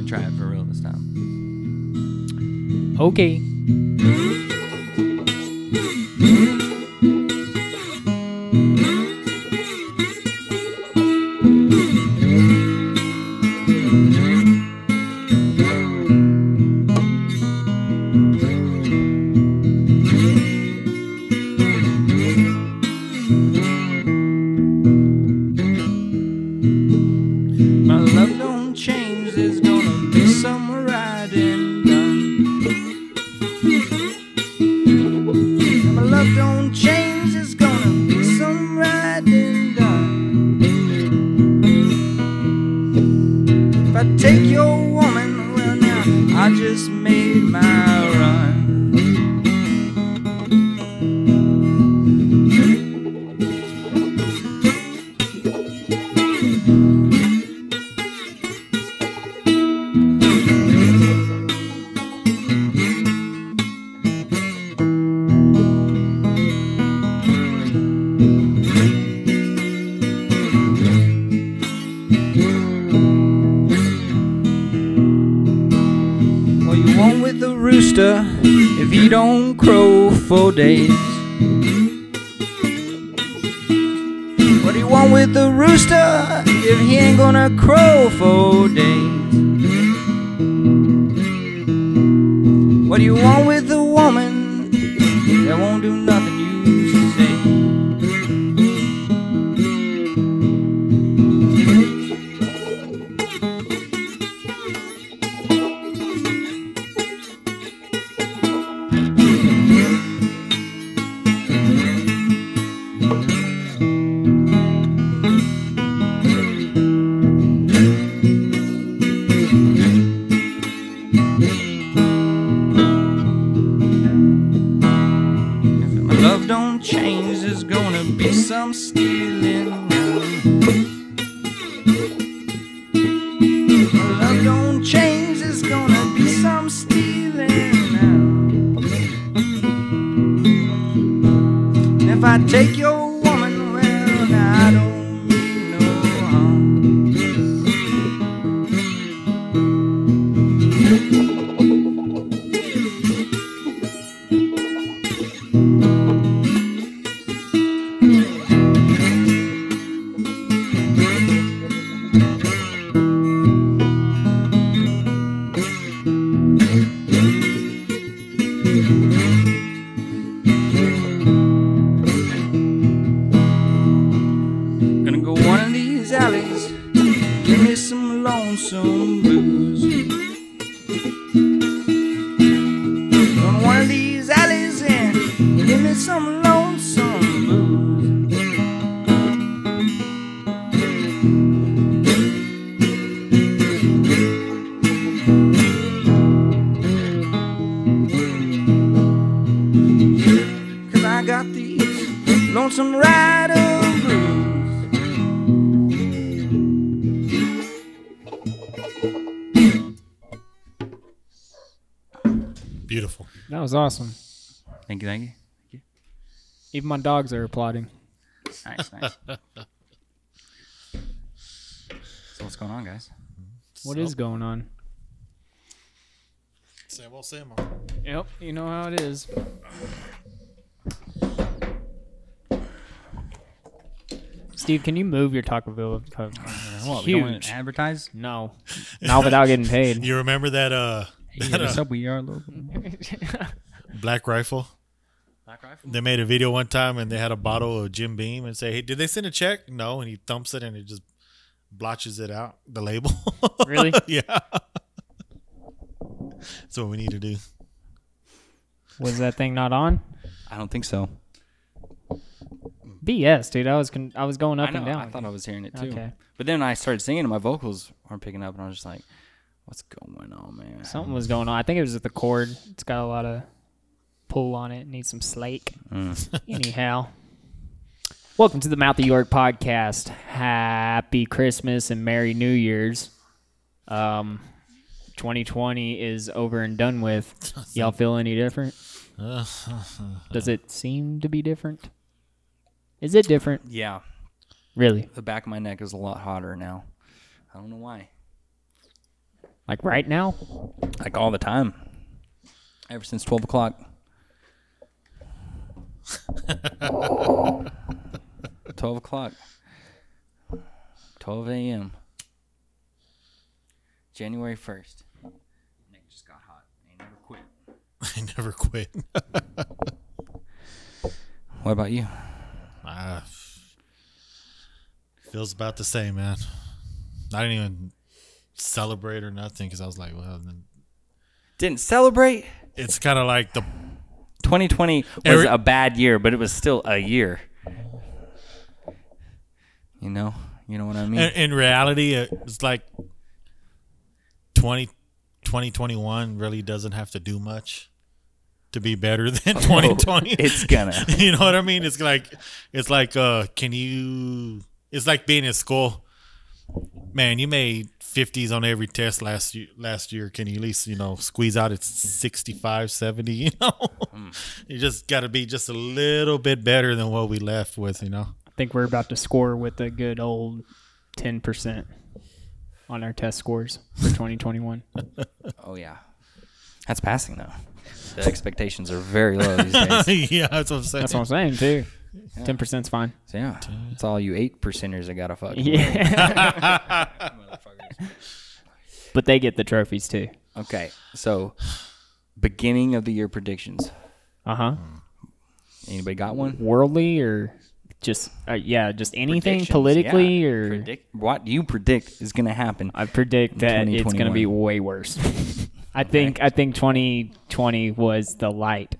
Try it for real this time. Okay. My love don't change, there's gonna be some riding done. My love don't change, there's gonna be some riding done. If I take your woman, well now, I just made my run. What you want with a rooster if he don't crow for days? What do you want with a rooster if he ain't gonna crow for days? What do you want with a woman that won't do nothing you say? Love don't change, there's gonna be some stealing now. Love don't change, there's gonna be some stealing now. And if I take your woman, well, now I don't mean no harm. Gonna go one of these alleys, give me some lonesome blues. Going one of these alleys and give me some lonesome blues. Cause I got these lonesome rider blues. Beautiful. That was awesome. Thank you, thank you. Even my dogs are applauding. Nice, nice. So what's going on, guys? What is going on? Sam, well, Sam. Yep, you know how it is. Steve, can you move your Taco Bell? What, we don't want to advertise? No. Not without getting paid. You remember that We are local. Black Rifle? Black Rifle? They made a video one time and they had a bottle of Jim Beam and say, "Hey, did they send a check?" No, and he thumps it and it just blotches it out, the label. Really? Yeah. That's what we need to do. Was that thing not on? I don't think so. BS, dude. I was going up I know, and down. I thought I was hearing it too. Okay. But then I started singing and my vocals weren't picking up and I was just like, what's going on, man? Something was going on. I think it was with the cord. It's got a lot of pull on it. Needs some slake. Anyhow. Welcome to the Mouth of York podcast. Happy Christmas and Merry New Year's. 2020 is over and done with. Y'all feel any different? Does it seem to be different? Is it different? Yeah. Really? The back of my neck is a lot hotter now. I don't know why. Like right now? Like all the time. Ever since 12 o'clock. 12 o'clock. 12 a.m. January 1st. Nick just got hot. He never quit. I never quit. What about you? Feels about the same, man. I didn't even celebrate or nothing because I was like, well, then Didn't celebrate? it's kind of like the 2020 was a bad year, but it was still a year. You know what I mean? in reality, it's like 2021 really doesn't have to do much to be better than 2020. It's gonna. You know what I mean? It's like it's like being in school. Man, you made 50s on every test last year. Can you at least, squeeze out its 65, 70, You just got to be just a little bit better than what we left with, I think we're about to score with a good old 10% on our test scores for 2021. Oh, yeah. That's passing, though. The expectations are very low these days. Yeah, that's what I'm saying. That's what I'm saying, too. 10%'s fine. So, yeah. It's all you 8%ers that got to fuck. Yeah. But they get the trophies, too. Okay. So, beginning of the year predictions. Uh-huh. Anybody got one? Worldly or just, just anything Predictions, politically yeah. or... What do you predict is going to happen? I predict that it's going to be way worse. I think 2020 was the light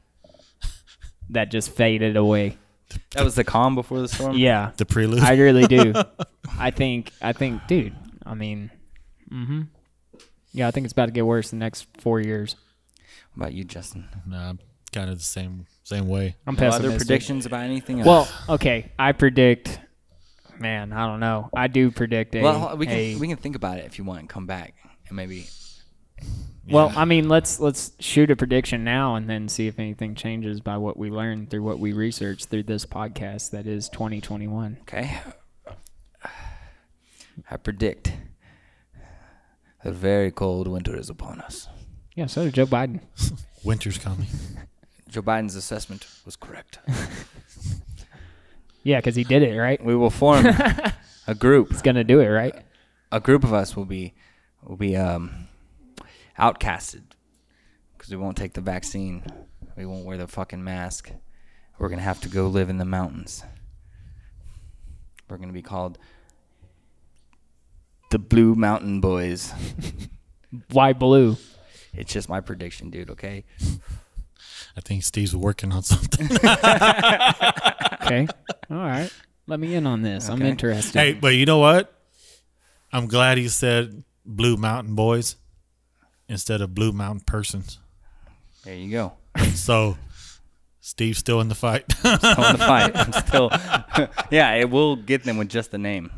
that just faded away. That was the calm before the storm? Yeah. The prelude. I really do. I think, dude, yeah, I think it's about to get worse in the next 4 years. What about you, Justin? Nah, I'm kind of the same way. I'm No pessimistic. other predictions about anything else? Well, okay, I predict, man, I don't know. I do predict we can think about it if you want and come back and maybe. Well, let's shoot a prediction now and then see if anything changes by what we learn through what we research through this podcast that is 2021. Okay. I predict a very cold winter is upon us. Yeah, so did Joe Biden. Winter's coming. Joe Biden's assessment was correct. Yeah, because he did it, right? We will form a group. He's going to do it, right? A group of us will be outcasted because we won't take the vaccine. We won't wear the fucking mask. We're going to have to go live in the mountains. We're going to be called the Blue Mountain Boys. Why blue? It's just my prediction, dude, okay? I think Steve's working on something. Okay. All right. Let me in on this. I'm Okay. interested. Hey, but you know what? I'm glad he said Blue Mountain Boys instead of Blue Mountain Persons. There you go. So Steve's still in the fight. Still in the fight. I'm still. Yeah, it will get them with just the name.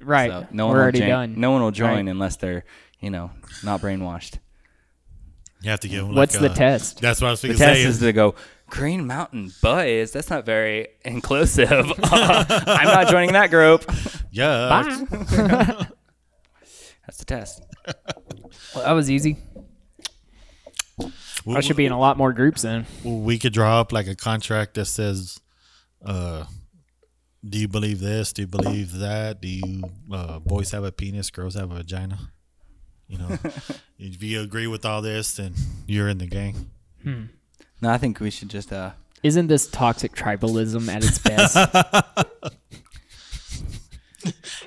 Right. So We're already done. No one will join Right. unless they're, not brainwashed. You have to give him What's the test? That's what I was The thinking. test is to go, Green Mountain Boys. That's not very inclusive. I'm not joining that group. Yeah. Bye. That's the test. Well, that was easy. I should be in a lot more groups then. We could draw up like a contract that says, do you believe this? Do you believe that? Do you boys have a penis, girls have a vagina? If you agree with all this, then you're in the gang. No, I think we should just. Isn't this toxic tribalism at its best?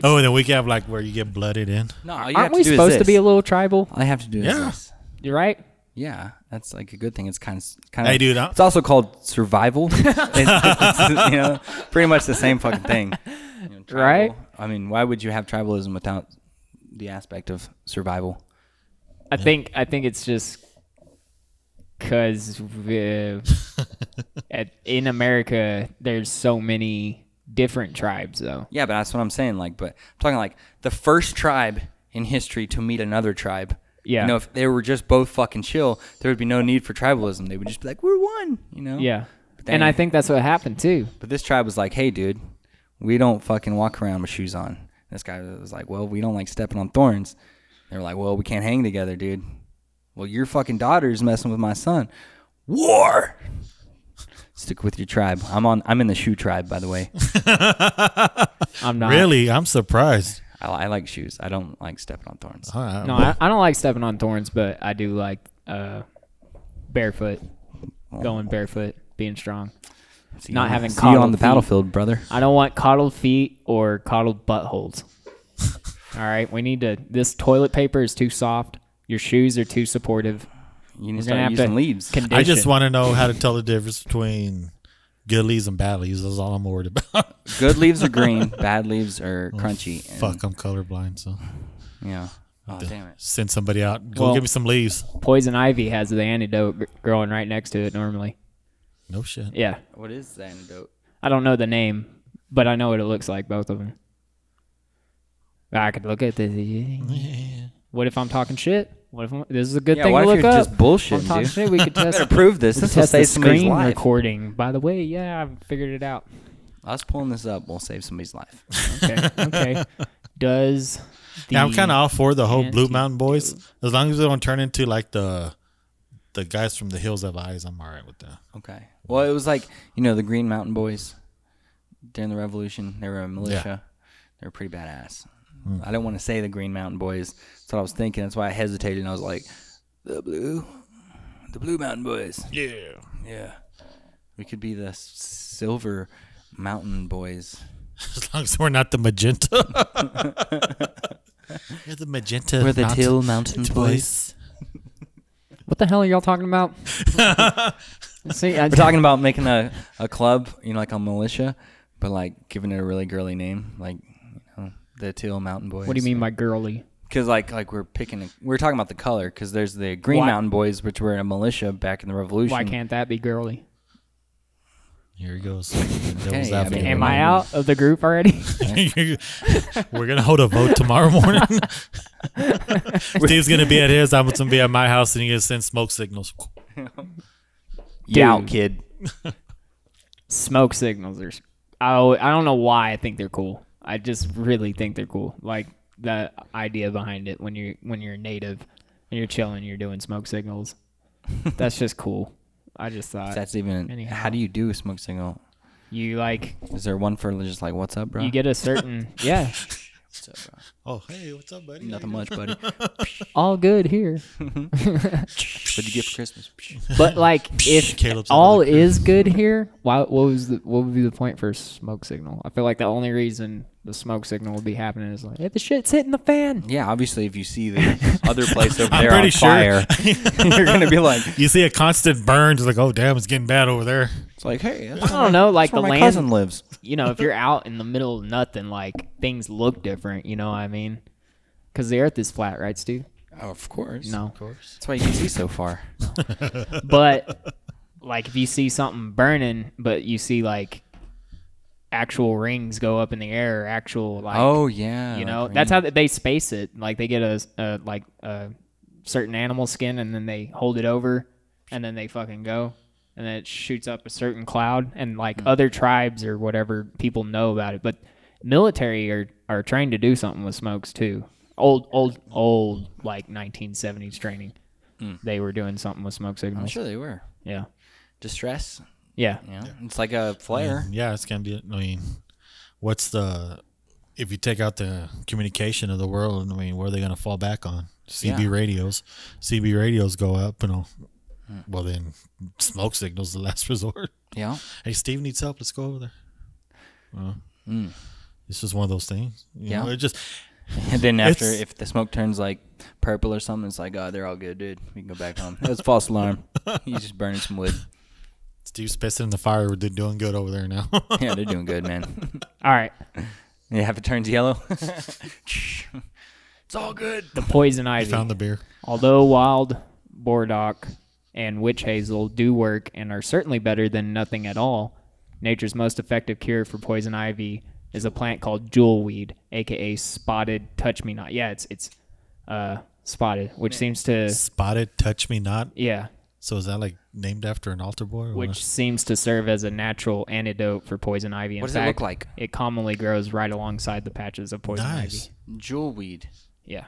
Oh, and then we can have like where you get blooded in. No, all you Aren't have to we do is supposed to this. be a little tribal? All I have to do is Yeah. this. You're right. Yeah, that's like a good thing. It's kind of. Hey, dude, It's also called survival. it's pretty much the same fucking thing. Tribal. Right? I mean, why would you have tribalism without the aspect of survival? I think it's just because in America there's so many different tribes, though. Yeah, but that's what I'm saying. But I'm talking like the first tribe in history to meet another tribe. Yeah. If they were just both fucking chill, there would be no need for tribalism. They would just be like, we're one. Yeah. But And I think that's what happened too. But this tribe was like, hey, dude, we don't fucking walk around with shoes on. This guy was like, well, we don't like stepping on thorns. They were like, well, we can't hang together, dude. Well, your fucking daughter's messing with my son. War. Stick with your tribe. I'm in the shoe tribe, by the way. I'm not. Really? I'm surprised. I like shoes. I don't like stepping on thorns. No, I don't like stepping on thorns, but I do like barefoot, going barefoot, being strong. Not having see you on the feet. battlefield, brother. I don't want coddled feet or coddled buttholes. All right, we need to. This toilet paper is too soft. Your shoes are too supportive. You need to start using leaves. I just want to know how to tell the difference between good leaves and bad leaves. That's all I'm worried about. Good leaves are green. Bad leaves are crunchy. Fuck, I'm colorblind, so. Yeah. Oh, damn it. Send somebody out. Go give me some leaves. Poison ivy has the antidote growing right next to it normally. No shit. Yeah. What is the antidote? I don't know the name, but I know what it looks like, both of them. I could look at this. What if I'm talking shit? What if this is a good thing what to if look you're up? just bullshitting, I'm talking dude? shit. We could test. Better prove this. This will test save the somebody's screen life. recording. By the way, yeah, I've figured it out. Us pulling this up will save somebody's life. Okay. Does the I'm kind of all for the whole Blue antidote- Mountain Boys. As long as they don't turn into like the guys from the Hills Have Eyes, I'm all right with that. Okay. Well, it was like, the Green Mountain Boys during the Revolution. They were a militia. They were pretty badass. I didn't want to say the Green Mountain Boys. That's what I was thinking. That's why I hesitated. And I was like, the Blue Mountain Boys. Yeah. Yeah. We could be the Silver Mountain Boys. As long as we're not the magenta. You're the magenta. We're the mountain Till Mountain Boys. What the hell are y'all talking about? See, We're talking about making a club, like a militia, but like giving it a really girly name, like the Teal Mountain Boys. What do you mean by girly? Because like we're talking about the color, because there's the Green Mountain Boys, which were a militia back in the Revolution. Why can't that be girly? Here he goes. Okay, Am I out of the group already? We're gonna hold a vote tomorrow morning. Steve's gonna be at his. I'm gonna be at my house, and he's gonna send smoke signals. You out, kid. Smoke signals are. I don't know why I think they're cool. I just really think they're cool. Like the idea behind it when you're a native and you're chilling, you're doing smoke signals. That's just cool. I just thought. That's even. anyhow. How do you do a smoke signal? You like. Is there one for just like, what's up, bro? You get a certain yeah. What's up, bro? Oh, hey, what's up, buddy? Nothing much, buddy. All good here. What'd you get for Christmas? But like, if Caleb's all out of the is good here, what would be the point for a smoke signal? I feel like the only reason the smoke signal would be happening is like, hey, the shit's hitting the fan. Yeah, obviously, if you see the other place over I'm there pretty on sure. fire, you're gonna be like, You see a constant burn, it's like, oh damn, it's getting bad over there. it's like, hey, I don't know, like that's the where my land. cousin lives. If you're out in the middle of nothing, like things look different. You know what I mean? Because the Earth is flat, right, Steve? Oh, of course. No. Of course. That's why you can see so far. But like if you see something burning, but you see like actual rings go up in the air, or actual like Oh yeah. like that's green. how they space it. Like they get a certain animal skin and then they hold it over and then they fucking go and then it shoots up a certain cloud and like other tribes or whatever people know about it. But military are trained to do something with smokes too. Old like 1970s training. They were doing something with smoke signals. I'm sure they were. Yeah. Distress. Yeah. It's like a flare. Yeah, it's gonna be. I mean, if you take out the communication of the world? I mean, where are they gonna fall back on? CB radios. CB radios go up, Well, then smoke signals the last resort. Yeah. Hey, Steve needs help. Let's go over there. Well, it's just one of those things. You know, it just. And then if the smoke turns like purple or something, it's like, oh, they're all good, dude. We can go back home. It was a false alarm. He's just burning some wood. Steve's pissing in the fire. They're doing good over there now. Yeah, they're doing good, man. All right. Yeah, if it turns yellow, it's all good. The poison He ivy. found the beer. Although wild burdock and witch hazel do work and are certainly better than nothing at all, nature's most effective cure for poison ivy is a plant called jewelweed, aka spotted touch-me-not. Yeah, it's spotted, which seems to Spotted touch me not. yeah, So is that like named after an altar boy? Or which what? seems to serve as a natural antidote for poison ivy. In What does fact, it look like? It commonly grows right alongside the patches of poison Nice. ivy. Jewelweed. Yeah.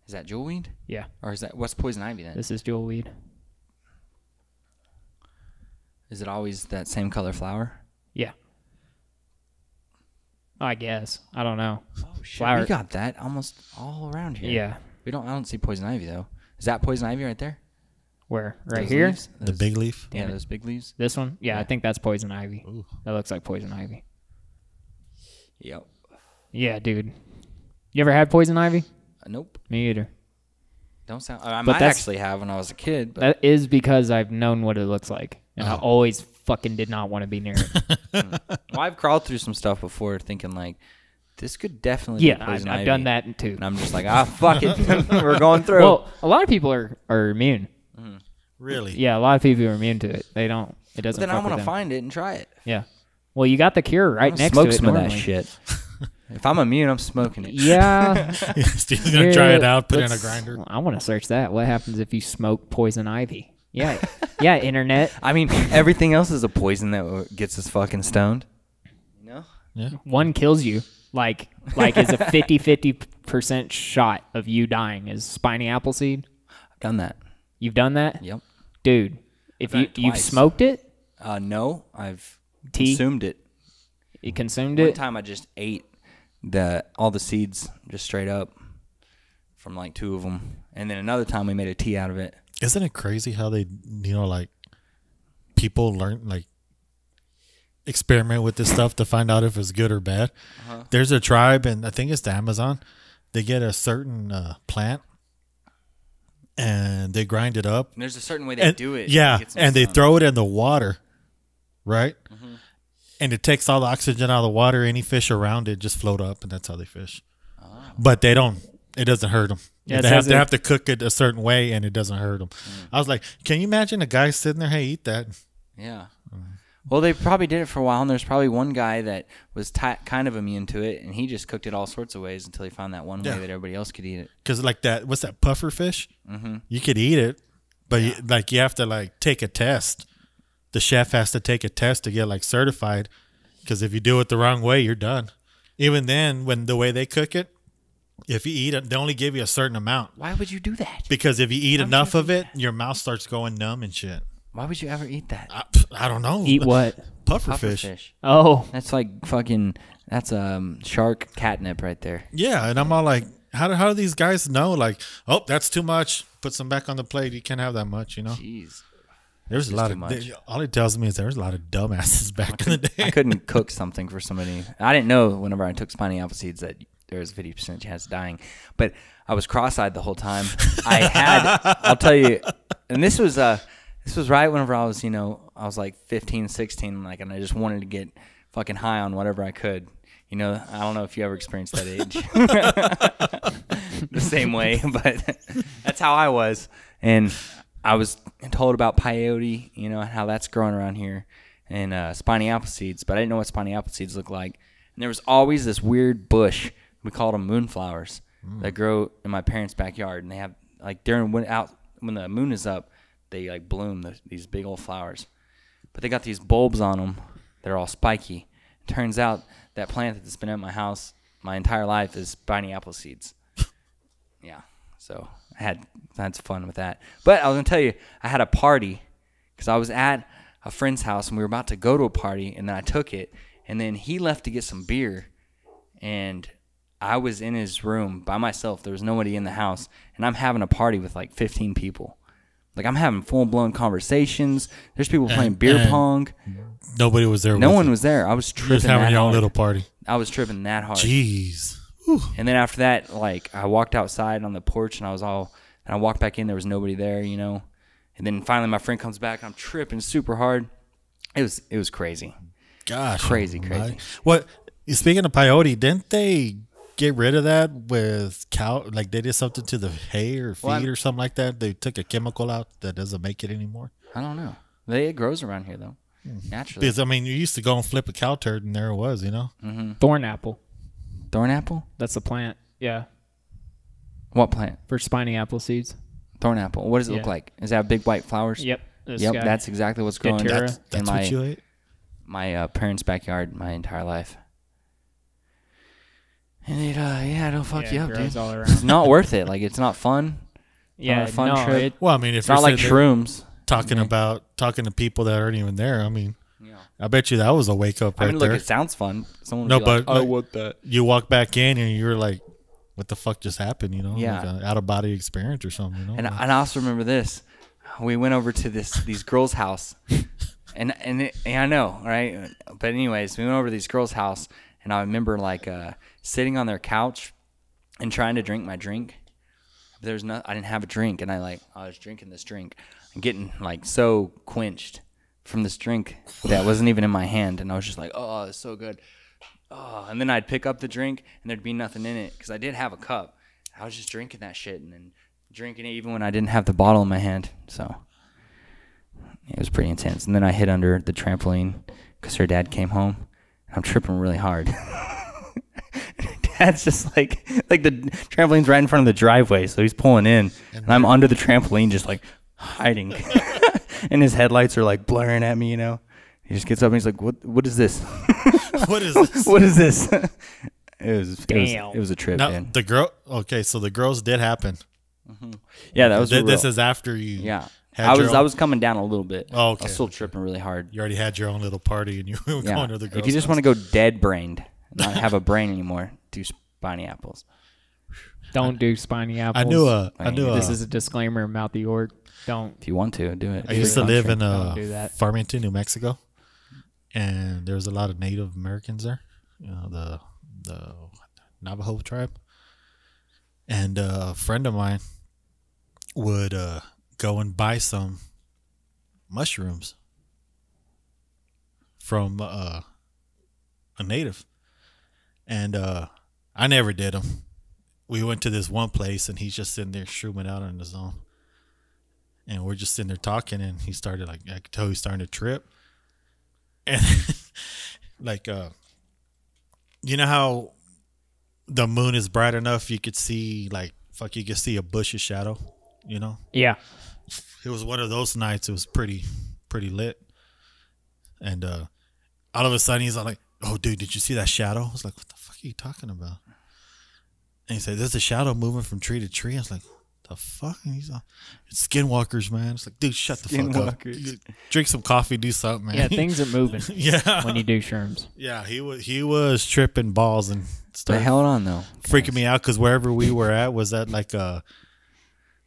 Is that jewelweed? Yeah. Or is that what's poison ivy then? This is jewelweed. Is it always that same color flower? Yeah. I guess. I don't know. Oh shit! Flower. We got that almost all around here. Yeah. I don't see poison ivy though. Is that poison ivy right there? Where? Right Those here? leaves? The big leaf. Yeah, those big leaves. This one? Yeah, Yeah. I think that's poison ivy. Ooh. That looks like poison ivy. Yep. Yeah, dude. You ever had poison ivy? Nope. Me either. Don't sound. I But might that's- actually have when I was a kid. But That is because I've known what it looks like. And I Oh. always fucking did not want to be near it. well, I've crawled through some stuff before, thinking like, this could definitely be Yeah, poison I've ivy. done that too. And I'm just like, fuck it, we're going through. Well, a lot of people are immune. Really? Yeah, a lot of people are immune to it. They don't. It doesn't. then fuck I'm with gonna them. find it and try it. Yeah. Well, you got the cure right I'm next smoke to it. some of that normally. shit. If I'm immune, I'm smoking it. Yeah. Steve's gonna try it out, put it in a grinder. I want to search that. What happens if you smoke poison ivy? Yeah. Yeah, internet. I mean, everything else is a poison that gets us fucking stoned. You know? Yeah. One kills you. Like is a 50% shot of you dying is spiny apple seed. I've done that. You've done that? Yep. Dude, if done it you've twice. smoked it, No, I've Tea? consumed it. you consumed One it. time I just ate all the seeds just straight up from like 2 of them, and then another time we made a tea out of it. Isn't it crazy how they, like, people learn, like, experiment with this stuff to find out if it's good or bad? There's a tribe, and I think it's the Amazon. They get a certain plant, and they grind it up. And there's a certain way they And, do it. yeah, to get some and they sun. throw it in the water, right? And it takes all the oxygen out of the water. Any fish around it just float up, and that's how they fish. But they don't. It doesn't hurt them. Yeah, it they says have to cook it a certain way, and it doesn't hurt them. I was like, can you imagine a guy sitting there? Hey, eat that. Yeah. Well, they probably did it for a while, and there's probably one guy that was kind of immune to it, and he just cooked it all sorts of ways until he found that one way Yeah. that everybody else could eat it. Because like that, what's that, puffer fish? You could eat it, but you have to like take a test. The chef has to take a test to get like certified. Because if you do it the wrong way, you're done. Even then, when the way they cook it, if you eat it, they only give you a certain amount. Why would you do that? Because if you eat enough of it, your mouth starts going numb and shit. Why would you ever eat that? I don't know. Eat what? Puffer fish. Pufferfish. Oh, That's like fucking. That's shark catnip right there. Yeah, and I'm all like, how do these guys know? Like, oh, that's too much. Put some back on the plate. You can't have that much, you know? Jeez. There's a lot too of much. all it tells me is there's a lot of dumbasses back in the day. I couldn't cook something for somebody. I didn't know whenever I took spiny apple seeds that there was a 50% chance of dying. But I was cross-eyed the whole time. I'll tell you, and this was right whenever I was, I was like 15, 16, like, and I just wanted to get fucking high on whatever I could. I don't know if you ever experienced that age. The same way, but that's how I was. And I was told about peyote, and how that's growing around here, and spiny apple seeds, but I didn't know what spiny apple seeds look like. And there was always this weird bush, we called them moonflowers, that grow in my parents' backyard, and they have like when the moon is up, they like bloom these big old flowers, but they got these bulbs on them that are all spiky. It turns out that plant that's been at my house my entire life is spiny apple seeds. Yeah, so I had fun with that. But I was going to tell you, I had a party because I was at a friend's house and we were about to go to a party, and then I took it, and then he left to get some beer, and I was in his room by myself. There was nobody in the house, and I'm having a party with like 15 people. Like, I'm having full-blown conversations. There's people playing beer pong. Nobody was there. No one was there. I was Just tripping having that your own hard. little party. I was tripping that hard. Jeez. And then after that, like, I walked outside on the porch, and I walked back in. There was nobody there, And then finally, my friend comes back, and I'm tripping super hard. It was crazy. Gosh. Crazy. What? Speaking of peyote, didn't they get rid of that with cow? Like they did something to the hay or feed or something like that. They took a chemical out that doesn't make it anymore. I don't know. It grows around here though, naturally. Because you used to go and flip a cow turd, and there it was. thorn apple. Thorn apple? That's the plant. Yeah, What plant? for spiny apple seeds. Thorn apple. What does it look Yeah. like? Does it have big white flowers? Yep. This Yep, guy. that's exactly what's growing Datura. That's in what you ate. my parents' backyard my entire life. And it'll fuck you up, grows dude. all around. It's not worth it. Like, it's not fun. Yeah, Not a fun no, trip. Well, I mean, if It's you're not like sitting there shrooms. talking to people that aren't even there, I mean, Yeah. I bet you that was a wake up right I mean, look, there. it sounds fun. Someone No, would be like, but I want that. You walk back in and you're like, what the fuck just happened? You know, Yeah. like an out of body experience or something. You know, And I also remember this. We went over to these girls' house, and I know, right? But anyways, we went over to these girls' house, and I remember like sitting on their couch and trying to drink my drink. I didn't have a drink, and I was drinking this drink and getting like so quenched from this drink that wasn't even in my hand, and I was just like, oh, it's so good. Oh, and then I'd pick up the drink, and there'd be nothing in it because I did have a cup. I was just drinking that shit and then drinking it even when I didn't have the bottle in my hand. So it was pretty intense. And then I hid under the trampoline because her dad came home. I'm tripping really hard. Dad's just like the trampoline's right in front of the driveway, so he's pulling in, and I'm under the trampoline just like hiding. And his headlights are like blaring at me, you know. He just gets up and he's like, "What is this? what is this? What is this?" It was a trip, Now, man. So the girls did happen. Yeah, that was This is after you. Yeah. had your I own- was coming down a little bit. Oh, okay. I was still tripping really hard. You already had your own little party and you were Yeah. going to the girls. If you just want to go dead brained, not have a brain anymore, do spiny apples. Don't do spiny apples. I knew This is a disclaimer, Mouthy York. Don't. If you want to, do it. I used to live in Don't do that. Farmington, New Mexico, and there was a lot of Native Americans there. You know, the Navajo tribe, and a friend of mine would go and buy some mushrooms from a native, and I never did them. We went to this one place, and he's just sitting there shrooming out on his own. And we're just sitting there talking, and he started I could tell he's starting to trip. And you know how the moon is bright enough you could see you could see a bush's shadow, you know? Yeah. It was one of those nights. It was pretty lit. And all of a sudden he's like, "Oh, dude, did you see that shadow?" I was like, "What the fuck are you talking about?" And he said, "There's a shadow moving from tree to tree." I was like, the fuck? And he's like, "It's skinwalkers, man." It's like, dude, shut the fuck up. Drink some coffee, do something, man. Yeah, things are moving Yeah. when you do shrooms. Yeah, he was tripping balls and But started held on, though. freaking me out because wherever we were at was at like a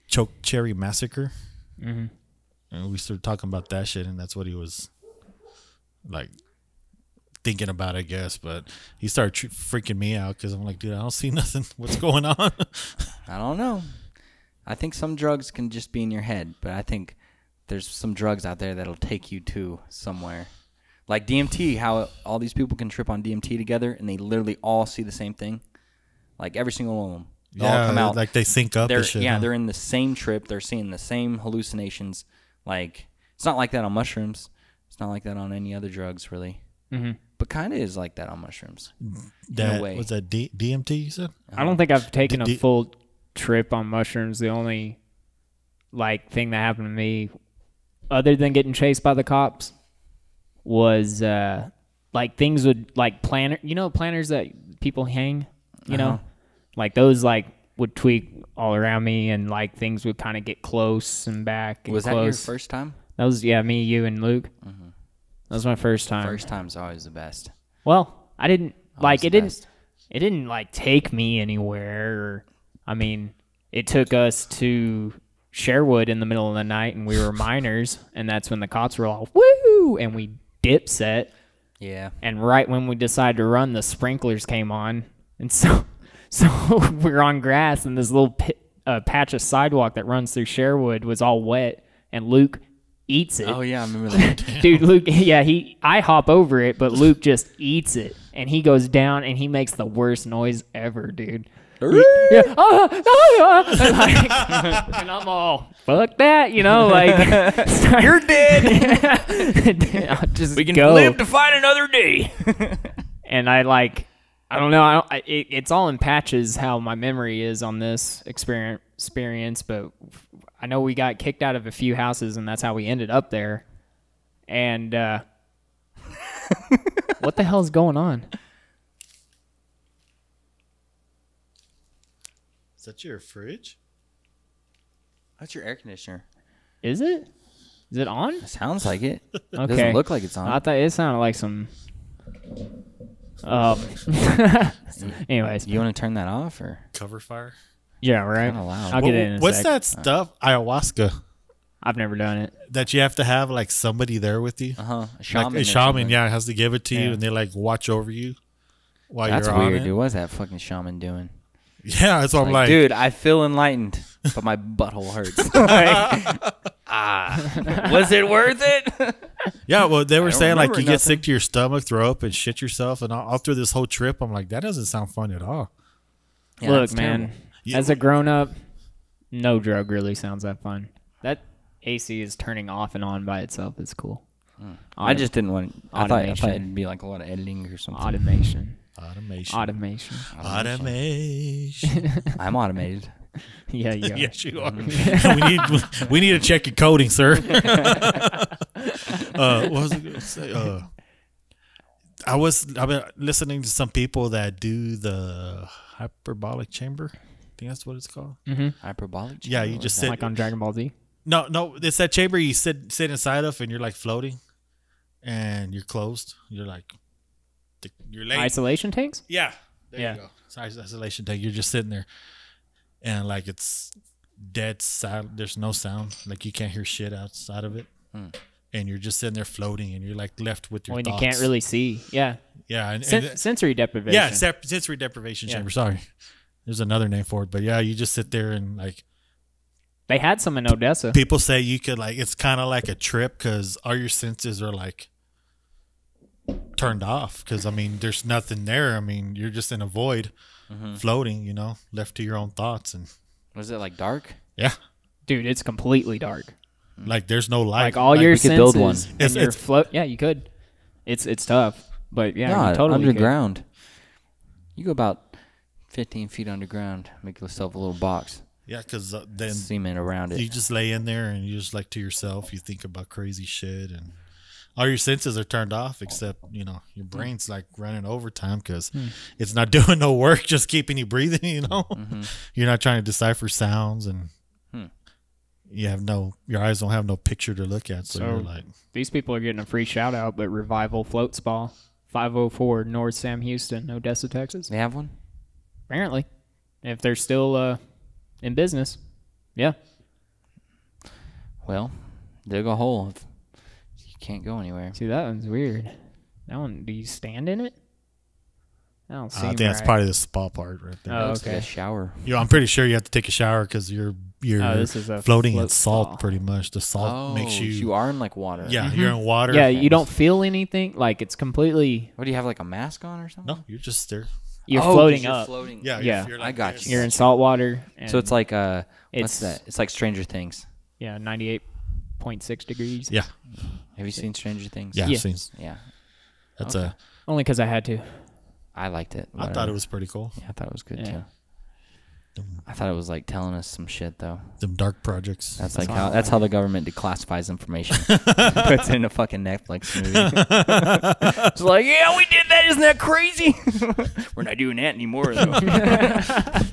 choke cherry massacre. Mm-hmm. And we started talking about that shit, and that's what he was like thinking about, I guess. But he started freaking me out because I'm like, dude, I don't see nothing. What's going on? I don't know. I think some drugs can just be in your head, but I think there's some drugs out there that'll take you to somewhere. Like DMT, how all these people can trip on DMT together and they literally all see the same thing. Like every single one of them. They all come out. like they sync up They're, and shit. Huh? they're in the same trip. They're seeing the same hallucinations. Like, it's not like that on mushrooms. It's not like that on any other drugs, really. Mm-hmm. But kind of is like that on mushrooms. That, in a way. was that DMT you said? I don't think I've taken D- a full trip on mushrooms. The only thing that happened to me, other than getting chased by the cops, was things would planners that people hang, know, like those would tweak all around me, and things would kind of get close and back. And Was that close. your first time? That was me, you, and Luke. Mm-hmm. That was my first time. First time's always the best. Well, I didn't Always it the didn't. best. It didn't take me anywhere. Or, I mean, it took us to Sherwood in the middle of the night, and we were minors, and that's when the cops were all woo, and we dipset. Yeah. And right when we decided to run, the sprinklers came on, and so we're on grass, and this little patch of sidewalk that runs through Sherwood was all wet, and Luke eats it. Oh yeah, I remember that. Dude, Luke, yeah, I hop over it, but Luke just eats it, and he goes down, and he makes the worst noise ever, dude. Yeah, and I'm all, fuck that, You're dead. I'll just We can go. live to fight another day. And I don't know. It's all in patches how my memory is on this experience, but I know we got kicked out of a few houses, and that's how we ended up there. And what the hell's going on? that your fridge? That's your air conditioner. Is it? Is it on? It sounds like it. It Okay. doesn't look like it's on. I thought it sounded like some. Anyways, You want to turn that off or? Cover fire? yeah, right. Kinda loud. I'll get it in a What's sec. that stuff? Ayahuasca. I've never done it. That you have to have like somebody there with you. A shaman. Like a or shaman, something. yeah, has to give it to you, Yeah. and they like watch over you while That's you're on weird, it. dude. What's that fucking shaman doing? Yeah, that's what I'm like. Dude, I feel enlightened, but my butthole hurts. Was it worth it? Yeah, well, they were don't saying like remember you get nothing. sick to your stomach, throw up, and shit yourself, and all through this whole trip, I'm like, that doesn't sound fun at all. Yeah, Look, that's man. terrible. Yeah. As a grown up, no drug really sounds that fun. That AC is turning off and on by itself. It's cool. I just didn't want. I thought Automation. it'd be like a lot of editing or something. Automation. Automation. Yeah, Automation. I'm automated. you are. Yes, you are. we need to check your coding, sir. What was I going to say? I've been listening to some people that do the hyperbolic chamber. I think that's what it's called. Hyperbolic. Yeah, you Chamber? just What's sit. Like on Dragon Ball Z. No, it's that chamber you sit inside of, and you're like floating, and you're closed. You're like, you're laying. Isolation tanks? Yeah, there Yeah. you go. It's isolation tank. You're just sitting there, and like it's dead silent. There's no sound. Like you can't hear shit outside of it, and you're just sitting there floating, and you're like left with your When thoughts. you can't really see. Yeah. Yeah, and Sensory deprivation. yeah, sensory deprivation Yeah. chamber. Sorry, there's another name for it, but yeah, you just sit there and like. They had some in Odessa. People say you could like it's kind of like a trip because all your senses are like turned off because I mean there's nothing there. I mean you're just in a void, floating, you know, left to your own thoughts and Was it like dark? yeah, Dude, it's completely dark. like there's no light. Like all your we could senses. build one. And your float. Yeah, you could. It's tough, but yeah, No, you totally could. underground. You go about 15 feet underground. Make yourself a little box. Yeah, because then Cement around it. you just lay in there and you just like to yourself. You think about crazy shit and all your senses are turned off except you know your brain's like running overtime because it's not doing no work, just keeping you breathing. You know, you're not trying to decipher sounds and you have your eyes don't have no picture to look at. So you're like, These people are getting a free shout out, but Revival Float Spa, 504 North Sam Houston, Odessa, Texas. They have one? Apparently, if they're still in business, yeah. Well, dig a hole. If you can't go anywhere. See, that one's weird. That one, do you stand in it? I don't see. I think that's probably the spa part right there. Oh, Looks like okay. a shower. I'm pretty sure you have to take a shower because you're this is a floating in float salt spa. pretty much. The salt makes you are in like water. yeah, you're in water. Yeah, you don't feel anything. Like it's completely. What do you have, like a mask on or something? No, you're just there. You're Oh, 'cause floating you're up. Floating. Yeah, Yeah. You're I got this. you. You're in salt water. And So it's like what's It's- that? It's like Stranger Things. yeah, 98.6 degrees. Yeah, Have you seen Stranger Things? yeah. Yeah. I've seen- Yeah. That's Only because I had to. I liked it. I thought it was pretty cool. Yeah, I thought it was good Yeah. too. I thought it was like telling us some shit though. Them dark projects. That's like that's how the government declassifies information. Puts it in a fucking Netflix movie. It's like, yeah, we did that. Isn't that crazy? We're not doing that anymore though.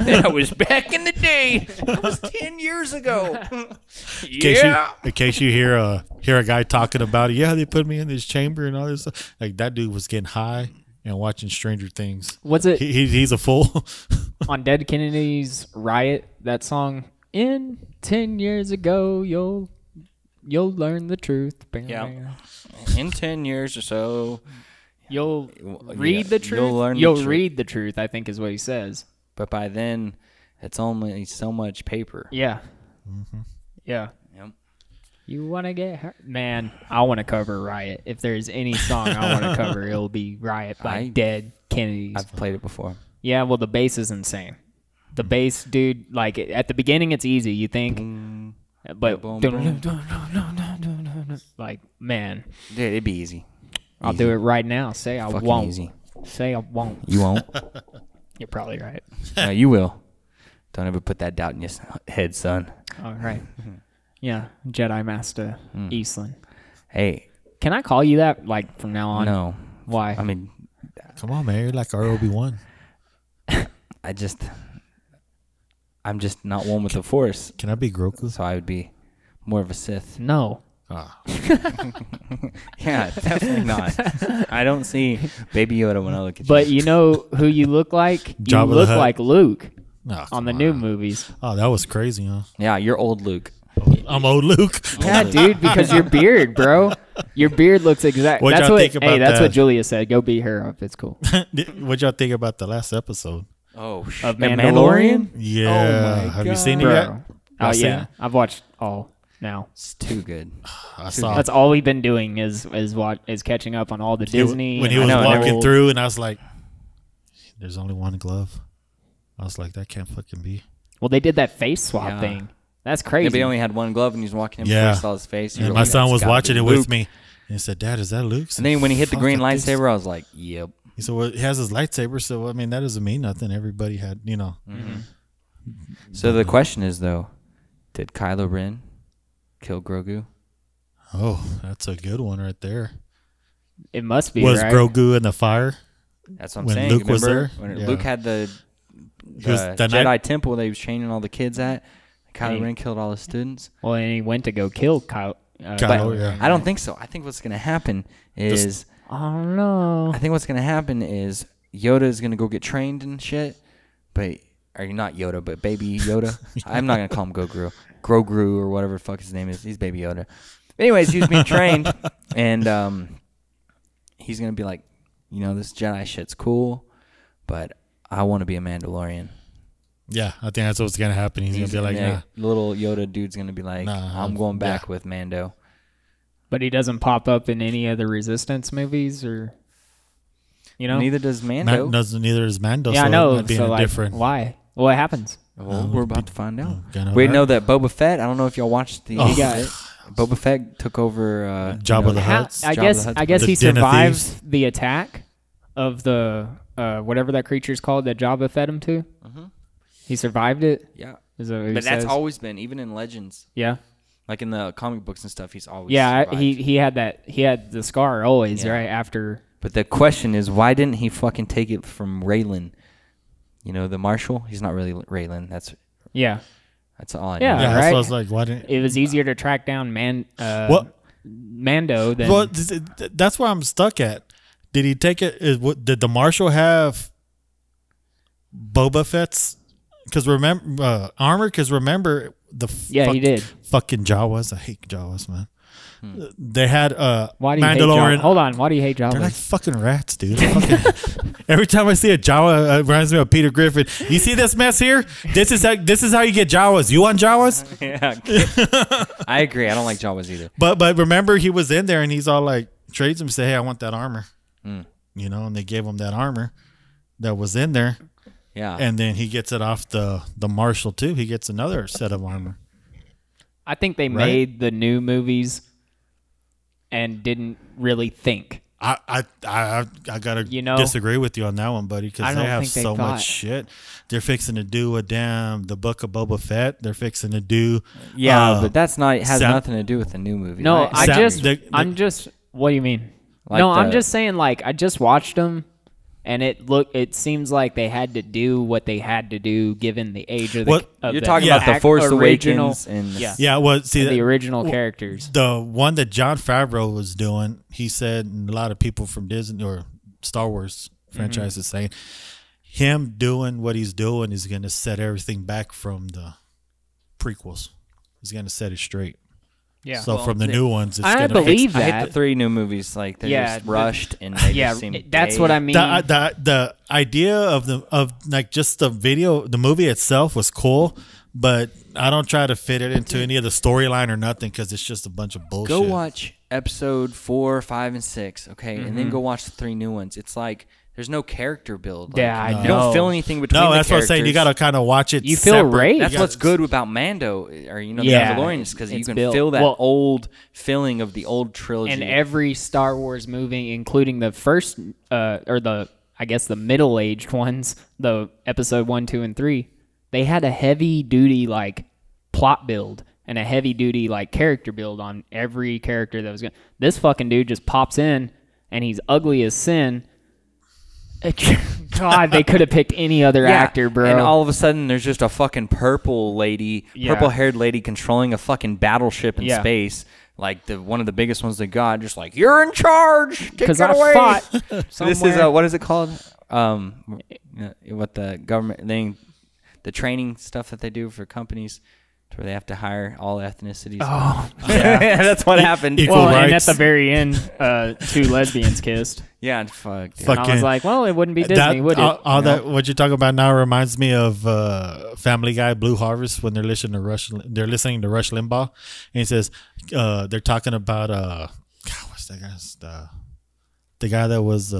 That was back in the day. That was 10 years ago. In case you hear a guy talking about it, yeah, they put me in this chamber and all this stuff. Like that dude was getting high and watching Stranger Things. Was it He's a fool. on Dead Kennedy's Riot? That song, in 10 years ago, you'll learn the truth. Yeah. In 10 years or so, You'll read the truth. You'll learn the You'll truth. read the truth, I think is what he says. but by then, it's only so much paper. Yeah. Yeah. Yep. You want to get hurt? Man, I want to cover Riot. If there's any song I want to cover, it'll be Riot by Dead Kennedys. I've played it before. Yeah, well, the bass is insane. The bass, dude, like, at the beginning, it's easy, you think. But, Boom, boom. like, man, Dude, it'd be easy. I'll do it right now. Say I Fucking won't. easy. Say I won't. You won't. You're probably right. No, you will. Don't ever put that doubt in your head, son. All right. Yeah, Jedi Master Easlon. Hey, Can I call you that, like, from now on? no. Why? I mean, Come on, man. You're like our Obi-Wan. I just... I'm just not one with the Force. Can I be Grogu? So I would be more of a Sith. No. Ah. Yeah, definitely not. I don't see Baby Yoda when I look at you. But you know who you look like? You Jabba the look Hutt. like Luke No, on the come new on. movies. Oh, that was crazy, huh? Yeah, you're old Luke. I'm old Luke. Yeah, dude, because your beard, bro. Your beard looks exact. What'd That's y'all what. think about That's that? what Julia said. Go beat her up. It's cool. What y'all think about the last episode? Oh, shit. Of Mandalorian, Yeah. my Have you God. seen it yet? bro. Y'all Oh seen yeah, it? I've watched all now. It's too good. I saw That's all we've been doing is catching up on all the Disney. when he and was I know walking old- through, and I was like, "There's only one glove." I was like, "That can't fucking be." Well, they did that face swap Yeah. thing. That's Yeah, crazy. but he only had one glove and he was walking in Yeah. before he saw his face. And You're my like, son "That's was gotta watching be it Luke." with me, and he said, "Dad, is that Luke's?" And then when he hit the Fuck, green I think so. lightsaber, I was like, yep. He said, "Well, he has his lightsaber, so I mean, that doesn't mean nothing. Everybody had, you know." So the question is, though, did Kylo Ren kill Grogu? Oh, that's a good one right there. it must be Was right. Grogu in the fire? That's what I'm When saying. Luke was Remember there? when Yeah. Luke had the He was that Jedi night- temple that he was training all the kids at? Kylo Hey. Ren killed all his students. Well, and he went to go kill Kyle. Kylo, yeah. I don't think so. I think what's going to happen is Oh no. I think what's going to happen is Yoda is going to go get trained and shit. But or not Yoda, but Baby Yoda. I'm not going to call him Grogu or whatever the fuck his name is. He's Baby Yoda. Anyways, he was being trained, and he's going to be like, you know, this Jedi shit's cool, but I want to be a Mandalorian. Yeah, I think that's what's gonna happen. He's gonna be like, and "Nah." the little Yoda dude's going to be like, Nah, I'm going back yeah. with Mando. But he doesn't pop up in any of the Resistance movies, or you know. Neither does Mando. Neither is Mando. Yeah, so I know. It might be So like, different. why? What happens? Well, we're about to find out. Gonna We hurt. know that Boba Fett. I don't know if y'all watched the. Oh. He got- Boba Fett took over. Jabba the How- Hutt. I Jabba guess. the Hutt's I guess the he Den of survives Thieves. the attack of the whatever that creature's called that Jabba fed him to. He survived it. Yeah, Is that what he but that's says? always been, even in Legends, Yeah. like in the comic books and stuff. He's always Yeah. survived. He had that. He had the scar always Yeah. right after. But the question is, why didn't he fucking take it from Raylan? You know, the Marshal. He's not really Raylan. That's Yeah. all I Yeah. know. Yeah, that's right? what I was like. Why didn't? It was easier to track down What? Mando than. Well, that's where I'm stuck at. Did he take it? Did the Marshal have Boba Fett's? Because remember armor. Because remember the Yeah, he did. fucking Jawas. I hate Jawas, man. They had Why do you hate Mandalorian. Jawa? Hold on. Why do you hate They're Jawas? like fucking rats, dude. Every time I see a Jawa, it reminds me of Peter Griffin. You see this mess here? This is how you get Jawas. You want Jawas? Yeah, I agree. I don't like Jawas either. But remember, he was in there and he's all like trades him, say, "Hey, I want that armor." You know, and they gave him that armor that was in there, Yeah, and then he gets it off the Marshal too. He gets another set of armor. I think they made the new movies and didn't really think. I gotta disagree with you on that one, buddy, I because they don't have think they so thought. much shit. They're fixing to do the Book of Boba Fett. They're fixing to do but that's not has Sam- nothing to do with the new movie. No, right? I'm just. What do you mean? Like no, I'm the- just saying. Like, I just watched them, and it seems like they had to do what they had to do given the age of the. What- of You're the talking about the Force original, Awakens and yeah, Yeah, well, see, the original characters. the one that Jon Favreau was doing, he said, and a lot of people from Disney or Star Wars franchise is saying, him doing what he's doing is going to set everything back from the prequels. He's going to set it straight. Yeah, So from the new ones, it's I going to believe I hate that. the 3 new movies. Like they're Yeah, just rushed and they yeah, just seem. that's gay. what I mean. the idea of like just the movie itself was cool, but I don't try to fit it into any of the storyline or nothing because it's just a bunch of bullshit. Go watch episode 4, 5, and 6, okay, and Mm-hmm. then go watch the 3 new ones. It's like there's no character build. Like, Yeah, I you know. don't feel anything between. No, the that's what I'm saying. You got to kind of watch it. You feel separate. raped. That's You what's gotta- good about Mando, or the Yeah, Mandalorian, is because you it's can built- feel that well- old feeling of the old trilogy. And every Star Wars movie, including the first or the middle-aged ones, the episode 1, 2, and 3, they had a heavy-duty like plot build and a heavy-duty like character build on every character that was going. This fucking dude just pops in and he's ugly as sin. God, they could have picked any other actor, bro. And all of a sudden, there's just a fucking purple Yeah. haired lady controlling a fucking battleship in space. Like one of the biggest ones they got, just like, you're in charge. Take it away. fought This is what is it called? What the government thing, the training stuff that they do for companies, to where they have to hire all ethnicities. Oh, yeah, that's what happened. Equal well, and at rights. the very end, two lesbians kissed. Yeah, fuck. Dude. And I was like, well, it wouldn't be Disney, would it? All that what you talk about now reminds me of Family Guy, Blue Harvest, when they're listening to Rush Limbaugh, and he says they're talking about God, what's that guy's the guy that was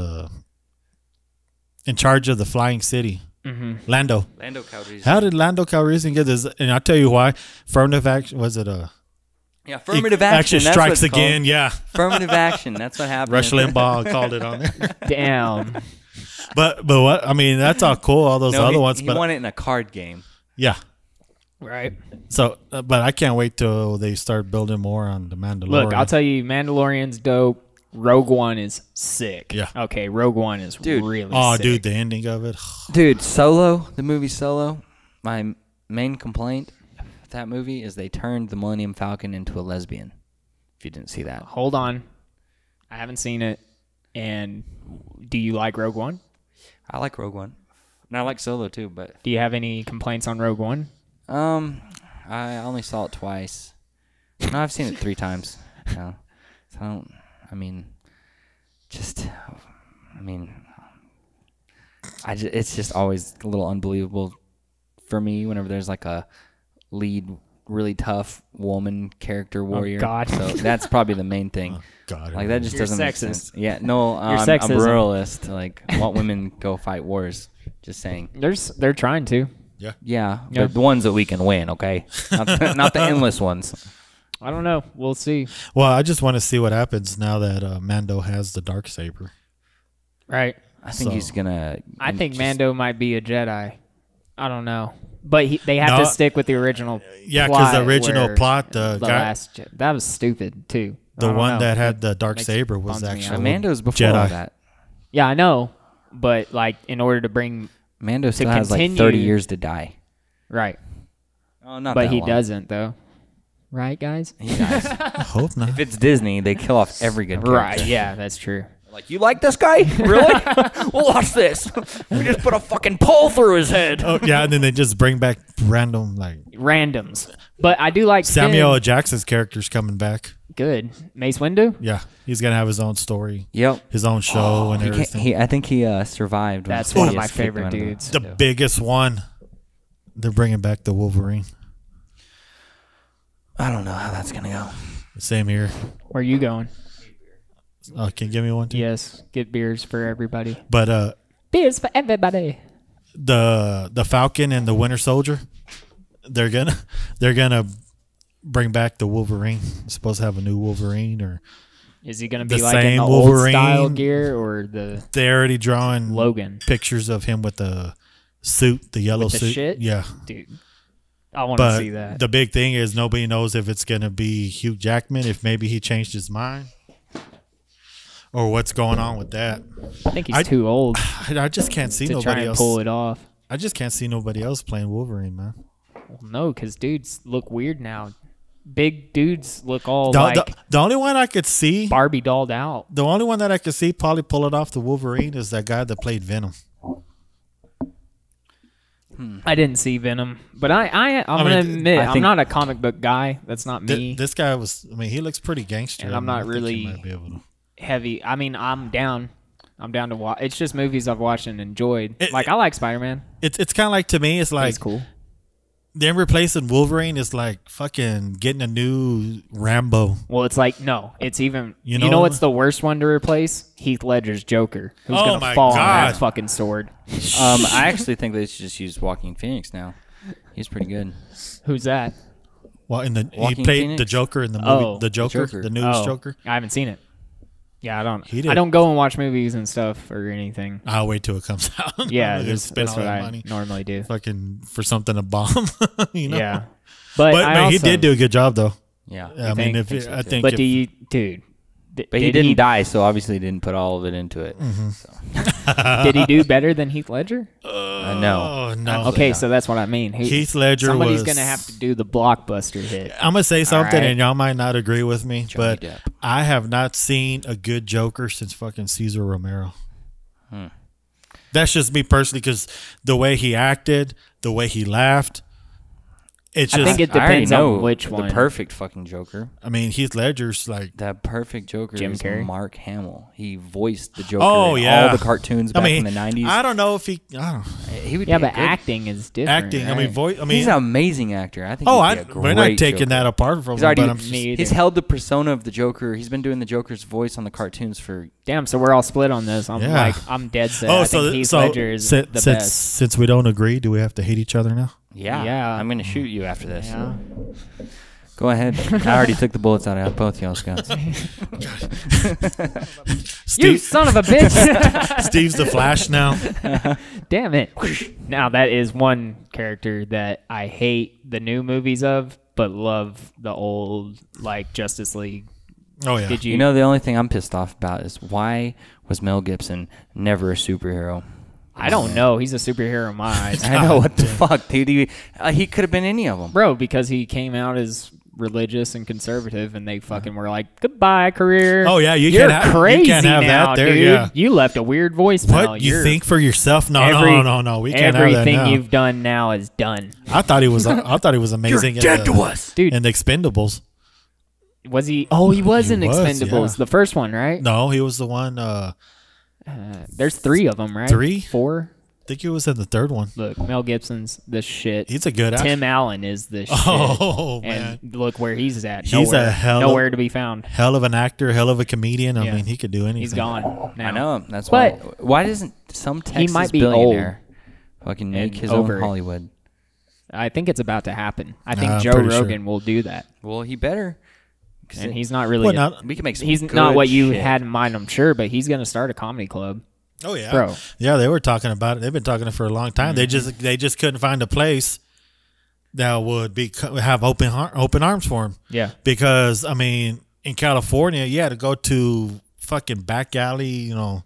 in charge of the Flying City. Lando Calrissian. How did Lando Calrissian get this? And I'll tell you why. Affirmative action, was it affirmative action. That's strikes what it's again. called. Yeah, Affirmative action. That's what happened. Rush Limbaugh called it on there. Damn. But what I mean, that's all cool. All those other ones, He but won it in a card game. yeah. Right. So, but I can't wait till they start building more on the Mandalorian. Look, I'll tell you, Mandalorian's dope. Rogue One is sick. Yeah. Okay, Rogue One is really Oh, sick. dude, the ending of it. Dude, Solo, the movie Solo, my main complaint with that movie is they turned the Millennium Falcon into a lesbian. If you didn't see that. Hold on. I haven't seen it. And do you like Rogue One? I like Rogue One. And I like Solo too, but Do you have any complaints on Rogue One? I only saw it twice. No, I've seen it 3 times. No. So it's just always a little unbelievable for me whenever there's like a lead, really tough woman character warrior. God. So that's probably the main thing. Oh, God, Like that just You're doesn't make sexist. sense. Yeah, no, You're I'm sexism. ruralist. Like, want women go fight wars. Just saying. They're trying to. Yeah, Yeah. but the ones that we can win, okay? Not the endless ones. I don't know. We'll see. Well, I just want to see what happens now that Mando has the Darksaber. Right. I think he's gonna. I think Mando might be a Jedi. I don't know. But they have to stick with the original Yeah, plot. because the original where plot, the guy, that was stupid, too. the I don't one know. that had the Makes- Darksaber was bums me out. actually Mando's before all Jedi. that. Yeah, I know. But, like, in order to bring... Mando still has like continue- 30 years to die. Right. Oh, not But that he long. doesn't, though. Right, guys? He dies. I hope not. If it's Disney, they kill off every good character. Right, yeah, that's true. Like, you like this guy? Really? Well, watch this. We just put a fucking pole through his head. Oh yeah, and then they just bring back random like Randoms. But I do like Samuel L. Finn. Jackson's character's coming back. Good. Mace Windu? Yeah, he's gonna have his own story, Yep. his own show, and everything. I think he survived. when That's one of Sidious my kicked favorite him under the- dudes. The biggest one. They're bringing back the Wolverine. I don't know how that's going to go. Same here. Where are you going? Can you give me one too? Yes. Get beers for everybody. But Beers for everybody. the Falcon and the Winter Soldier, they're gonna bring back the Wolverine. They're supposed to have a new Wolverine, or Is he going to be The like in same the old Wolverine. style gear or the they're already drawing Logan? pictures of him with the suit, the yellow With the suit. shit? Yeah. Dude, I want to But see that. the big thing is nobody knows if it's gonna be Hugh Jackman, if maybe he changed his mind, or what's going on with that. I think he's too old I just can't see to try nobody and else. pull it off. I just can't see nobody else playing Wolverine, man. Well, no, because dudes look weird now. Big dudes look all The, like the only one I could see, Barbie dolled out. the only one that I could see probably pull it off the Wolverine is that guy that played Venom. I didn't see Venom, but I'm gonna mean, admit I I'm think- not a comic book guy. That's not me. This guy was. I mean, he looks pretty gangster. And I'm I not think he really might be able to. heavy. I mean, I'm down. I'm down to watch. It's just movies I've watched and enjoyed. It- I like Spider-Man. It's kind of like, to me, it's like He's cool. them replacing Wolverine is like fucking getting a new Rambo. Well, it's like no. It's even. You You know know what? what's the worst one to replace? Heath Ledger's Joker, who's Oh gonna my fall on God. that fucking sword. I actually think they should just use Joaquin Phoenix now. He's pretty good. Who's that? Well, he Joaquin played Phoenix? the Joker in the movie, Oh, the Joker, Joker. the newest Oh, Joker. I haven't seen it. Yeah, He did. I don't go and watch movies and stuff or anything. I'll wait till it comes out. Yeah, I'm not gonna that's, spend that's all what that I money normally do. fucking for something to bomb. You know? Yeah, but But I man, he also- did do a good job though. Yeah. I mean, think? if Think so, I too. think, But if, do you, dude? But he didn't die, so obviously he didn't put all of it into it. So. Did he do better than Heath Ledger? No. Okay, so that's what I mean. Heath Ledger somebody's was... going to have to do the blockbuster hit. I'm going to say something, right. and y'all might not agree with me, Johnny but Depp. I have not seen a good Joker since fucking Cesar Romero. That's just me personally, because the way he acted, the way he laughed, it's just... I think it I already depends know on which one. The perfect fucking Joker. I mean, Heath Ledger's like... That perfect Joker Jim is Carrey? Mark Hamill. He voiced the Joker Oh, in yeah. all the cartoons back in the 90s. I don't know if he... I don't know. He would Yeah, be a but good, acting is different. Acting, right? I mean, voice... I mean... he's an amazing actor. I think Oh, he'd be a great we're not taking Joker. that apart from He's him, already but I'm just... Me either. he's held the persona of the Joker. He's been doing the Joker's voice on the cartoons for... Damn, so we're all split on this. I'm Yeah. I'm dead set. Oh, I think Heath Ledger is the best. Since we don't agree, do we have to hate each other now? Yeah. I'm going to shoot you after this. Yeah. Go ahead. I already took the bullets out of both y'all's guns. You son of a bitch! Steve's the Flash now. Damn it. Now, that is one character that I hate the new movies of, but love the old, like, Justice League. Oh, yeah. Did you? You know, the only thing I'm pissed off about is why was Mel Gibson never a superhero? I don't know. He's a superhero in my eyes. I know, what the fuck, dude. He could have been any of them. Bro, because he came out as religious and conservative, and they fucking were like, "Goodbye, career." Oh, yeah, You're you can't have now, that there, dude. yeah. You left a weird voicemail. What? You think for yourself? No, no. We can't have that Everything now. you've done now is done. I thought he was amazing. You're dead to us. Dude, In the Expendables. was he? Oh, he was in He was, Expendables, yeah. the first one, right? No, he was the one. There's 3 of them, right? 3? 4? I think he was in the third one. Look, Mel Gibson's the shit. He's a good actor. Tim Allen is the shit. Oh, man. And look where he's at. He's Nowhere, a hell of- nowhere to be found. Hell of an actor, hell of a comedian. I Yeah. mean, he could do anything. He's gone now. I know. That's why. But Why doesn't some Texas might be billionaire fucking make and his over own it. Hollywood? I think it's about to happen. I think I'm Joe pretty sure. Rogan will do that. Well, he better. 'Cause And it- he's not really. Well, not- we can make some he's good not what you shit. had in mind, I'm sure, but he's going to start a comedy club. Oh yeah, Bro. Yeah, they were talking about it. They've been talking it for a long time. Mm-hmm. They just couldn't find a place that would have open arms for him. Yeah. Because I mean, in California, you had to go to fucking back alley. You know,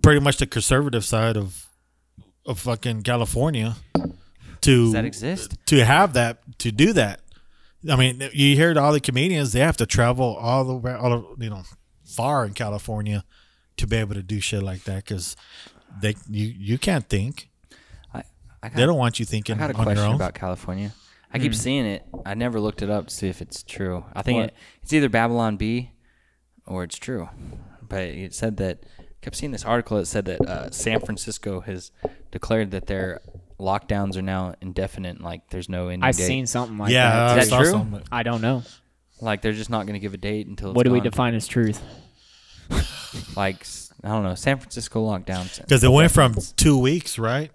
pretty much the conservative side of fucking California to Does that exist? to have that to do that. I mean, you hear all the comedians; they have to travel all the way, far in California to be able to do shit like that because you can't think. They don't want you thinking I got a on your question own. about California. I keep seeing it. I never looked it up to see if it's true. I think What? it's either Babylon B or it's true. But it said that I kept seeing this article that said that San Francisco has declared that their lockdowns are now indefinite. Like there's no ending I've date. seen something like Yeah, that. I Is that saw true? something. I don't know. Like they're just not going to give a date until. What it's do we gone. define as truth? Like I don't know. San Francisco lockdowns. Because it went from 2 weeks, right,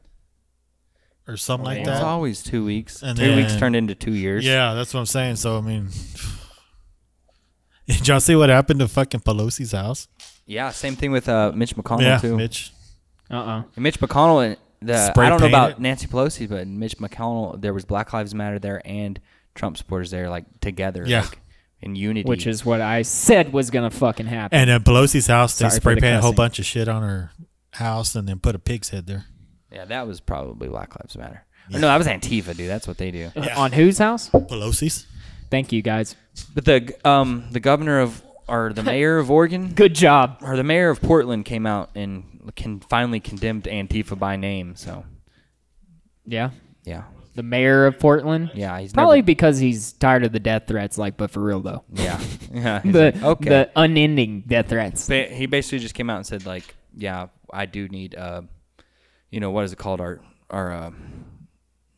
or something like It's that. always 2 weeks. And 2 weeks then- turned into 2 years. Yeah, that's what I'm saying. So I mean, did y'all see what happened to fucking Pelosi's house? Yeah. Same thing with Mitch McConnell Yeah, too. Mitch. Uh-uh. And Mitch McConnell and Spray I don't know painted. about Nancy Pelosi, but Mitch McConnell, there was Black Lives Matter there and Trump supporters there, like together, Yeah. like, in unity. Which is what I said was going to fucking happen. And at Pelosi's house, they Sorry for spray the painted a whole cussing. bunch of shit on her house and then put a pig's head there. yeah, that was probably Black Lives Matter. Or no, that was Antifa, dude. That's what they do. On whose house? Pelosi's. Thank you, guys. But the governor of or the mayor of Oregon Good job. or the mayor of Portland came out and finally condemned Antifa by name. So Yeah. yeah, The mayor of Portland. yeah, he's Probably never, because he's tired of the death threats, but for real, though. yeah, yeah. he's The, like, okay. the unending death threats. But he basically just came out and said, like, yeah, I do need, what is it called? Our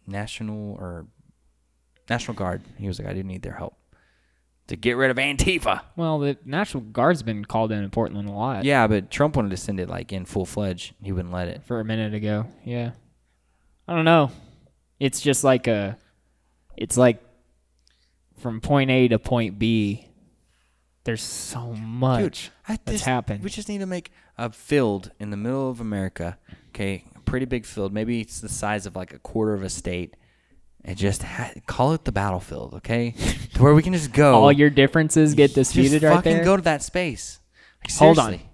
National Guard. He was like, I do need their help to get rid of Antifa. Well, the National Guard's been called in Portland a lot. Yeah, but Trump wanted to send it, like, in full-fledged. He wouldn't let it. For a minute ago. Yeah. I don't know. It's just like it's like from point A to point B, there's so much that's happened. We just need to make a field in the middle of America, okay, a pretty big field. Maybe it's the size of, like, a quarter of a state, and just call it the battlefield, okay? To where we can just go. All your differences get disputed just right fucking there. go to that space. Like, Hold on. seriously.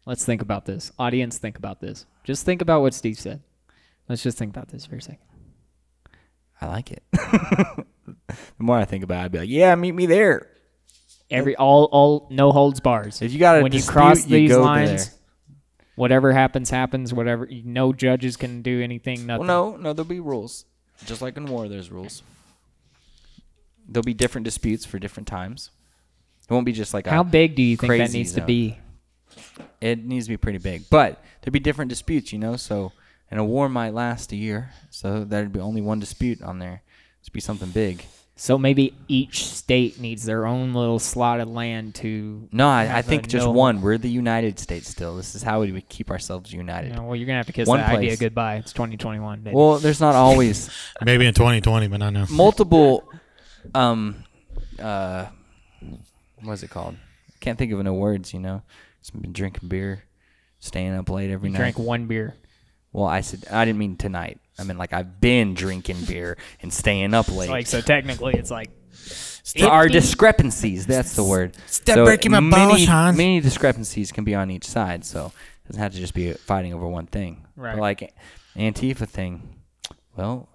Let's think about this. Audience, think about this. Just think about what Steve said. Let's just think about this for a second. I like it. The more I think about it, I'd be like, yeah, meet me there. All no holds bars. If you got when you cross these lines, whatever happens. Whatever, no judges can do anything. Nothing. Well, no, there'll be rules. Just like in war, there's rules. There'll be different disputes for different times. It won't be just like how big do you think that crazy needs zone. to be? It needs to be pretty big, but there'd be different disputes, So, and a war might last a year, so there'd be only one dispute on there. It'd be something big. So maybe each state needs their own little slot of land to. No, I think just one. We're the United States still. This is how we would keep ourselves united. Well, you're gonna have to kiss One that idea place. goodbye. It's 2021. Baby. Well, there's not always Maybe in 2020, but I know. multiple. What's it called? Can't think of no words. Just been drinking beer, staying up late every night. Drank one beer. Well, I didn't mean tonight. I mean I've been drinking beer and staying up late. So technically, it's like. There are discrepancies. That's the word. Stop breaking my balls, Hans. Many discrepancies can be on each side, so it doesn't have to just be fighting over one thing. Right. But like Antifa thing, well,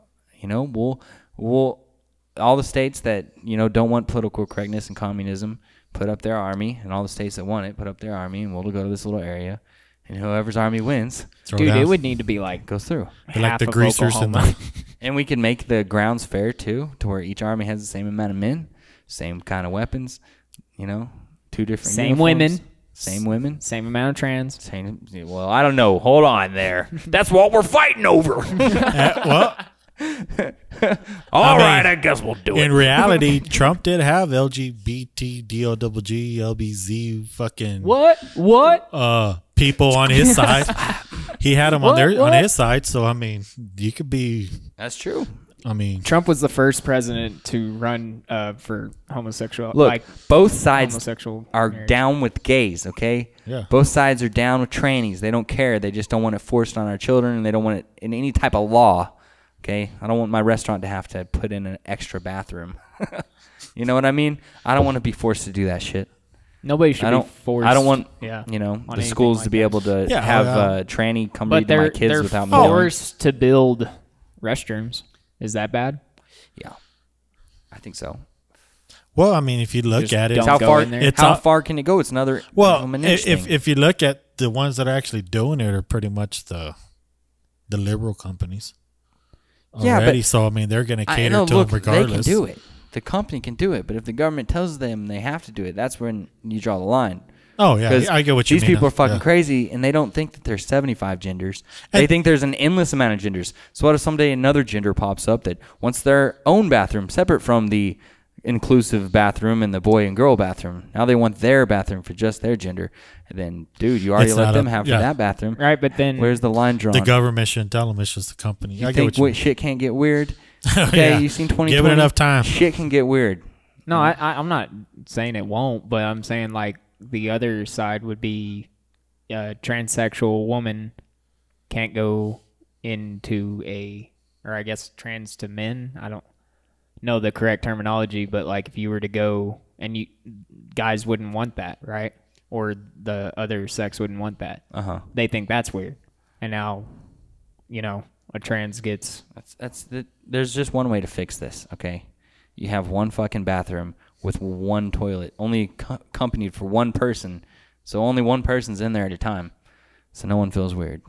we'll all the states that don't want political correctness and communism put up their army, and all the states that want it put up their army, and we'll go to this little area, and whoever's army wins Dude, it would need to be like goes through. like the greasers and Oklahoma. And we can make the grounds fair too, to where each army has the same amount of men, same kind of weapons, 2 different Same uniforms, women. same women, Same amount of trans. same. Well, I don't know. Hold on there. That's what we're fighting over. well, All mean, right, I guess we'll do in it. reality, Trump did have LGBT, DOGG, LBZ, fucking What? people on his side. He had them on his side. So I mean, you could be. That's true. I mean, Trump was the first president to run for homosexual. Look, both sides homosexual are marriage. down with gays, okay? Yeah. Both sides are down with trannies. They don't care. They just don't want it forced on our children, and they don't want it in any type of law, okay? I don't want my restaurant to have to put in an extra bathroom. You know what I mean? I don't want to be forced to do that shit. Nobody should be forced. I don't want, on the anything schools like to be that. able to Yeah, have tranny come But read to my kids they're without me knowing. forced to build restrooms. Is that bad? Yeah, I think so. well, I mean, if you look Just at it, don't How go far? in there. It's How all- far can it go? It's another well, niche thing. if you look at the ones that are actually doing it, are pretty much the liberal companies. Yeah, but- Already, so I mean, they're going to cater to them regardless. They can do it. The company can do it, but if the government tells them they have to do it, that's when you draw the line. Oh yeah, 'Cause I get what you these mean. people are fucking Yeah. crazy, and they don't think that there's 75 genders. They And- think there's an endless amount of genders. So what if someday another gender pops up that wants their own bathroom separate from the inclusive bathroom and the boy and girl bathroom? Now they want their bathroom for just their gender. And then, dude, you already It's let not them a- have yeah. for that bathroom. Right, but then Where's the line drawn? The government shouldn't tell them; it's just the company. You I get think what you mean. shit can't get weird? Okay, Yeah. you've seen 2020. Give it enough time. Shit can get weird. no, I'm not saying it won't, but I'm saying like the other side would be a transsexual woman can't go into or I guess trans to men. I don't know the correct terminology, but like if you were to go and guys wouldn't want that, right? Or the other sex wouldn't want that. They think that's weird. And now, a trans gets There's just one way to fix this, okay? You have one fucking bathroom with one toilet, only accompanied for one person, so only one person's in there at a time, so no one feels weird.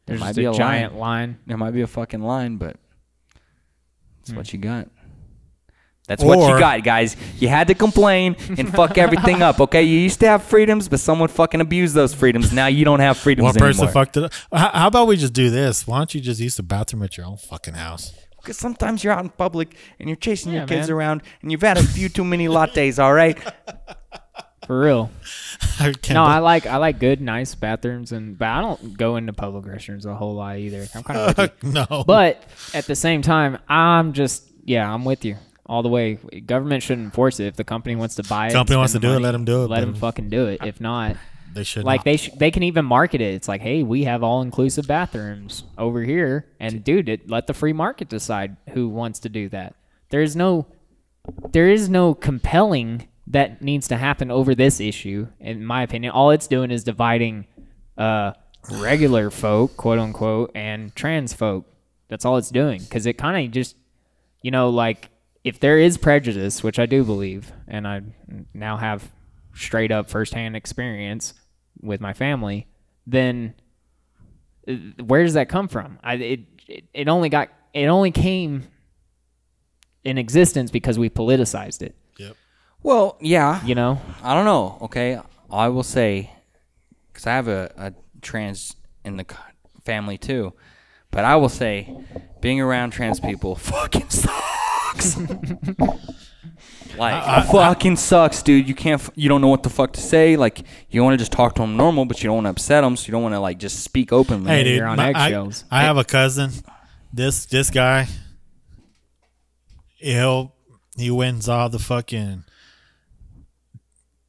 there's might just be a a giant line. There might be a fucking line, but that's what you got. That's what you Or- got, guys. You had to complain and fuck everything up, okay? You used to have freedoms, but someone fucking abused those freedoms. Now you don't have freedoms One person anymore. fucked it up. How about we just do this? Why don't you just use the bathroom at your own fucking house? Because sometimes you're out in public and you're chasing your Yeah, kids man. around and you've had a few too many lattes, all right? For real. I can't No, believe- I like good, nice bathrooms, but I don't go into public restrooms a whole lot either. I'm kind of with you. no. But at the same time, I'm with you all the way. Government shouldn't force it. If the company wants to buy it, Company spend wants to the do it, money, let 'em do it, Let them but- fucking do it. If not, They should Like not. they can even market it. It's like, hey, we have all inclusive bathrooms over here, and dude, let the free market decide who wants to do that. There is no compelling that needs to happen over this issue, in my opinion. All it's doing is dividing regular folk, quote unquote, and trans folk. That's all it's doing, because it kind of just, like, if there is prejudice, which I do believe, and I now have straight up firsthand experience with my family, then where does that come from? It only came in existence because we politicized it. Yep. Well, yeah. I don't know. Okay, I will say, because I have a trans in the family too, but I will say, being around trans people fucking sucks. Like, fucking sucks, dude. You don't know what the fuck to say. Like, you want to just talk to them normal, but you don't want to upset them, so you don't want to, like, just speak openly. Hey, dude, You're on eggshells. I have a cousin. This guy, he wins all the fucking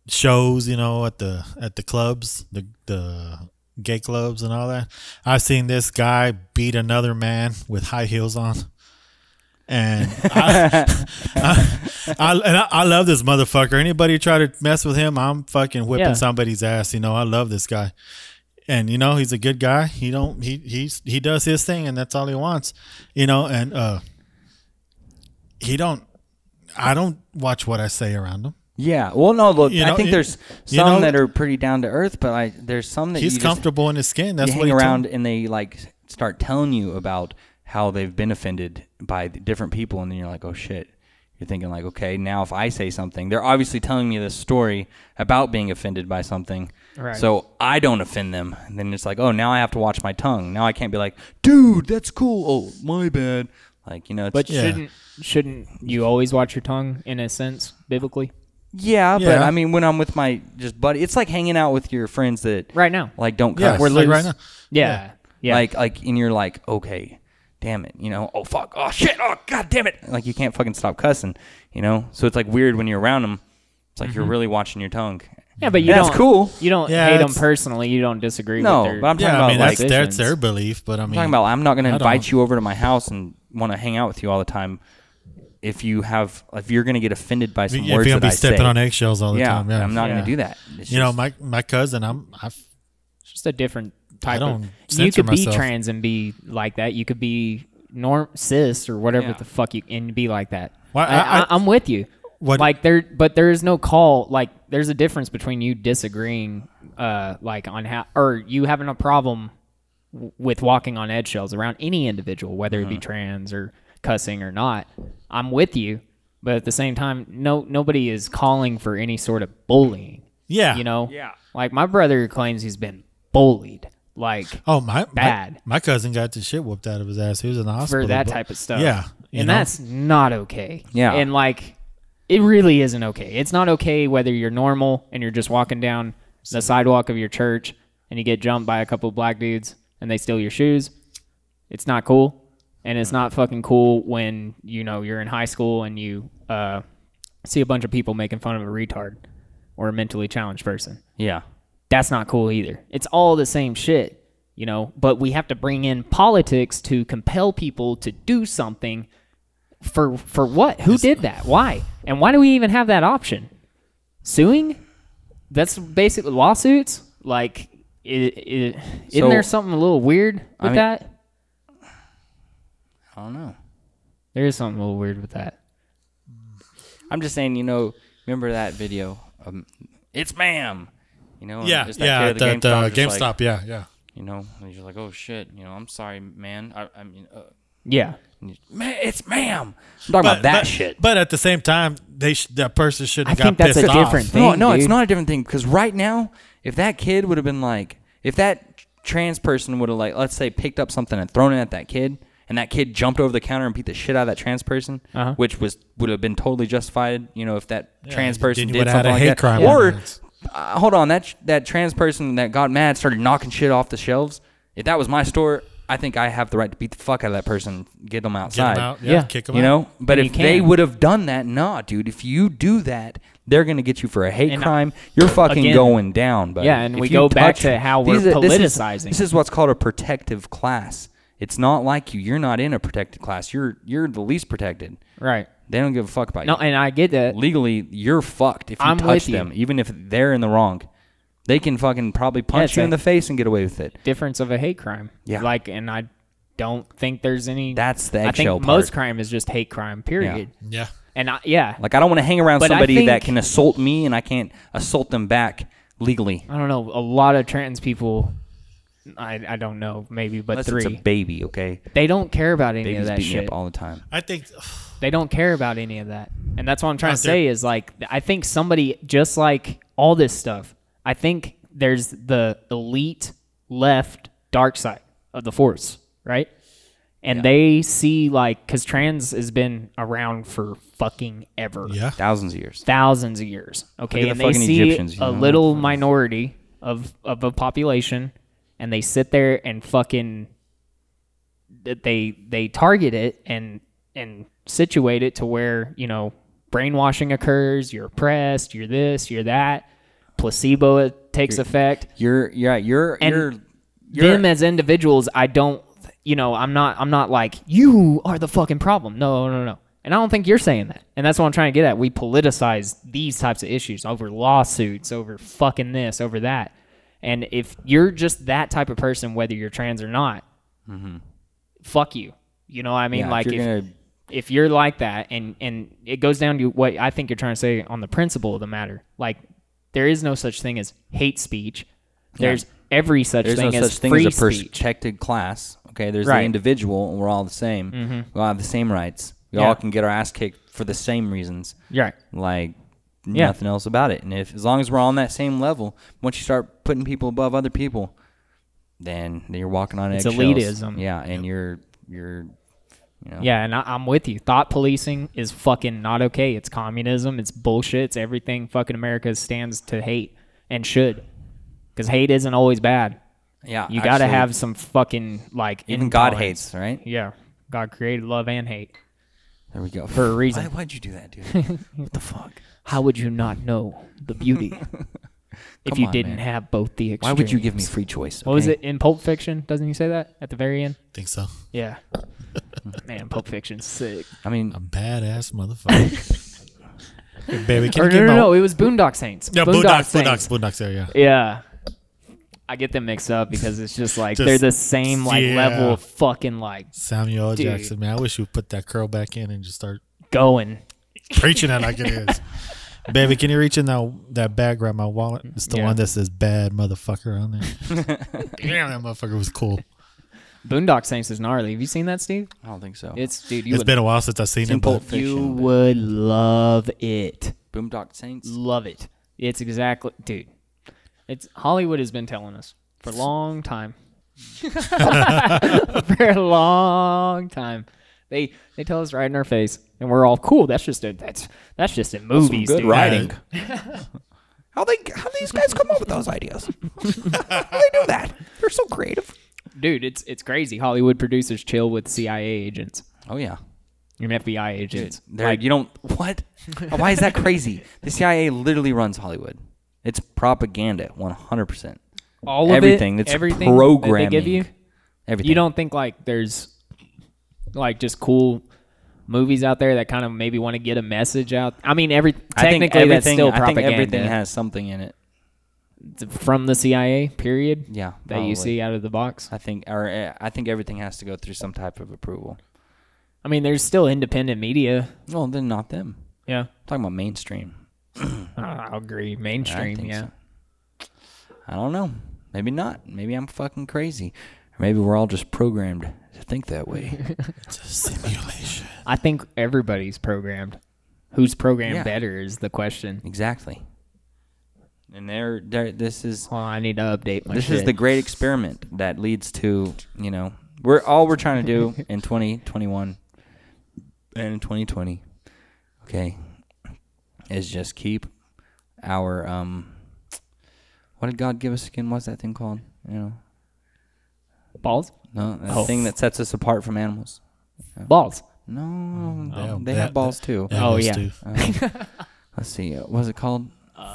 shows, at the clubs, the gay clubs and all that. I've seen this guy beat another man with high heels on. And I love this motherfucker. Anybody try to mess with him, I'm fucking whipping somebody's ass. I love this guy, and he's a good guy. He does his thing, and that's all he wants. And I don't watch what I say around him. Yeah. Well, no. Look, I think there's some that are pretty down to earth, but there's some that he's comfortable in his skin. That's you what hang around, and they start telling you about how they've been offended by different people, and then you're like, oh shit. You're thinking like, okay, now if I say something, they're obviously telling me this story about being offended by something, right. So I don't offend them. And then it's like, oh, now I have to watch my tongue. Now I can't be like, dude, that's cool. Oh, my bad. Like, But shouldn't you always watch your tongue in a sense, biblically? Yeah, but I mean, when I'm with my just buddy, it's like hanging out with your friends that right now, like, don't cuss. We're like right now. Yeah. Like, and you're like, okay. Damn it, oh fuck, oh shit, oh god damn it. Like, you can't fucking stop cussing, So it's like weird when you're around them. It's like you're really watching your tongue. Yeah, but that's cool. You don't hate them personally. You don't disagree with their but I'm talking about that's their belief, but I mean, I'm talking about I'm not going to invite you over to my house and want to hang out with you all the time if you're going to get offended by some words that I say. If you're going to be stepping on eggshells all the time. Yeah, I'm not going to do that. It's my cousin, it's just a different type of. You could be trans and be like that. You could be cis or whatever the fuck and be like that. Well, I'm with you. But there is no call. Like, there's a difference between you disagreeing, like, on how, or you having a problem with walking on eggshells around any individual, whether it be trans or cussing or not. I'm with you, but at the same time, nobody is calling for any sort of bullying. Yeah. Yeah. Like, my brother claims he's been bullied. Like, bad. My cousin got the shit whooped out of his ass. He was in the hospital for that type of stuff. Yeah. And that's not okay. Yeah. And like, it really isn't okay. It's not okay whether you're normal and you're just walking down the sidewalk of your church and you get jumped by a couple of black dudes and they steal your shoes. It's not cool. And it's not fucking cool when, you're in high school and you see a bunch of people making fun of a retard or a mentally challenged person. Yeah. That's not cool either. It's all the same shit, but we have to bring in politics to compel people to do something for what? Who did that? Why? And why do we even have that option? Suing? That's basically lawsuits? Like, isn't there something a little weird with that? I don't know. There is something a little weird with that. I'm just saying, remember that video? It's ma'am. Yeah, just that kid at the GameStop, like, yeah. And you're like, oh shit, I'm sorry, man. I mean, yeah. Man, it's ma'am. I'm talking about that shit. But at the same time, that person shouldn't have got pissed off. I think that's a different thing. No, it's not a different thing. Because right now, if that kid would have been like, if that trans person would have, like, let's say, picked up something and thrown it at that kid, and that kid jumped over the counter and beat the shit out of that trans person, which would have been totally justified, if that trans person did something like that. Crime or hold on, that trans person that got mad started knocking shit off the shelves. If that was my store, I think I have the right to beat the fuck out of that person, get them Get outside. them out. Yeah. Kick them You out. know, but And if you they can. would have done that, nah, dude. If you do that, they're gonna get you for a hate And crime. You're fucking again, going down. But yeah, and if we you go back touch- to how we're politicizing. This is what's called a protective class. It's not like you. You're not in a protected class. You're the least protected. Right. They don't give a fuck about No, you. and I get that. Legally, you're fucked if you I'm touch with you. them, even if they're in the wrong. They can fucking probably punch it's you a- in the face and get away with it. Difference of a hate crime. Yeah. Like, and I don't think there's any. That's the I eggshell think part. most crime is just hate crime. Period. Yeah. And I Like, I don't want to hang around But I somebody that think- can assault me and I can't assault them back legally. I don't know. A lot of trans people. I don't know. Maybe, but Unless three. it's a baby, okay? They don't care about any Babies of that beat me shit. up all the time. I think They don't care about any of that. And that's what I'm trying Out to there. say is like, I think somebody, just like all this stuff, I think there's the elite left dark side of the force, right? And they see like, because trans has been around for fucking ever. yeah. Thousands of years. Thousands of years. Okay. Look at And the they fucking see Egyptians, you a know? little minority of a population and they sit there and fucking they target it and situate it to where, brainwashing occurs, you're oppressed, you're this, you're that, placebo takes effect. You're Them as individuals, I don't, I'm not like, you are the fucking problem. No. And I don't think you're saying that. And that's what I'm trying to get at. We politicize these types of issues over lawsuits, over fucking this, over that. And if you're just that type of person, whether you're trans or not, fuck you. You know what I mean? Yeah, like if you're like that, and it goes down to what I think you're trying to say on the principle of the matter. Like, there is no such thing as hate speech. There's every such There's thing no as such thing free as a speech. protected class. Okay, there's Right. the individual, and we're all the same. We all have the same rights. We Yeah. all can get our ass kicked for the same reasons. Right. Like Yeah. nothing else about it. And as long as we're all on that same level, once you start putting people above other people, then you're walking on It's eggshells. elitism. Yeah, and you're Yeah, and I'm with you. Thought policing is fucking not okay. It's communism. It's bullshit. It's everything fucking America stands to hate and should. Because hate isn't always bad. yeah. You got to actually, have some fucking, like, even God intolerance. hates, right? Yeah. God created love and hate. There we go. For a reason. Why'd you do that, dude? What the fuck? How would you not know the beauty if Come you on, didn't man. have both the Why extremes? would you give me free choice? What was okay? it in Pulp Fiction? Doesn't he say that at the very end? Think so. Yeah. Man, Pulp Fiction's sick. I mean, A badass motherfucker. Hey, baby, can Or you give no, my... it was Boondock Saints. Yeah, Boondocks there, yeah. Yeah. I get them mixed up because it's just like Just- they're the same like yeah. level of fucking like Samuel L. Dude. Jackson, man. I wish you would put that curl back in and just start going. preaching it like it is. Baby, can you reach in that bag, grab my wallet? It's the Yeah. one that says bad motherfucker on there. Damn, that motherfucker was cool. Boondock Saints is gnarly. Have you seen that, Steve? I don't think so. It's dude, you It's would been a while since I've seen it, Simple but Fiction. you would love it. Boondock Saints. Love it. It's exactly dude. It's Hollywood has been telling us for a long time. For a long time. They tell us right in our face, and we're all cool. That's just in movies. good dude. writing. How these guys come up with those ideas? How do they do that? They're so creative. Dude, it's crazy. Hollywood producers chill with CIA agents Oh yeah. and FBI agents. Like you don't what? Why is that crazy? The CIA literally runs Hollywood. It's propaganda, 100%. All of everything. it, It's everything that programming. they give you. Everything. You don't think like there's like just cool movies out there that kind of maybe want to get a message out? I mean, I think technically that's still I think everything propaganda has something in it. from the CIA. Period. Yeah. That you probably. see out of the box. I think everything has to go through some type of approval. I mean, there's still independent media. Well, then not them. Yeah, I'm talking about mainstream. I'll agree. I Mainstream. think Yeah. so. I don't know. Maybe not. Maybe I'm fucking crazy. Or maybe we're all just programmed to think that way. it's a simulation. I think everybody's programmed. Who's programmed Yeah. better is the question. Exactly. And this is Well, I need to update my this shit. is the great experiment that leads to, we're trying to do in 2021 and in 2020, okay, is just keep our what did God give us again? What's that thing called? Balls? No, the thing that sets us apart from animals. Balls. No, they have balls too. Oh, yeah. Too. Let's see. What is it called?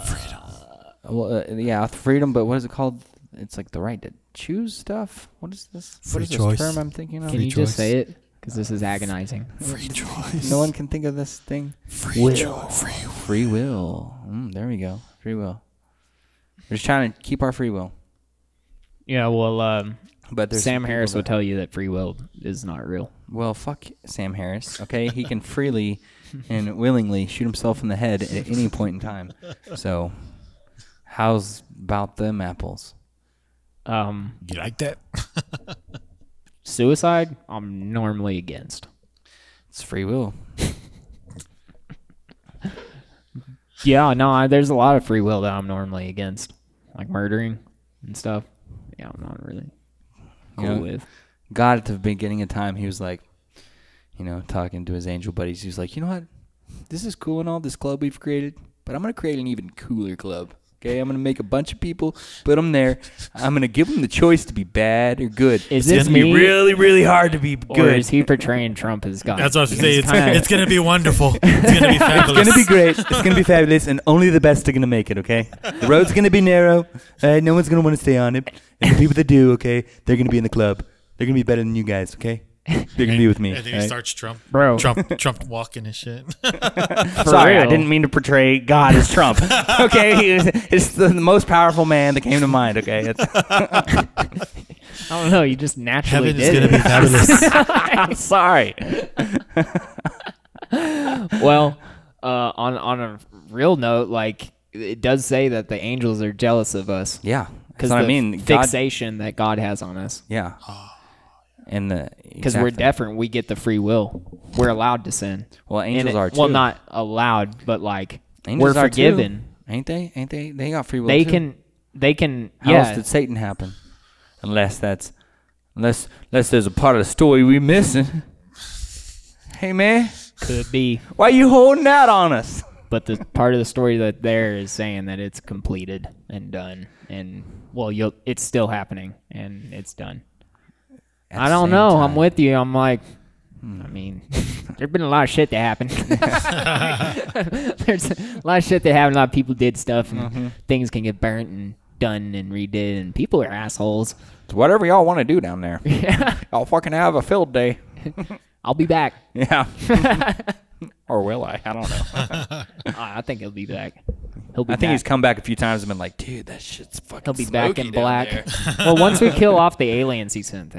Freedom. Yeah, freedom. But what is it called? It's like the right to choose stuff. What is this? Free what is choice. this term I'm thinking of? Can you just say it? Because this is agonizing. Free choice. No one can think of this thing. Free will. There we go. Free will. We're just trying to keep our free will. Yeah, well, But there's Sam people Harris that- would tell you that free will is not real. Well, fuck Sam Harris. Okay, he can freely and willingly shoot himself in the head at any point in time. So, how's about them apples? You like that? Suicide, I'm normally against. It's free will. Yeah, no, there's a lot of free will that I'm normally against, like murdering and stuff. Yeah, I'm not really cool with. God, at the beginning of time, he was like, talking to his angel buddies. He was like, you know what? This is cool and all, this club we've created, but I'm going to create an even cooler club. Okay, I'm going to make a bunch of people, put them there. I'm going to give them the choice to be bad or good. Is it's this going to be me? really, really hard to be Or good. is he portraying Trump as God? That's what I was saying. kinda- It's going to be wonderful. It's going to be fabulous. It's going to be great. It's going to be fabulous, and only the best are going to make it, okay? The road's going to be narrow. No one's going to want to stay on it. And the people that do, okay, they're going to be in the club. They're going to be better than you guys, okay? They're going to be with me. And then all he right? starts Trump. Bro. Trump walking and shit. Sorry, I real. didn't mean to portray God as Trump. Okay, it's the most powerful man that came to mind. Okay, I don't know. You just naturally Heaven is did going to it. be fabulous. I'm sorry. Well, on a real note, like it does say that the angels are jealous of us Yeah, because that's what the I mean. God, fixation that God has on us. yeah, and Because we're different, we get the free will. We're allowed to sin. Well, angels are too. Well, not allowed, but like Angels we're are too. forgiven. Ain't they? Ain't they? They got free will. They too. can. How Yeah. else did Satan happen? Unless there's a part of the story we missing. Hey man, Could be, why you holding out on us? but the part of the story that there is saying that it's completed and done, and well, it's still happening and it's done. At I the don't same know. time. I'm with you. I'm like, I mean, there's been a lot of shit that happened. There's a lot of shit that happened. A lot of people did stuff, and things can get burnt and done and redid, and people are assholes. It's whatever y'all want to do down there. Yeah, Y'all fucking have a field day. I'll be back. Yeah. Or will I? I don't know. I think he'll be back. He'll be I think back. he's come back a few times and been like, dude, that shit's fucking He'll be back smoky in down black. there." Well, once we kill off the aliens he sent,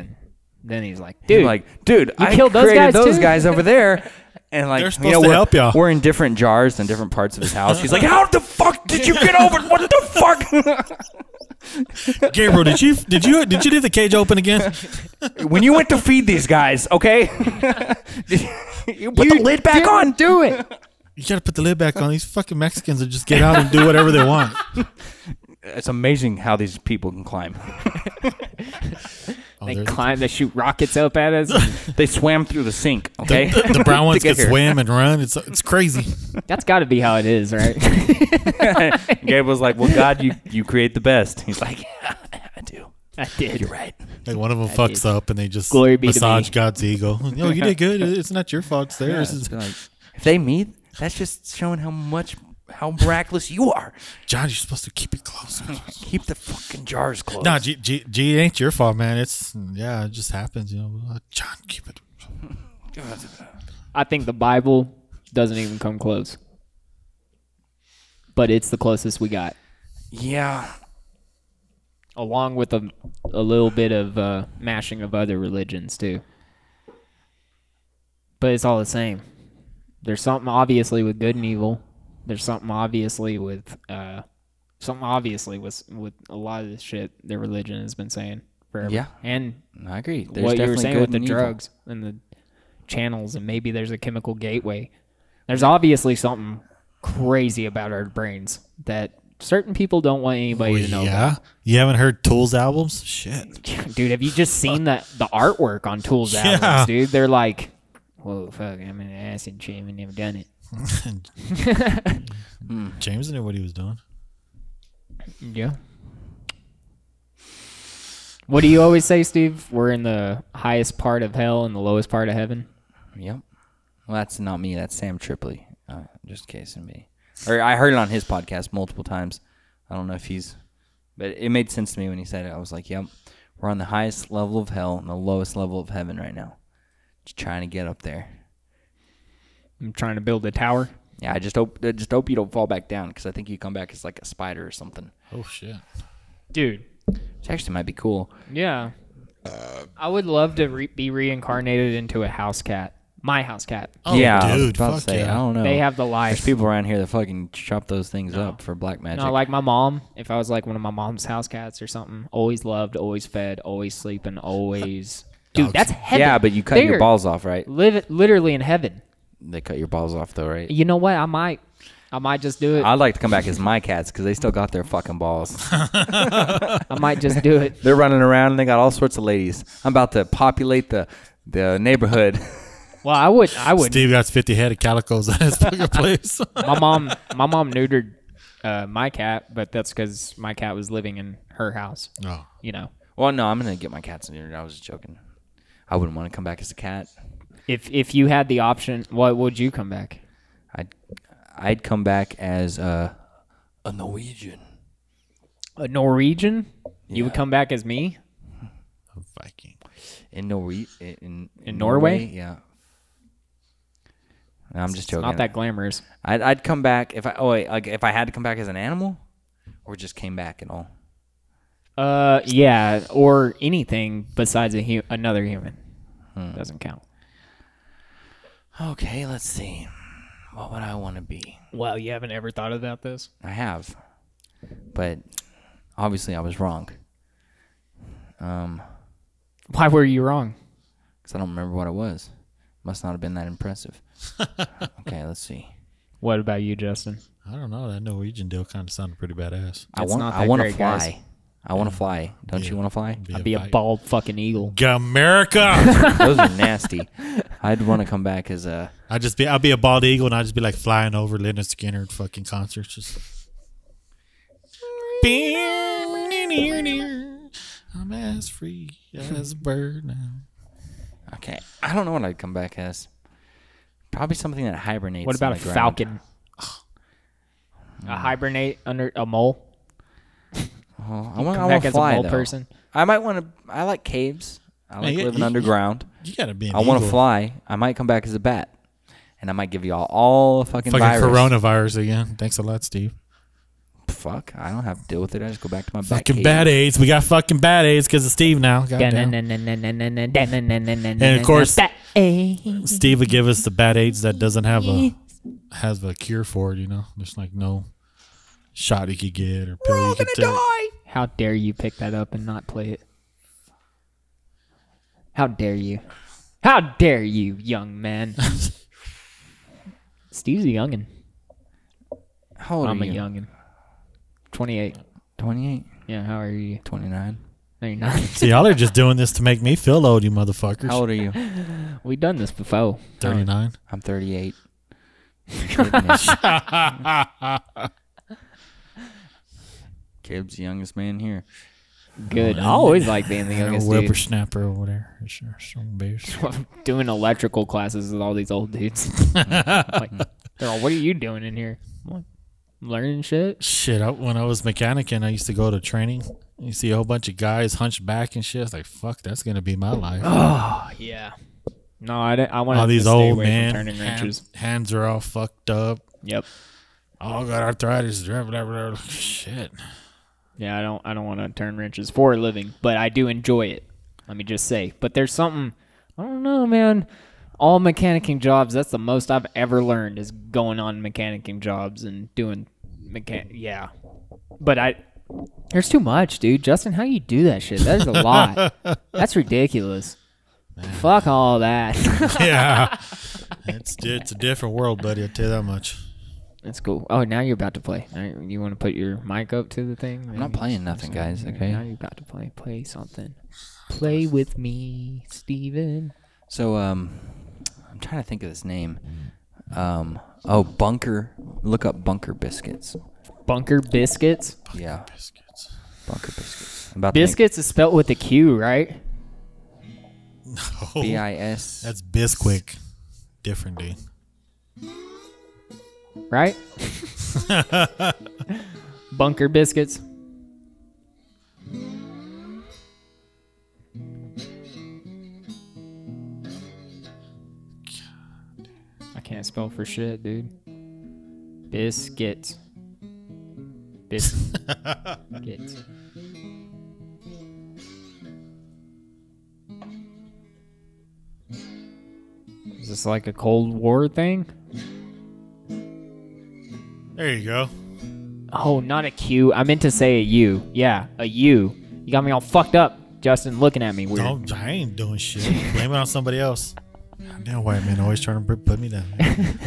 then he's like, Dude, dude, like, dude, I killed those created guys those too? guys over there. And like, They're supposed to help y'all. We're in different jars in different parts of his house. He's like, how the fuck did you get over? What the fuck? Gabriel, did you leave the cage open again? When you went to feed these guys, okay? you put the lid back on. do it. You got to put the lid back on. These fucking Mexicans will just get out and do whatever they want. It's amazing how these people can climb. Oh, They they're- climb, they shoot rockets up at us. They swam through the sink, okay? the brown ones To get can here. swim and run. It's crazy. That's got to be how it is, right? Gabe was like, well, God, you create the best. He's like, yeah, I do. I did. You're right. Like one of them fucks up and they just Glory be to massage me. God's ego. No, you did good. It's not your fault. It's theirs. It's like, if they meet, that's just showing how miraculous you are. John, you're supposed to keep it close. Keep the fucking jars closed. No, G, it ain't your fault, man. It just happens, you know. John, keep it. I think the Bible doesn't even come close. But it's the closest we got. Yeah. Along with a little bit of mashing of other religions, too. But it's all the same. There's something obviously with good and evil. There's something obviously with a lot of this shit their religion has been saying forever. Yeah. And I agree. There's what you were definitely saying good with the and evil. drugs and the channels, and maybe there's a chemical gateway. There's obviously something crazy about our brains that certain people don't want anybody to know about. You haven't heard Tool's albums? Shit. Dude, have you just seen the artwork on Tool's Yeah. albums, dude? They're like, whoa, fuck, I'm in an acid trip and never done it. James knew what he was doing. Yeah. What do you always say, Steve? We're in the highest part of hell and the lowest part of heaven. Yep. Well, that's not me. That's Sam Tripoli. Just casing me. Or I heard it on his podcast multiple times. I don't know if he's... But it made sense to me when he said it. I was like, yep, we're on the highest level of hell and the lowest level of heaven right now. Just trying to get up there. I'm trying to build a tower. Yeah, I just hope you don't fall back down because I think you come back as like a spider or something. Oh, shit. Dude. Which actually might be cool. Yeah. I would love to be reincarnated into a house cat. My house cat. Oh, yeah, dude, I was about to fuck say, yeah. I don't know. They have the There's life. people around here that fucking chop those things up for black magic. No, like my mom. If I was like one of my mom's house cats or something, always loved, always fed, always sleeping, always. Dude, Dogs. that's heaven. Yeah, but you cut your They're balls off, right? literally in heaven. They cut your balls off, though, right? You know what? I might just do it. I'd like to come back as my cats because they still got their fucking balls. I might just do it. They're running around and they got all sorts of ladies. I'm about to populate the neighborhood. Well, I would. Steve got 50 head of calicos at his fucking place. My mom neutered my cat, but that's because my cat was living in her house. Oh. You know. Well, no, I'm gonna get my cats neutered. I was just joking. I wouldn't want to come back as a cat. If you had the option, what would you come back? I'd come back as a Norwegian. A Norwegian? Yeah. You would come back as me? A Viking. In Norway? Yeah. No, I'm just It's joking. not that glamorous. I'd come back if I had to come back as an animal, or just came back and all. Yeah, or anything besides another human. Doesn't count. Okay, let's see. What would I want to be? Well, you haven't ever thought about this? I have, but obviously I was wrong. Why were you wrong? Because I don't remember what it was. Must not have been that impressive. Okay, let's see. What about you, Justin? I don't know. That Norwegian deal kind of sounded pretty badass. I It's want not I that want to great, fly. guys. I want to fly. Don't you want to fly? I'd be a Viking. bald fucking eagle. America. Those are nasty. I'd want to come back as a... I'll be a bald eagle and I'd just be like flying over Leonard Skinner at fucking concerts. Just. I'm as free as a bird now. Okay, I don't know what I'd come back as. Probably something that hibernates. What about a on the ground. falcon? A hibernate under a mole? Oh, I Come want back to as fly a mole though. person? I might want to. I like caves. I like living underground. You gotta be. An I want to eagle. fly. I might come back as a bat, and I might give you all a fucking virus. Coronavirus again. Thanks a lot, Steve. Fuck, I don't have to deal with it. I just go back to my bat Fucking cave. bad AIDS. We got fucking bad AIDS because of Steve now. Goddamn. And of course, Steve would give us the bad AIDS that doesn't have a cure for it. You know, there's like no shot you could get or pill you could take. How dare you pick that up and not play it? How dare you? How dare you, young man? Steve's a youngin'. How old I'm are a you? youngin'. 28. 28, Yeah, how are you? 29. No, you're not. See, y'all are just doing this to make me feel old, you motherfuckers. How old are you? We've done this before. 39. I'm 38. Caleb's the youngest man here. Good. I always like being the youngest dude. Whippersnapper over there. Sure, some bears. Doing electrical classes with all these old dudes. Like, they're all, what are you doing in here? I'm like, learning shit. Shit, when I was mechanicing, I used to go to training. You see a whole bunch of guys hunched back and shit. I was like, fuck, that's going to be my life. Oh, yeah. No, I want All to these stay old away men, from turning wrenches. hands are all fucked up. Yep. All got arthritis. Blah, blah, blah. Shit. Yeah, I don't want to turn wrenches for a living, but I do enjoy it. Let me just say. But there's something, I don't know, man. All mechanicing jobs, that's the most I've ever learned is going on mechanicing jobs and doing yeah. But there's too much, dude. Justin, how you do that shit? That is a lot. That's ridiculous. Man. Fuck all that. Yeah. It's a different world, buddy. I'll tell you that much. That's cool. Oh, now you're about to play. You want to put your mic up to the thing? I'm not playing nothing, guys, okay? Now you're about to play. Play something. Play with me, Steven. So, I'm trying to think of this name. Bunker. Look up Bunker Biscuits. Bunker Biscuits? Yeah. Biscuits. Bunker Biscuits. About Biscuits is spelled with a Q, right? Oh, BIS. that's Bisquick. Different, dude. Right? Bunker biscuits. I can't spell for shit, dude. Biscuits. Biscuits. Is this like a Cold War thing? There you go. Oh, not a Q. I meant to say a U. Yeah, a U. You got me all fucked up, Justin, looking at me weird. Don't, I ain't doing shit. Blame it on somebody else. Goddamn white man always trying to put me down.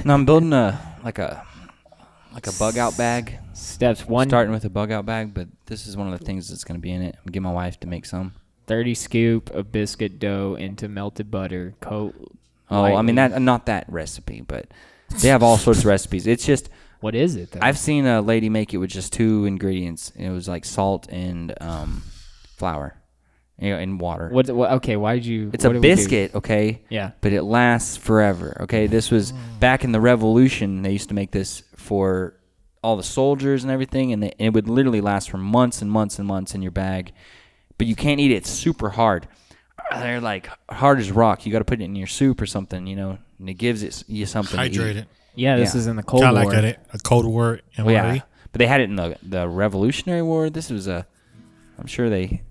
No, I'm building a bug out bag. Steps 1. Starting with a bug out bag, but this is one of the things that's going to be in it. I'm getting my wife to make some. 30 scoop of biscuit dough into melted butter. Coat. Oh, lightly. I mean, not that recipe, but they have all sorts of recipes. It's just, What is it, though? I've seen a lady make it with just 2 ingredients. It was like salt and flour, and water. What? Okay, why did you... It's what a did we do? biscuit, okay? Yeah. But it lasts forever, okay? This was back in the Revolution. They used to make this for all the soldiers and everything, and it would literally last for months and months and months in your bag. But you can't eat it. It's super hard. They're like hard as rock. You got to put it in your soup or something, and it gives you something Hydrate to eat. it. Yeah, this Yeah. is in the Cold Kind War. of like a Cold War MRE. Well, yeah, but they had it in the Revolutionary War. This was I'm sure they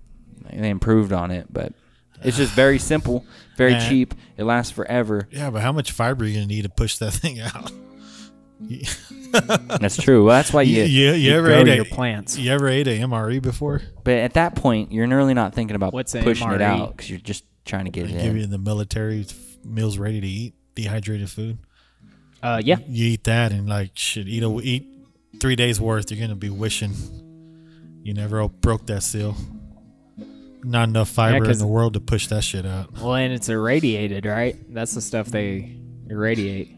improved on it, but it's just very simple, very Man. cheap. It lasts forever. Yeah, but how much fiber are you going to need to push that thing out? That's true. Well, that's why You ever grow ate your a, plants. You ever ate a MRE before? But at that point, you're really not thinking about What's a pushing it MRE? out because you're just trying to get They it give in. you the military meals ready to eat, dehydrated food. Yeah. You eat that and like shit, eat 3 days worth. You're gonna be wishing you never broke that seal. Not enough fiber in 'cause- the world to push that shit out. Well, and it's irradiated, right? That's the stuff they irradiate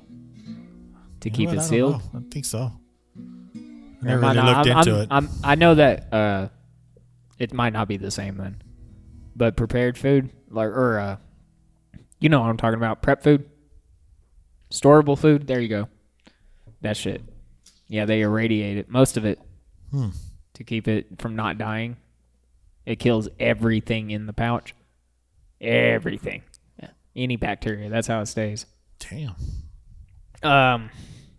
to keep You know it what? I sealed. don't know. I think so. I Or never might really not. looked into it. I know that it might not be the same then, but prepared food, you know what I'm talking about, prep food, storable food. There you go. That shit. Yeah, they irradiate it, most of it, to keep it from not dying. It kills everything in the pouch. Everything. Yeah. Any bacteria. That's how it stays. Damn.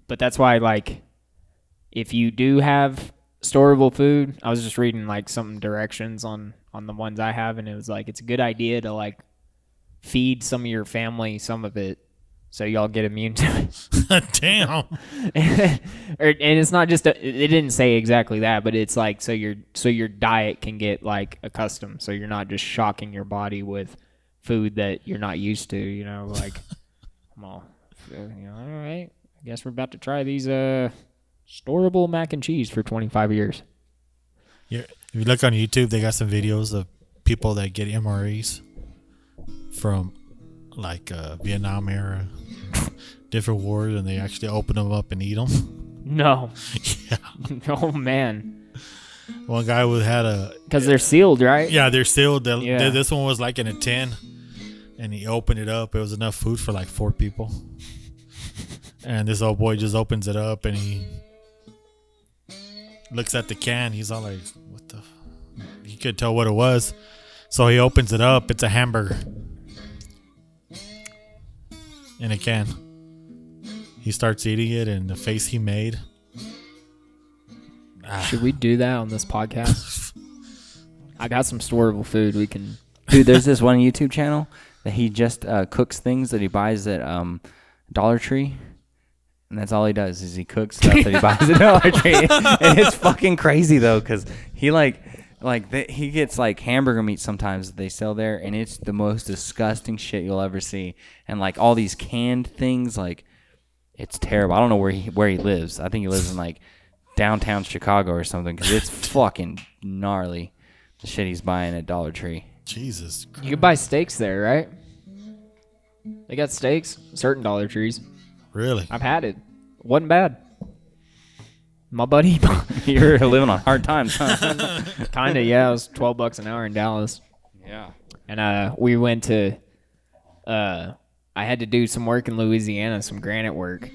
But that's why, like, if you do have storable food, I was just reading like some directions on the ones I have, and it was like it's a good idea to like feed some of your family some of it so y'all get immune to it. Damn. And it's not just it didn't say exactly that, but it's like so your diet can get like accustomed, so you're not just shocking your body with food that you're not used to, like well, all right, I guess we're about to try these storable mac and cheese for 25 years. Yeah. If you look on YouTube, they got some videos of people that get MREs from like Vietnam era, different wars, and they actually open them up and eat them. No. Yeah. Oh man. One guy had a Because they're sealed, right? yeah, they're sealed. Yeah. This one was like in a tin, and he opened it up. It was enough food for like 4 people. And this old boy just opens it up and he looks at the can. He's all like, "What the?" He could tell what it was, so he opens it up. It's a hamburger in a can. He starts eating it, and the face he made. Should we do that on this podcast? I got some storable food we can. Dude, there's this one YouTube channel that he just cooks things that he buys at Dollar Tree. And that's all he does is he cooks stuff that he buys at Dollar Tree. And it's fucking crazy, though, because he he gets like hamburger meat sometimes that they sell there, and it's the most disgusting shit you'll ever see. And like all these canned things, like it's terrible. I don't know where he lives. I think he lives in like downtown Chicago or something, because it's fucking gnarly, the shit he's buying at Dollar Tree. Jesus Christ. You can buy steaks there, right? They got steaks, certain Dollar Trees. Really? I've had it. Wasn't bad. My buddy, You're living on hard times, huh? kind of, yeah. It was $12 an hour in Dallas. Yeah. And we went to, I had to do some work in Louisiana, some granite work.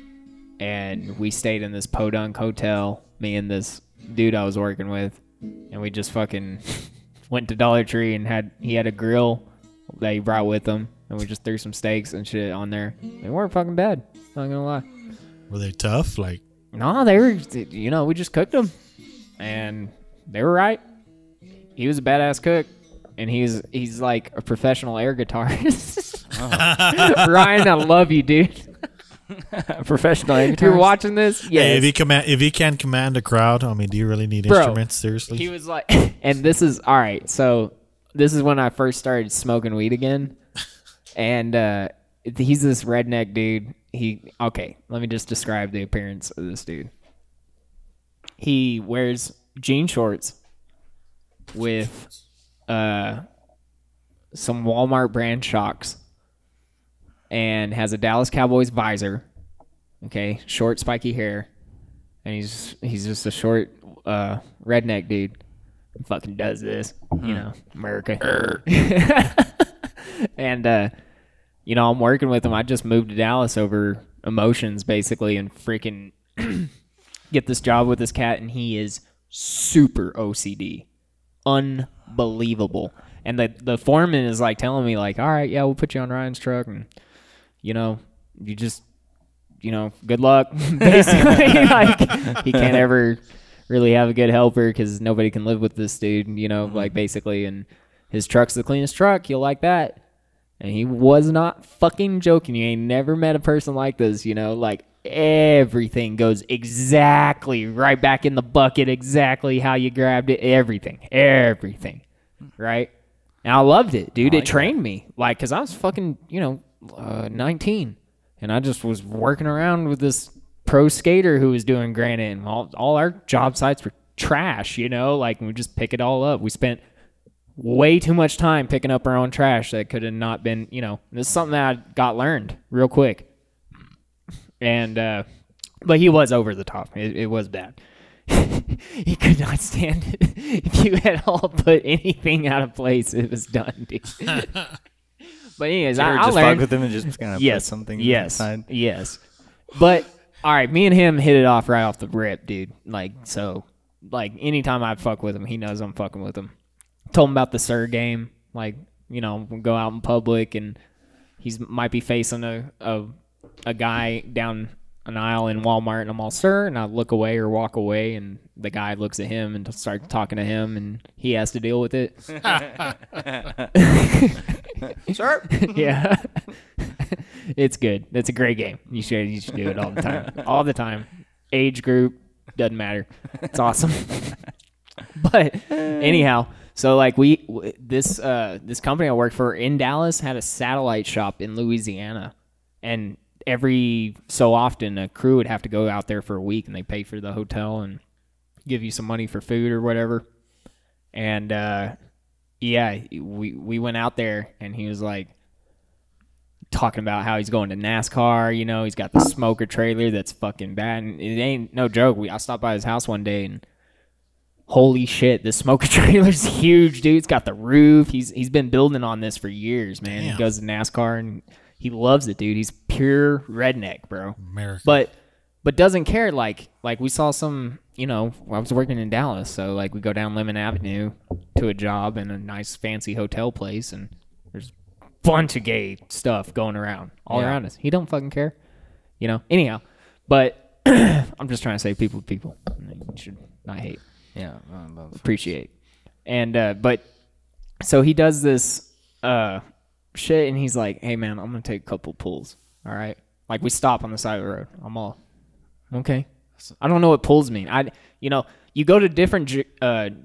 And we stayed in this podunk hotel, me and this dude I was working with. And we just fucking went to Dollar Tree and he had a grill that he brought with him. And we just threw some steaks and shit on there. They weren't fucking bad. Not gonna lie. Were they tough? Like, no, they were, we just cooked them. And they were right. He was a badass cook. And he's like a professional air guitarist. Oh. Ryan, I love you, dude. Professional air guitarist. If you're watching this, yeah. Hey, if he can command a crowd, I mean, do you really need instruments? Seriously? He was like, and this is all right. So this is when I first started smoking weed again. And he's this redneck dude. Okay, let me just describe the appearance of this dude. He wears jean shorts with some Walmart brand shocks and has a Dallas Cowboys visor. Okay, short spiky hair, and he's just a short redneck dude. He fucking does this, America. And I'm working with him. I just moved to Dallas over emotions, basically, and freaking get this job with this cat, and he is super OCD. Unbelievable. And the foreman is like telling me, like, all right, yeah, we'll put you on Ryan's truck, and you just good luck. Basically, like, he can't ever really have a good helper because nobody can live with this dude, like, basically. And his truck's the cleanest truck. You'll like that. And he was not fucking joking. You ain't never met a person like this, like, everything goes exactly right back in the bucket, exactly how you grabbed it, everything, right? And I loved it, dude. It trained me, like, because I was fucking, 19, and I just was working around with this pro skater who was doing granite, and all our job sites were trash, like, we just pick it all up. We spent way too much time picking up our own trash that could have not been, this is something that I got learned real quick. And, but he was over the top. It was bad. He could not stand it. If you had all put anything out of place, it was done, dude. But anyways, I just learned. fuck with him and just kind of put something aside. Yes. But, all right, me and him hit it off right off the rip, dude. Like, so, like, anytime I fuck with him, he knows I'm fucking with him. Told him about the Sir game. Like, we'll go out in public, and might be facing a guy down an aisle in Walmart, and I'm all, sir, and I look away or walk away, and the guy looks at him and starts talking to him, and he has to deal with it. Sir? Yeah. It's good. It's a great game. You should do it all the time. All the time. Age group, doesn't matter. It's awesome. But anyhow, so like this company I worked for in Dallas had a satellite shop in Louisiana, and every so often a crew would have to go out there for a week, and they pay for the hotel and give you some money for food or whatever. And we went out there, and he was like talking about how he's going to NASCAR. He's got the smoker trailer that's fucking bad, and it ain't no joke. I stopped by his house one day, and holy shit, this smoker trailer's huge, dude. It's got the roof. He's been building on this for years, man. Damn. He goes to NASCAR, and he loves it, dude. He's pure redneck, bro. American. But doesn't care. Like we saw some, I was working in Dallas, so like we go down Lemon Avenue to a job in a nice fancy hotel place, and there's a bunch of gay stuff going around all around us. He don't fucking care, Anyhow, but I'm just trying to say people. You should not hate. Yeah, appreciate. And but so he does this shit, and he's like, hey man, I'm gonna take a couple pulls. All right, like we stop on the side of the road. I'm all okay. I don't know what pulls mean. You go to different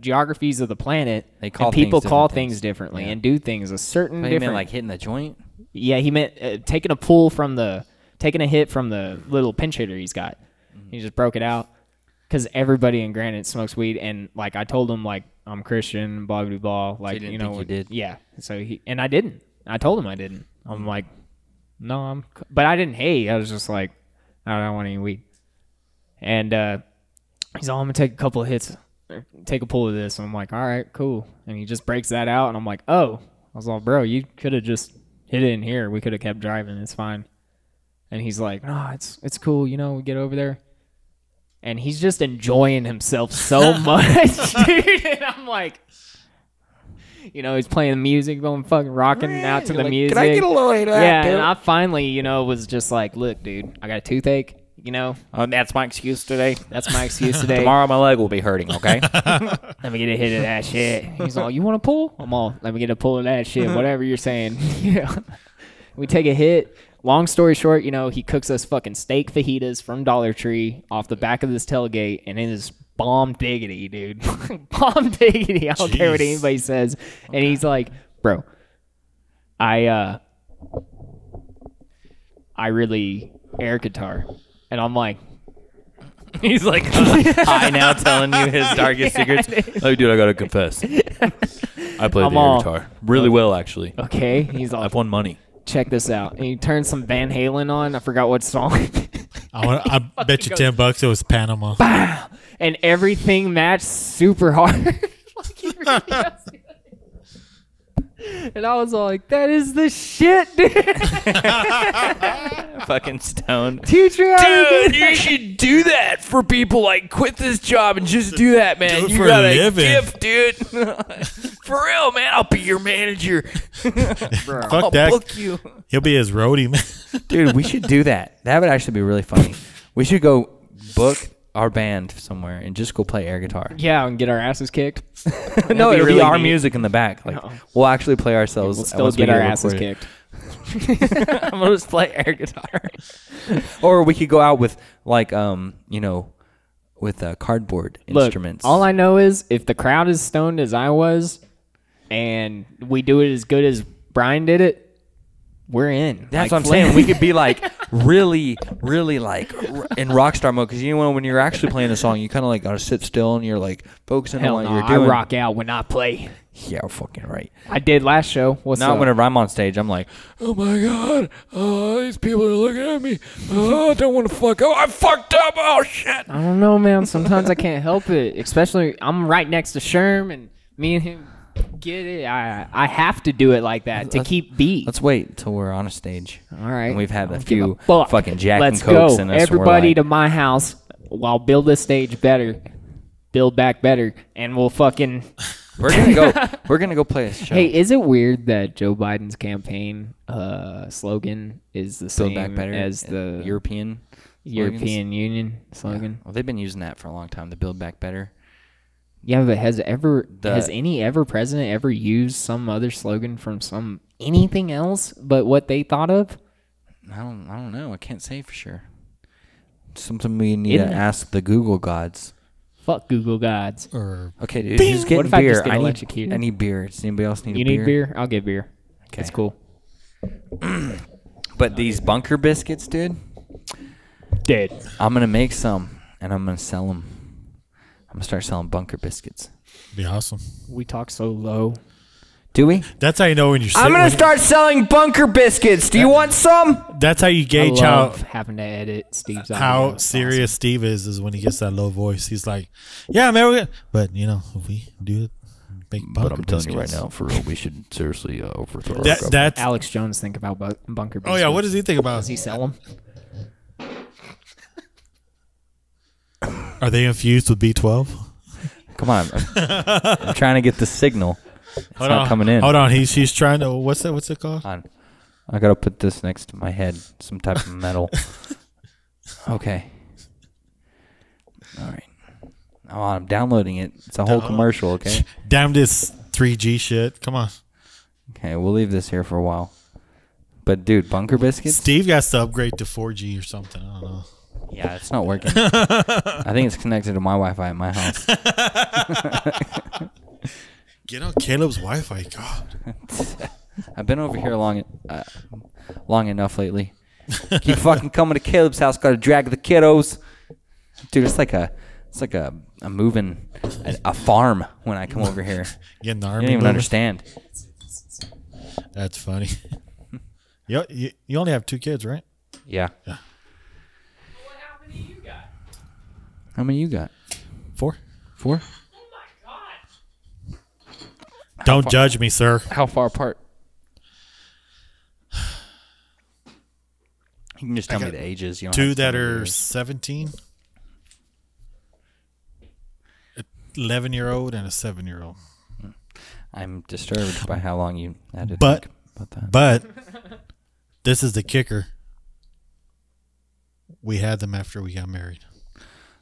geographies of the planet, and people call things differently and do things a certain different. He meant like hitting the joint? Yeah, he meant taking a hit from the little pinch hitter he's got. He just broke it out. Because everybody in Granite smokes weed, and like I told him, like I'm Christian, blah blah blah. Like so you did. Yeah. So I didn't. I told him I didn't. I'm like, no, but I didn't hate. I was just like, I don't want any weed. And He's all, I'm gonna take a couple of hits, take a pull of this. And I'm like, all right, cool. And he just breaks that out, and I'm like, oh. I was like, bro, you could have just hit it in here. We could have kept driving. It's fine. And he's like, no, it's cool. You know, we get over there. And he's just enjoying himself so much, dude. And I'm like, you know, he's playing the music, going fucking rocking out to the music. Can I get a little hit of that? Yeah, dude? and I finally, you know, was just like, look, dude, I got a toothache. You know, That's my excuse today. that's my excuse today. Tomorrow my leg will be hurting, okay? Let me get a hit of that shit. He's all, you want to pull? I'm all, let me get a pull of that shit. Whatever you're saying. Yeah. We take a hit. Long story short, you know, he cooks us fucking steak fajitas from Dollar Tree off the back of this tailgate, and it is bomb diggity, dude. Bomb diggity. I don't care what anybody says. And he's like, bro, I really air guitar. And I'm like, He's like high now telling you his darkest secrets. Oh, dude, I got to confess. I play the air guitar really well, actually. Okay. He's all, I've won money. check this out. And he turns some Van Halen on. I forgot what song. I bet you $10 it was Panama. Bah! And everything matched super hard. Like everything else. And I was all like, that is the shit, dude. Fucking stoned. Teach me how to do Dude, you should do that for people. Like, quit this job and just do that, man. Do it You for got a a living. gift, dude. For real, man. I'll be your manager. Fuck I'll that. book you. He'll be his roadie, man. Dude, we should do that. That would actually be really funny. We should go book our band somewhere and just go play air guitar. Yeah, and get our asses kicked. No, be it'll really be our neat. music in the back. Like, No. we'll actually play ourselves. We'll still once we get our it asses recorded. kicked. I'm gonna just play air guitar. Or we could go out with like you know, with cardboard Look, instruments. all I know is if the crowd is stoned as I was, and we do it as good as Brian did it, we're in. That's Like, what I'm saying. We could be like really, really like in rock star mode, because you know when you're actually playing a song, you kind of like gotta sit still and you're like focusing Hell on no, what you're I doing. rock out when I play. Yeah, fucking right. I did last show. What's Not up? whenever I'm on stage, I'm like, oh my god, these people are looking at me. Oh, I don't want to fuck up. I fucked up. Oh shit. I don't know, man. Sometimes I can't help it. Especially, I'm right next to Sherm, and me and him get it. I have to do it like that to keep beat. Let's wait till we're on a stage. All right. And we've had a Don't give few fuck. fucking Jack Let's and Cokes go. in us. Everybody We're to like, my house. I'll build this stage better. Build back better, and we'll fucking. we're gonna go. We're gonna go play a show. Hey, is it weird that Joe Biden's campaign slogan is the Build same back better as the European European Union slogan? Well, they've been using that for a long time. The Build Back Better. Yeah, but has any president ever used some other slogan from anything else but what they thought of? I don't know. I can't say for sure. Something we need Isn't to it? ask the Google gods. Fuck Google gods. Or Okay, dude. Who's getting What if I beer? just get I need electrocuted? beer. Does anybody else need You a beer? need beer? I'll get beer. Okay. It's cool. But these bunker biscuits, dude. Dead. I'm gonna make some and I'm gonna sell them. I'm gonna start selling bunker biscuits. be awesome. We talk so low. Do we? That's how you know when you're. I'm gonna start selling bunker biscuits. Do you want some? That's how you I gauge love having to edit Steve's audio. how It's serious Steve is when he gets that low voice. He's like, "Yeah, man, we're good." But you know, if we do it, make bunker biscuits. for real, we should seriously overthrow That's awesome. Alex Jones think about bunker biscuits. oh yeah. What does he think about? Does he sell them? Are they infused with B12? Come on, I'm trying to get the signal. It's Hold not on. coming in. Hold on. He's trying to. What's that? What's it called? Hold on. I gotta put this next to my head. Some type of metal. Okay. All right. Oh, I'm downloading it. It's a whole commercial. Okay. Damn this 3G shit. Come on. Okay, we'll leave this here for a while. But dude, bunker biscuits. Steve got to upgrade to 4G or something. I don't know. Yeah, it's not working. I think it's connected to my Wi-Fi at my house. Get on Caleb's Wi-Fi. God. I've been over here long enough lately. Keep fucking coming to Caleb's house. Got to drag the kiddos, dude. It's like a moving a farm when I come over here. Getting the You army. don't even moving. understand. That's funny. You only have 2 kids, right? Yeah. Yeah. How many you got? 4. 4? Don't judge me, sir. How far apart? You can just tell me the ages. You don't 2 have to tell that me the are years. 17, 11-year-old, and a 7-year-old. I'm disturbed by how long you had to But- think about that. But this is the kicker. We had them after we got married.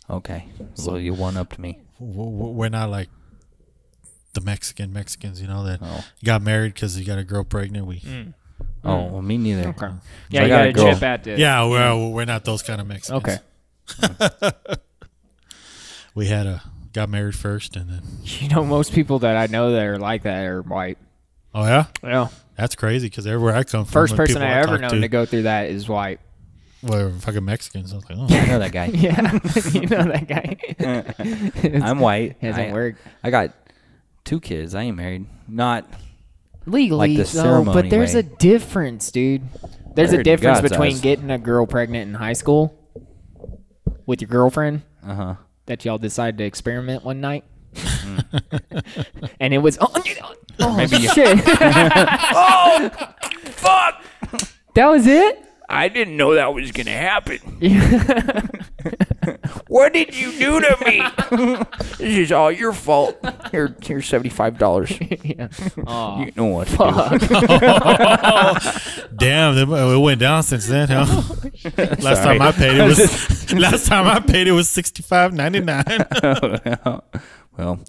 Okay, so you one-upped me. We're not like the Mexicans, you know, that Oh. got married because you got a girl pregnant. Oh, well, me neither. Okay. So Yeah, I you got got a to girl. chip at it. Yeah, well, we're not those kind of Mexicans. Okay. We got married first, and then You know, most people that I know that are like that are white. oh yeah, Yeah. that's crazy because everywhere I come from, First when person people I ever talk known to go through that is white. were fucking Mexicans. I was like, oh, I know that guy. Yeah. You know that guy. I'm white. Hasn't worked. I got 2 kids. I ain't married. Not Legally, Like the no, ceremony but there's way. a difference, dude. There's a Word, difference God's between eyes. getting a girl pregnant in high school with your girlfriend uh-huh. that y'all decided to experiment one night. And it was shit. Oh fuck. That was it? I didn't know that was going to happen. What did you do to me? This is all your fault. Here's $75. Yeah. Oh, You know what? fuck. damn, it went down since then, huh? Last time I paid it was $65.99. Well,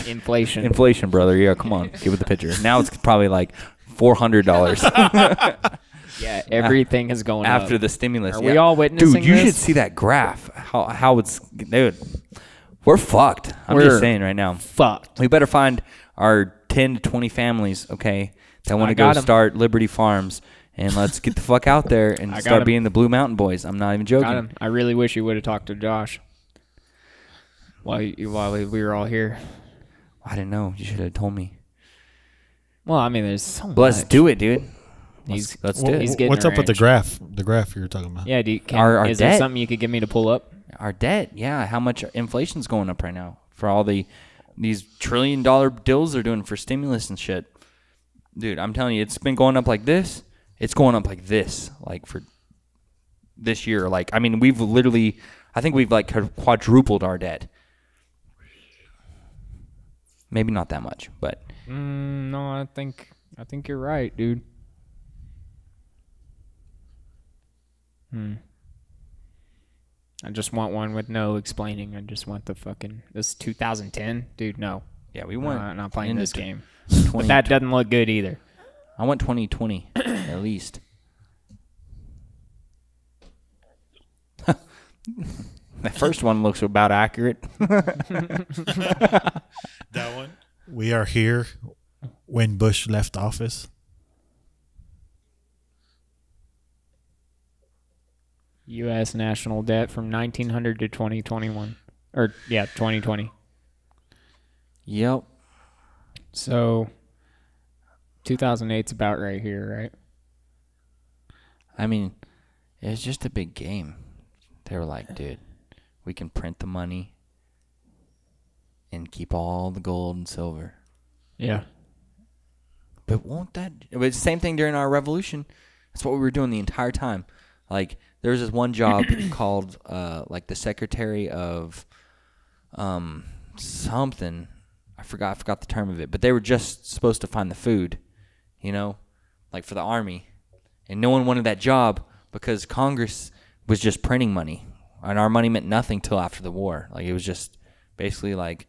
Inflation. inflation, brother. Yeah, come on. Give it the picture. Now it's probably like $400 Yeah, everything is going after up. the stimulus. Are we all witnessing Dude, you should this? see that graph. How it's... Dude, we're fucked. I'm We're just saying right now. Fucked. We better find our 10 to 20 families, okay, that want to go got 'em. start Liberty Farms, and let's get the fuck out there and I got start 'em. being the Blue Mountain Boys. I'm not even joking. Got him. I really wish you would have talked to Josh while we were all here. I didn't know. You should have told me. Well, I mean, there's so much. But let's do it, dude. He's Let's do it. He's getting What's up with the arranged. graph? The graph you were talking about. Yeah, Our is there debt. something you could get me to pull up? Our debt, yeah. How much inflation's going up right now for all these $1 trillion deals they're doing for stimulus and shit. Dude, I'm telling you, it's been going up like this. It's going up like this, like for this year. Like, I mean, I think we've like quadrupled our debt. Maybe not that much, but No, I think you're right, dude. I just want one with no explaining. I just want the fucking this 2010, dude. No, yeah, we no, went. I'm not playing into this game. 20 But that doesn't look good either. I went 2020 at least. The first one looks about accurate. That one. We are here when Bush left office. U.S. national debt from 1900 to 2021, or 2020. Yep. So 2008's about right here, right? I mean, it's just a big game. They were like, dude, we can print the money and keep all the gold and silver. Yeah. But won't that... It was the same thing during our revolution. That's what we were doing the entire time. Like, there was this one job called, like, the secretary of something. I forgot the term of it. But they were just supposed to find the food, you know, like for the army. And no one wanted that job because Congress was just printing money. And our money meant nothing till after the war. Like, it was just basically like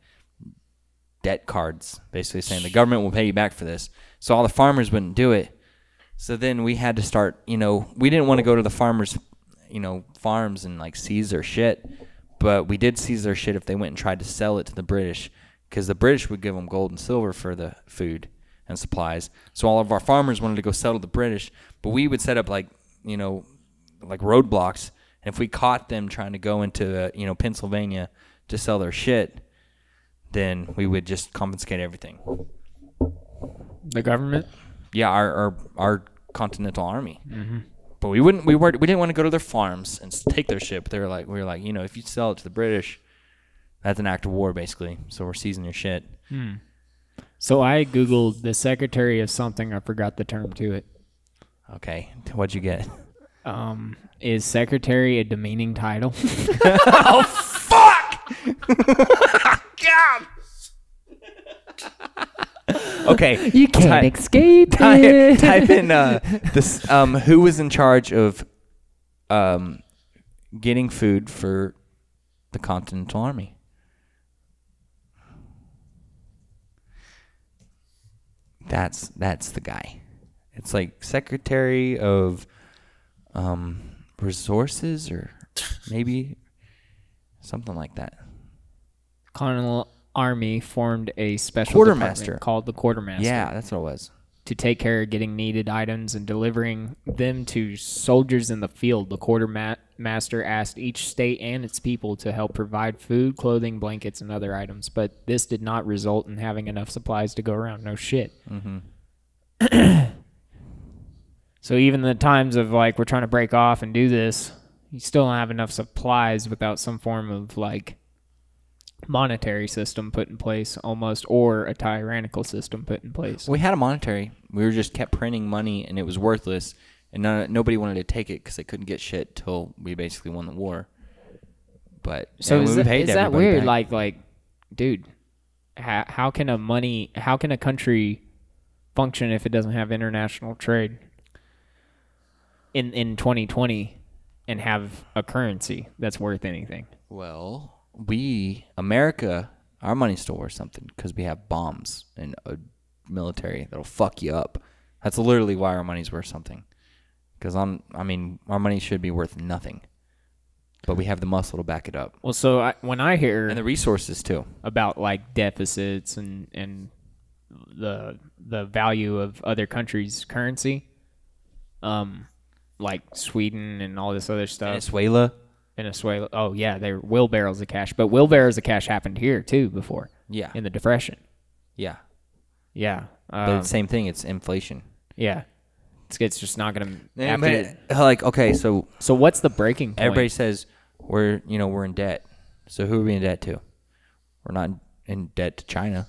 debt cards, basically saying the government will pay you back for this. So all the farmers wouldn't do it. So then we had to start, you know, we didn't want to go to the farmers, you know, farms and like seize their shit. But we did seize their shit if they went and tried to sell it to the British, because the British would give them gold and silver for the food and supplies. So all of our farmers wanted to go sell to the British, but we would set up like, you know, like roadblocks. And if we caught them trying to go into, you know, Pennsylvania to sell their shit, then we would just confiscate everything. The government? Yeah, our Continental Army. Mm-hmm. But we didn't want to go to their farms and take their shit. But we were like, you know, if you sell it to the British, That's an act of war, basically. So we're seizing your shit. So I Googled the secretary of something. I forgot the term to it. Okay. What'd you get? Is secretary a demeaning title? Okay. You can't escape it. Type in this. Who was in charge of getting food for the Continental Army? That's the guy. It's like Secretary of Resources or maybe something like that. Continental Army formed a special Quartermaster department called the Quartermaster. Yeah, that's what it was. To take care of getting needed items and delivering them to soldiers in the field. The Quartermaster asked each state and its people to help provide food, clothing, blankets, and other items, but this did not result in having enough supplies to go around. No shit. So even the times of like we're trying to break off and do this, you still don't have enough supplies without some form of like monetary system put in place almost, or a tyrannical system put in place. We had a monetary. We were just kept printing money, and it was worthless, and nobody wanted to take it because they couldn't get shit till we basically won the war. But So is that weird? Back. Like, dude, how can a country function if it doesn't have international trade in 2020 and have a currency that's worth anything? Well, America, our money's still worth something because we have bombs and a military that'll fuck you up. That's literally why our money's worth something. Because our money should be worth nothing, but we have the muscle to back it up. Well, so when I hear and the resources too about like deficits and the value of other countries' currency, like Sweden and all this other stuff, Venezuela. Oh yeah, they were wheelbarrows of cash, but wheelbarrows of cash happened here too before. Yeah, in the Depression. Yeah. But it's the same thing. It's inflation. Yeah, it's just not gonna. Okay, so what's the breaking point? Everybody says we're in debt. So who are we in debt to? We're not in debt to China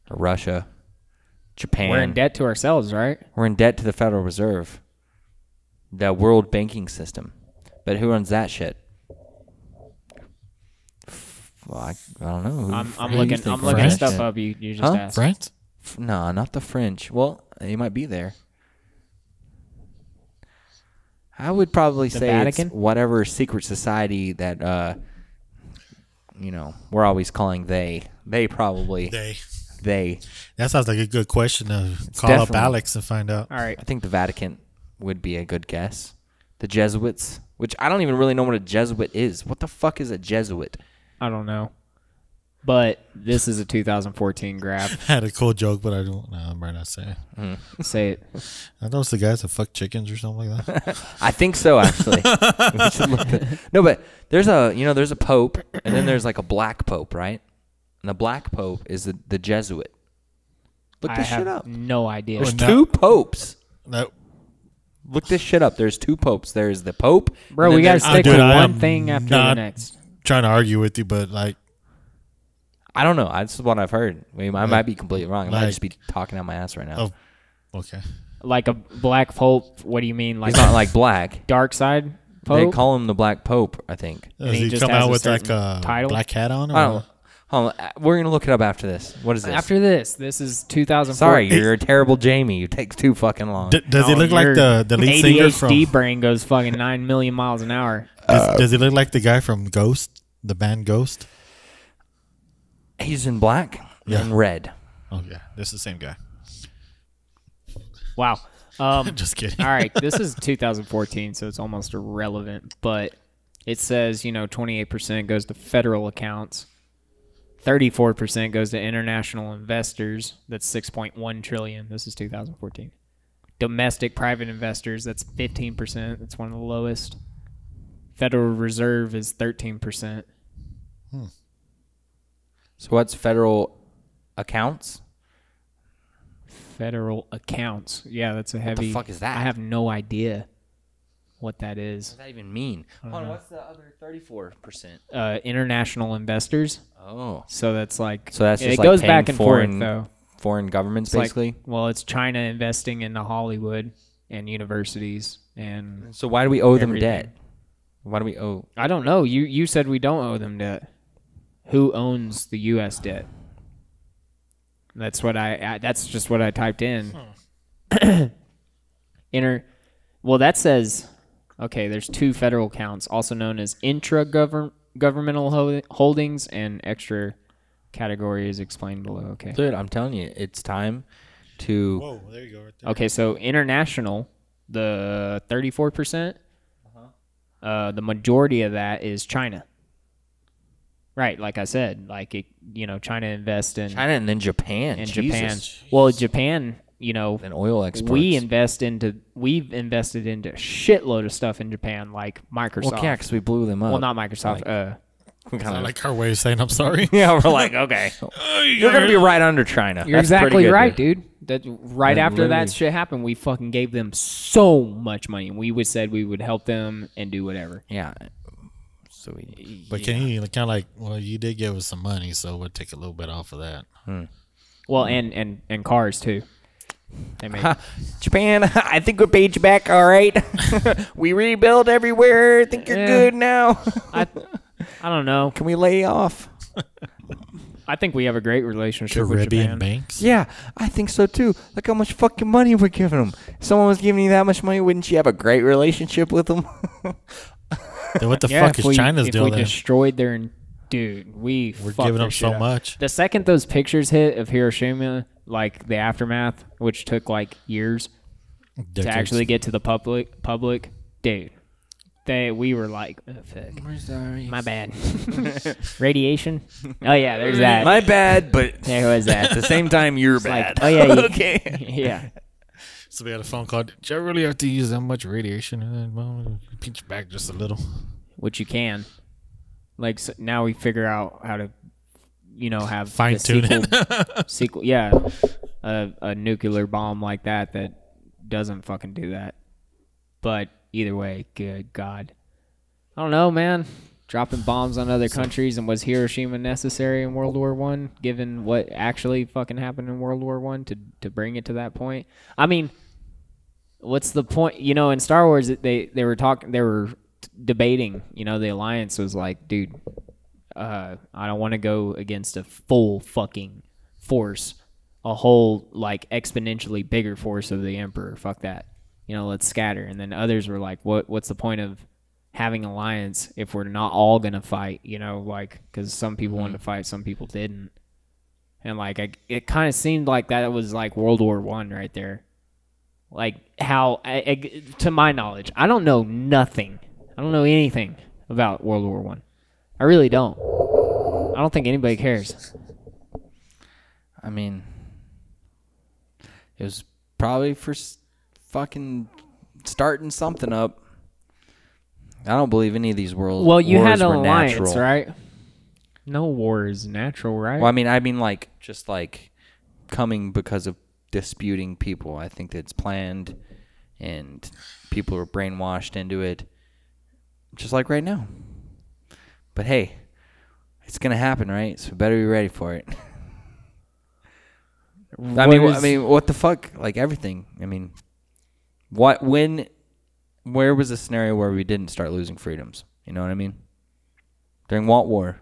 or Russia, Japan. We're in debt to ourselves, right? We're in debt to the Federal Reserve, the world banking system. But who runs that shit? Well, I don't know. I'm looking stuff up. You just asked. France? No, not the French. Well, they might be there. I would probably say Vatican? It's whatever secret society that we're always calling they. They probably. They. That sounds like a good question to call definitely up Alex and find out. All right. I think the Vatican would be a good guess. The Jesuits, which I don't even really know what a Jesuit is. What the fuck is a Jesuit? I don't know. But this is a 2014 grab. I had a cool joke, but I don't know. I might not say it. Say it. Are those the guys that fuck chickens or something like that? I think so, actually. We should look no, but there's a pope, and then there's like a black pope, right? And the black pope is the Jesuit. Look this shit up. No idea. There's two popes. No. Look this shit up. There's two popes. There's the pope. Bro, we got to stick with one thing after the next. Trying to argue with you, but like, I don't know. That's what I've heard. I might be completely wrong. I might just be talking out my ass right now. Oh, okay. Like a black pope. What do you mean? Like he's not like black. Dark side pope? They call him the Black Pope, I think. Does he come out with like a title? black hat on? Or I don't know. Hold on. We're going to look it up after this. What is this? After this is 2004. Sorry, you're a terrible Jamie. You take too fucking long. Does he look like the lead singer from... ADHD brain goes fucking 9 million miles an hour. Does he look like the guy from Ghost? The band Ghost? He's in black and red. Oh, yeah. This is the same guy. Wow. Just kidding. All right. This is 2014, so it's almost irrelevant. But it says, 28% goes to federal accounts. 34% goes to international investors. That's $6.1 trillion. This is 2014. Domestic private investors, that's 15%. That's one of the lowest. Federal Reserve is 13%. So what's federal accounts? Federal accounts. Yeah, that's a heavy... What the fuck is that? I have no idea what that is. What does that even mean? Hold on, what's the other 34%? International investors. Oh. So that's like... So that's just it like goes paying back and forth, foreign, though. foreign governments, It's basically? like, well, it's China investing into Hollywood and universities and... So why do we owe them everything. debt? Why do we owe... I don't know. You said we don't owe them debt. Who owns the U.S. debt? That's just what I typed in. Well, that says, okay, there's 2 federal accounts, also known as intra-governmental holdings, and extra category is explained below. Okay. Dude, I'm telling you, it's time to... Whoa, there you go, right there. Okay, so international, the 34%, the majority of that is China. Right, like I said, China invests in... China and then Japan. And Jesus. Japan. Well, Japan... and oil exports. we've invested into a shitload of stuff in Japan, like Microsoft. Well, yeah, because we blew them up. Well, not Microsoft. It's not like our way of saying I'm sorry. Yeah, we're like, okay, you're gonna be right under China. You're That's pretty exactly good, right, dude. That right Yeah, after literally. that shit happened, we fucking gave them so much money. We said we would help them and do whatever. Yeah. So we. But can you kind of like, well, you did give us some money, so we'll take a little bit off of that. Well, and cars too. They made Japan, I think we paid you back all right. We rebuild everywhere. I think you're good now. I don't know. Can we lay off? I think we have a great relationship with Caribbean Japan. banks. Yeah, I think so too. Look how much fucking money we're giving them. If someone was giving you that much money, wouldn't you have a great relationship with them? Then what the Yeah, fuck if is China's if deal we then? destroyed their... Dude, we're Giving them so much. The second those pictures hit of Hiroshima, like the aftermath, which took like years to actually get to the public, dude, we were like, oh, fuck. My bad. Radiation? Oh, yeah, there's that. My bad, but There was that. at the same time, you're It's bad. like, oh, yeah. Okay. Yeah. So we had a phone call. Did you really have to use that much radiation? And then, well, pinch back just a little. Which you can. Like, so now we figure out how to, have Fine the tune it. sequel, yeah, a nuclear bomb like that doesn't fucking do that. But either way, good God, I don't know, man. Dropping bombs on other countries, and was Hiroshima necessary in World War I, given what actually fucking happened in World War I to bring it to that point? I mean, what's the point? In Star Wars, they were debating, the alliance was like, dude, I don't want to go against a full fucking force, a whole like exponentially bigger force of the Emperor. Fuck that. Let's scatter. And then others were like, what's the point of having alliance if we're not all gonna fight? Because some people wanted to fight, some people didn't. And like it kind of seemed like that was like World War I right there. Like how, to my knowledge, I don't know nothing. I don't know anything about World War I. I really don't. I don't think anybody cares. I mean, it was probably for fucking starting something up. I don't believe any of these wars. Well, you had an were alliance, natural. right? No war is natural, right? Well, I mean, like just like coming because of disputing people. I think that it's planned, and people are brainwashed into it. Just like right now. But hey, it's gonna happen, right? So we better be ready for it. I mean, what the fuck? Like everything. I mean, where was the scenario where we didn't start losing freedoms? You know what I mean? During what war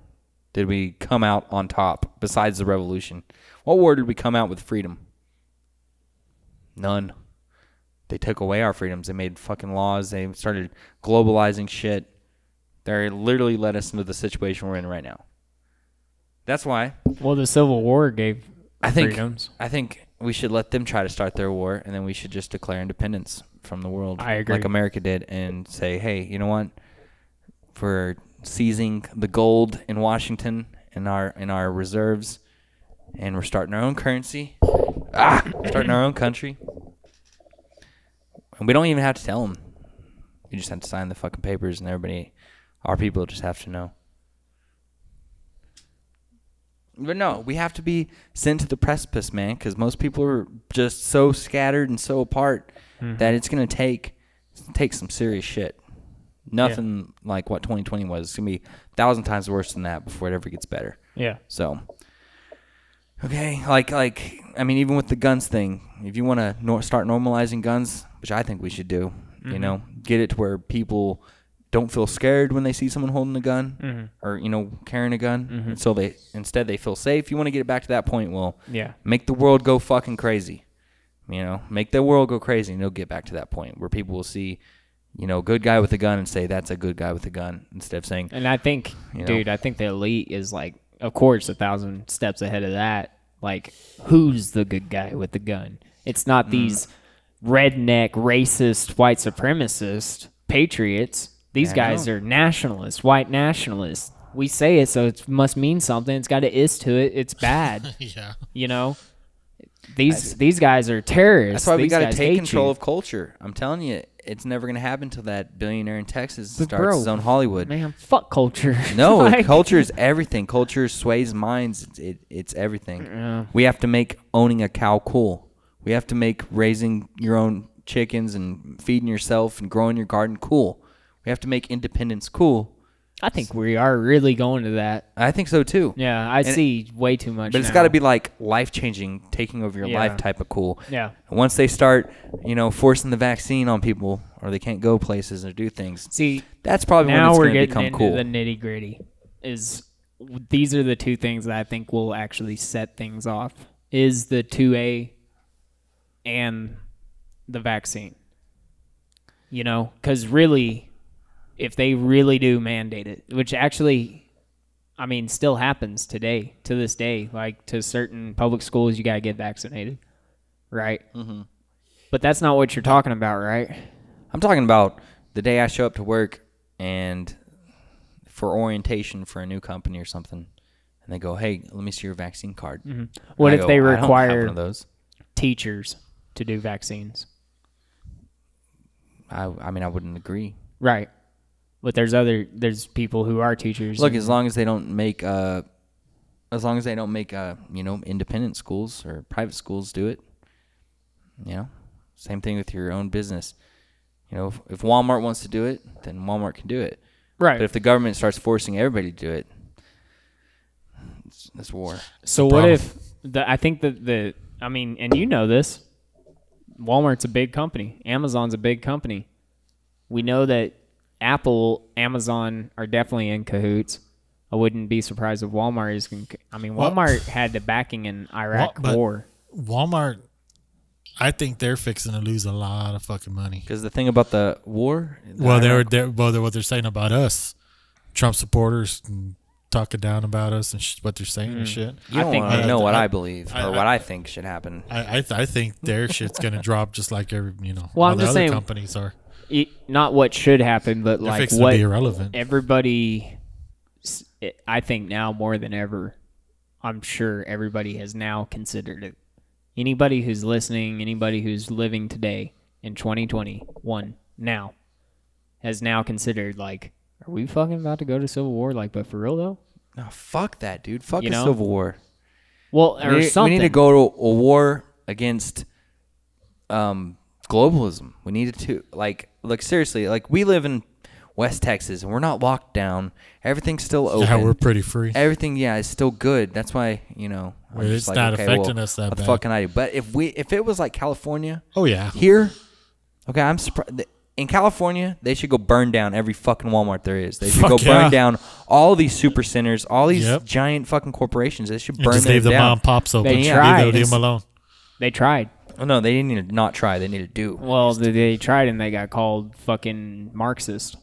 did we come out on top besides the revolution? What war did we come out with freedom? None. They took away our freedoms. They made fucking laws. They started globalizing shit. They literally led us into the situation we're in right now. That's why. Well, the Civil War gave freedoms. I think we should let them try to start their war, and then we should just declare independence from the world. I agree. Like America did, and say, hey, you know what? For seizing the gold in Washington in our reserves, and we're starting our own currency. Starting our own country. And we don't even have to tell them. You just have to sign the fucking papers, and everybody, our people, just have to know. But no, we have to be sent to the precipice, man, because most people are just so scattered and so apart that it's going to take take some serious shit. Nothing like what 2020 was. It's going to be 1,000 times worse than that before it ever gets better. Yeah. So, okay, like I mean, even with the guns thing, if you want to start normalizing guns, which I think we should do, you know, get it to where people don't feel scared when they see someone holding a gun or, you know, carrying a gun. And so instead they feel safe. You want to get it back to that point, well, make the world go fucking crazy. You know, make the world go crazy, and it'll get back to that point where people will see, you know, good guy with a gun and say that's a good guy with a gun instead of saying. And I think, dude, I think the elite is like, of course, 1,000 steps ahead of that. Like, who's the good guy with the gun? It's not these redneck, racist, white supremacist patriots. These guys are nationalists, white nationalists. We say it, so it must mean something. It's got an is to it. It's bad. You know? These guys are terrorists. That's why we got to take control of culture. I'm telling you, it's never going to happen until that billionaire in Texas starts his own Hollywood. Man, fuck culture. No, like, culture is everything. Culture sways minds. It's everything. Yeah. We have to make owning a cow cool. We have to make raising your own chickens and feeding yourself and growing your garden cool. We have to make independence cool. I think we are really going to that. I think so too. Yeah, I see way too much. But it's got to be like life-changing, taking over your life type of cool. Yeah. And once they start, you know, forcing the vaccine on people, or they can't go places or do things. See, that's probably when it's going to become cool. Now we're getting into the nitty-gritty. These are the two things that I think will actually set things off. Is the 2A and the vaccine. You know, because really, if they really do mandate it, which actually, I mean, still happens today, to this day, like to certain public schools, you got to get vaccinated, right? Mm-hmm. But that's not what you're talking about, right? I'm talking about the day I show up to work and for orientation for a new company or something, and they go, hey, let me see your vaccine card. Mm-hmm. What if they require one of those teachers to do vaccines? I mean, I wouldn't agree. Right. But there's people who are teachers. Look, as long as they don't make you know, independent schools or private schools do it. You know, same thing with your own business. You know, if Walmart wants to do it, then Walmart can do it. Right. But if the government starts forcing everybody to do it, it's war. So what if I think that I mean, and you know this, Walmart's a big company. Amazon's a big company. We know that Apple, Amazon are definitely in cahoots. I wouldn't be surprised if Walmart is. I mean, Walmart had the backing in Iraq war. Walmart, I think they're fixing to lose a lot of fucking money. Because the thing about the war, what they're saying about us, Trump supporters talking down about us and what they're saying and shit. You don't want to know what I believe or what I think should happen. I think their shit's gonna drop just like every well, all I'm the just other saying, companies are. Not what should happen, but they're like fixing what to be irrelevant. Everybody, I think now more than ever, I'm sure everybody has now considered it. Anybody who's listening, anybody who's living today in 2021 now has now considered, like, are we fucking about to go to civil war? Like, but for real though? Oh, fuck that, dude. Fuck a civil war. Well, something. We need to go to a war against globalism. We needed to, like seriously, like we live in West Texas and we're not locked down. Everything's still open. Yeah, we're pretty free. Everything, is still good. That's why, you know, it's like, not affecting us that bad. What the fuck can I do? But if it was like California, here, okay, I'm surprised. In California, they should go burn down every fucking Walmart there is. They should go burn down all these super centers, all these giant fucking corporations. They should burn them down. Just leave the mom and pops open. They tried. Leave them alone. They tried. Oh, no, they didn't need to not try. They need to do. Well, they tried and they got called fucking Marxist.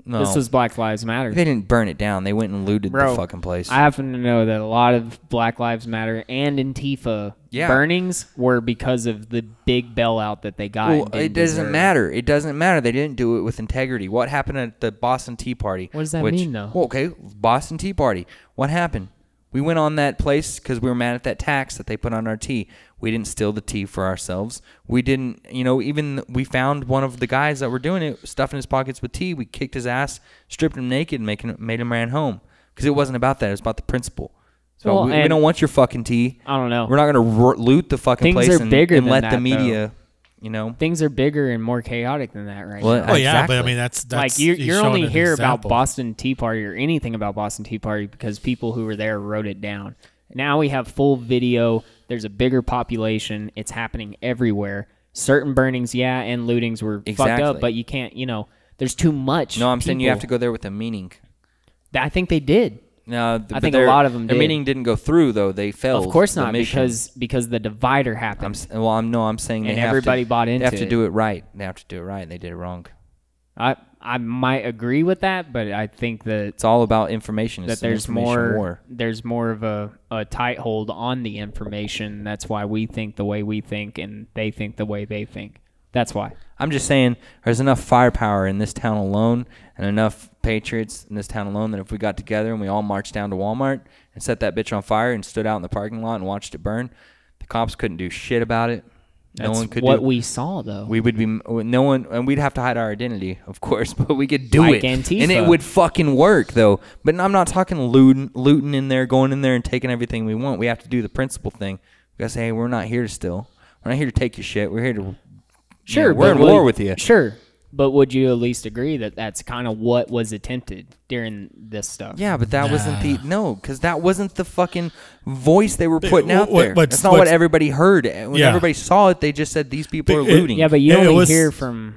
No. This was Black Lives Matter. They didn't burn it down. They went and looted the fucking place. I happen to know that a lot of Black Lives Matter and Antifa burnings were because of the big bailout that they got. Well, it doesn't matter. It doesn't matter. They didn't do it with integrity. What happened at the Boston Tea Party? What does that mean, though? Well, okay, Boston Tea Party. What happened? We went on that place because we were mad at that tax that they put on our tea. We didn't steal the tea for ourselves. We didn't, even we found one of the guys that were doing it, stuffing his pockets with tea. We kicked his ass, stripped him naked, and made him ran home. Because it wasn't about that. It was about the principle. So we don't want your fucking tea. I don't know. We're not going to loot the fucking place and let the media, You know, things are bigger and more chaotic than that right Well, now. Oh yeah, Exactly. but I mean that's Like he's you're showing only an hear about example. Boston Tea Party or anything about Boston Tea Party because people who were there wrote it down. Now we have full video. There's a bigger population. It's happening everywhere. Certain burnings, yeah, and lootings were fucked Exactly. up, but you can't, there's too much. no, I'm saying you have to people. go there with a meaning. I think they did. No, I think a lot of them their did. meaning didn't go through though. They failed. Of course the not, mission. because the divider happened. I'm saying they And have everybody to, bought They into have to it. do it right. They have to do it right, and they did it wrong. I might agree with that, but I think that It's all about information. that It's an there's information more war. there's more of a tight hold on the information. That's why we think the way we think and they think the way they think. That's why. I'm just saying there's enough firepower in this town alone and enough patriots in this town alone that if we got together and we all marched down to Walmart and set that bitch on fire and stood out in the parking lot and watched it burn, the cops couldn't do shit about it. That's no one could what do. we saw though. We would be no one, and we'd have to hide our identity, of course, but we could do Like it, Antifa. and it would fucking work though. But I'm not talking looting in there, going in there and taking everything we want. We have to do the principle thing. We gotta say, hey, we're not here to steal. We're not here to take your shit. We're here to Sure, we're but at war with you. Sure, but would you at least agree that that's kind of what was attempted during this stuff? Yeah, but that wasn't because that wasn't the fucking voice they were putting out there. but- That's not what but- everybody heard. When Yeah. everybody saw it, they just said these people are But it- looting. Yeah, but you It only was- hear from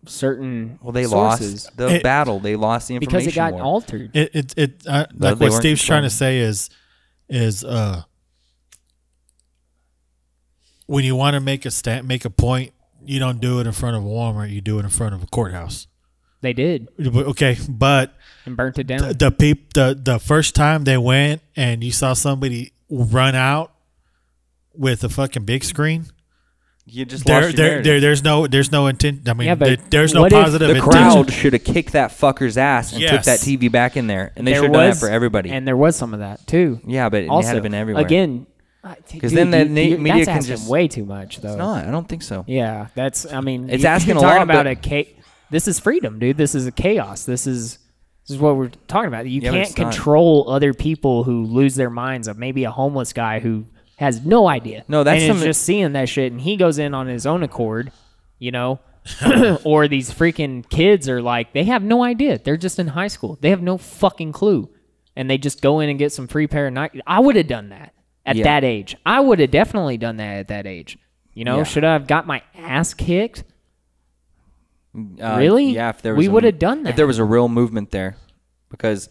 certain well, they sources lost the It- battle. They lost the information because it got war. altered. Like they what weren't Steve's trying to controlling. say is when you want to make a point, you don't do it in front of Walmart. You do it in front of a courthouse. They did Okay, but and burnt it down. the first time they went and you saw somebody run out with a fucking big screen, You just lost your narrative. there's no intent. I mean, Yeah, but there's no what if positive The intention. crowd should have kicked that fucker's ass and took Yes. that TV back in there, and they There should have done that was- for everybody. and there was some of that too. Yeah, but it Also, had to been everywhere. again, Because then the media that's can asking just- way too much though. It's not. I don't think so. Yeah, that's. I mean, It's you're asking a talking lot, about but- This is freedom, dude. This is a chaos. This is what we're talking about. You Yeah, but can't it's not. control other people who lose their minds. Of maybe a homeless guy who has no idea. No, that's and is some- just seeing that shit, and he goes in on his own accord. Or these freaking kids are like, they have no idea. They're just in high school. They have no fucking clue, and they just go in and get some free pair of Nike. I would have done that at Yeah. that age. I would have definitely done that at that age. Yeah. Should I have got my ass kicked? Really? Yeah. If there was We would have done that. If there was a real movement there, because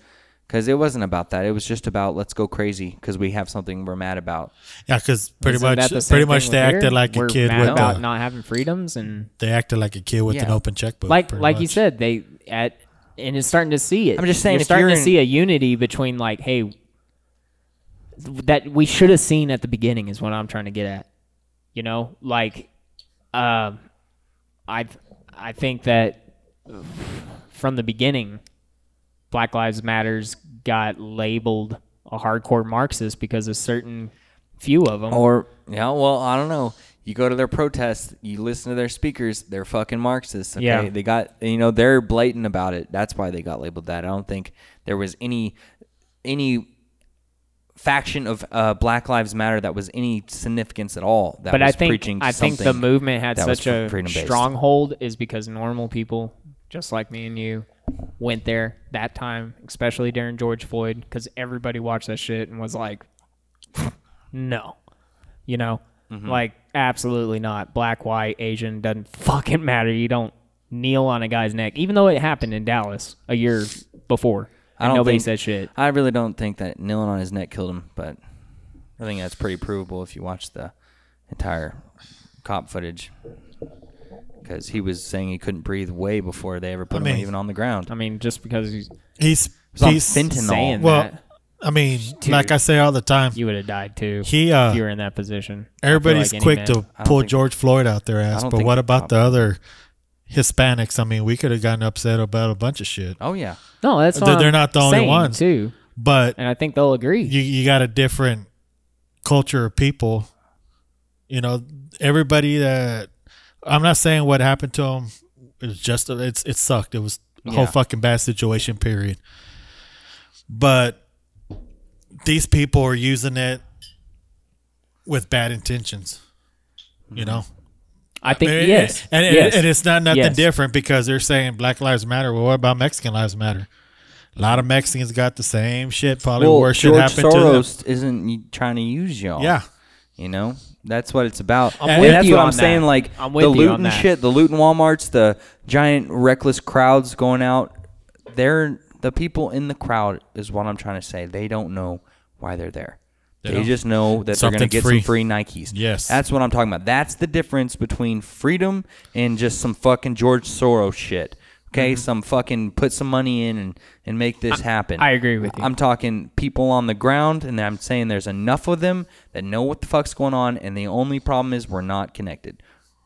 it wasn't about that. It was just about let's go crazy because we have something we're mad about. Yeah, because pretty Isn't that much the same they thing with acted here? like We're a kid mad with about not having freedoms, and they acted like a kid with an Yeah. open checkbook. like pretty you much. said, and it's starting to see it. I'm just saying, you're if starting you're to in- see a unity between like, hey, that we should have seen at the beginning is what I'm trying to get at. I think that from the beginning, Black Lives Matters got labeled a hardcore Marxist because of certain few of them. Or I don't know. You go to their protests, you listen to their speakers, they're fucking Marxists. Okay? Yeah. They got they're blatant about it. That's why they got labeled that. I don't think there was any faction of Black Lives Matter that was any significance at all. That But was I preaching think the something movement had that was such a freedom-based. stronghold is because normal people, just like me and you, went there that time, especially during George Floyd, because everybody watched that shit and was like, no, like absolutely not. Black, white, Asian, doesn't fucking matter. You don't kneel on a guy's neck, even though it happened in Dallas a year before. And nobody said shit. I really don't think that kneeling on his neck killed him, but I think that's pretty provable if you watch the entire cop footage. Because he was saying he couldn't breathe way before they ever put him even on the ground. I mean, just because he's on he's fentanyl. saying well. that, I mean, like I say all the time, you would have died too. he if you were in that position. everybody's I feel like quick any to man. I don't pull think- George Floyd out their I ass, don't but think what the about cop- the other Hispanics? I mean, we could have gotten upset about a bunch of shit, Oh, yeah. No, that's They're what not the I'm only saying, ones. too, but and I think they'll agree. you got a different culture of people. Everybody that I'm not saying what happened to them is just it sucked. It was a whole Yeah. fucking bad situation. Period. But these people are using it with bad intentions. I think And- yes, and, yes. and it's not nothing Yes. different because they're saying Black Lives Matter. Well, what about Mexican Lives Matter? A lot of Mexicans got the same shit. Probably worse shit George happened to them. Soros isn't trying to use y'all. Yeah. You know, that's what it's about. I'm And with that's you what I'm on saying. that. Like I'm with the you on looting that. shit, the looting Walmarts, the giant reckless crowds going out. They're the people in the crowd is what I'm trying to say. They don't know why they're there. They don't. just know that they're going to Something get free. some free Nikes. Yes. That's what I'm talking about. That's the difference between freedom and just some fucking George Soros shit. Okay, some fucking put some money in and make this happen. I agree with you. I'm talking people on the ground, and I'm saying there's enough of them that know what the fuck's going on, and the only problem is we're not connected.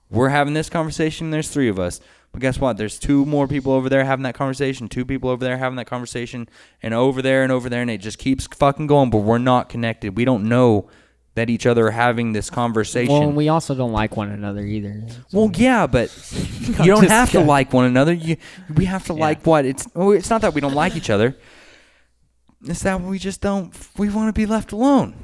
We're having this conversation, there's 3 of us. But guess what? There's 2 more people over there having that conversation, 2 people over there having that conversation, and over there, and it just keeps fucking going, but we're not connected. We don't know that each other are having this conversation. Well, and we also don't like one another either. Well, yeah, but you don't just have to kidding. like one another. We have to like what it's. Oh, it's not that we don't like each other. It's that we just don't. We want to be left alone.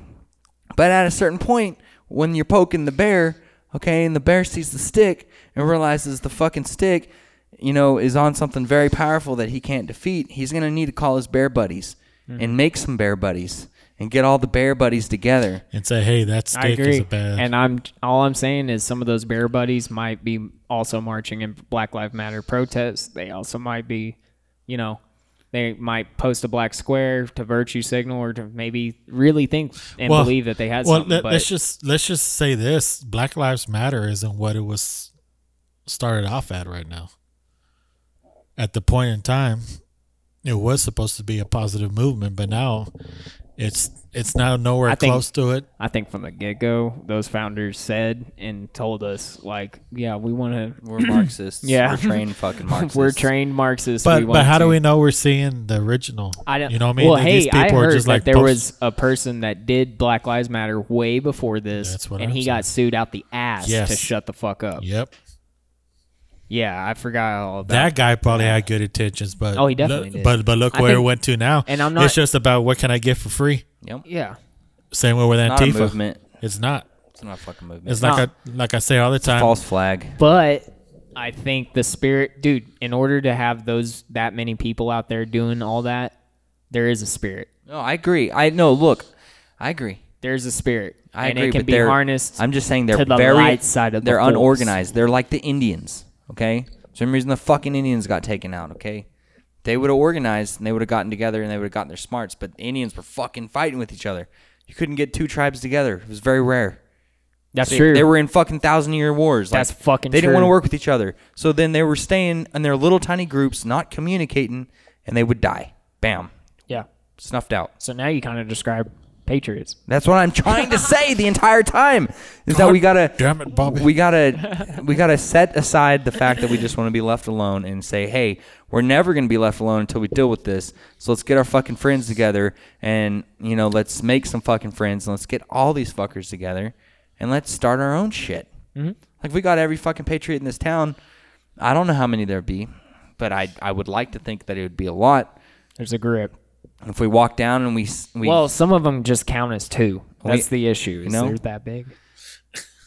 But at a certain point, when you're poking the bear, okay, and the bear sees the stick and realizes the fucking stick, is on something very powerful that he can't defeat, he's gonna need to call his bear buddies and make some bear buddies and get all the bear buddies together. And say, hey, that I stick agree. is a bad. And all I'm saying is some of those bear buddies might be also marching in Black Lives Matter protests. They also might be, they might post a black square to virtue signal or to maybe really think and believe that they had something. let's just say this: Black Lives Matter isn't what it was started off at right now. At the point in time, it was supposed to be a positive movement, but now it's now nowhere close to it. I think from the get-go, those founders said and told us, yeah, we want to... We're Marxists. Yeah. We're trained fucking Marxists. We're trained Marxists. But how do to. we know we're seeing the original? I don't, You know what I mean? Well, These hey, people I are heard just that like there was a person that did Black Lives Matter way before this, That's what and I'm he saying. got sued out the ass Yes. to shut the fuck up. Yep. Yeah, I forgot all about That guy probably had good intentions, but Oh, he definitely did. But look I where it think- went to now. and I'm not- It's just about what can I get for free. Yep. Yeah. Same way with Not a Antifa. movement. It's not. It's not a fucking movement. It's like I say all the time. false flag. But I think the spirit, dude, in order to have that many people out there doing all that, there is a spirit. No, I agree. Look, I agree. There's a spirit. I and agree, it can but be they're harnessed. I'm just saying they're to the very light side of the they're force. unorganized. They're like the Indians, okay? For some reason the fucking Indians got taken out, okay? They would have organized and they would have gotten together and they would have gotten their smarts, but the Indians were fucking fighting with each other. You couldn't get 2 tribes together. It was very rare. That's true. They were in fucking 1,000-year wars. That's fucking They didn't true. want to work with each other. So then they were staying in their little tiny groups, not communicating, and they would die. Bam. Yeah. Snuffed out. So now you kind of describe patriots. That's what I'm trying to say the entire time. Is that we gotta Damn it, Bobby. we gotta set aside the fact that we just want to be left alone and say, hey, we're never gonna be left alone until we deal with this. So let's get our fucking friends together and let's make some fucking friends and let's get all these fuckers together and let's start our own shit. Mm-hmm. Like we got every fucking patriot in this town. I don't know how many there'd be, but I would like to think that it would be a lot. There's a grip. If we walk down and we Well, some of them just count as 2. That's the issue. Is they're that big.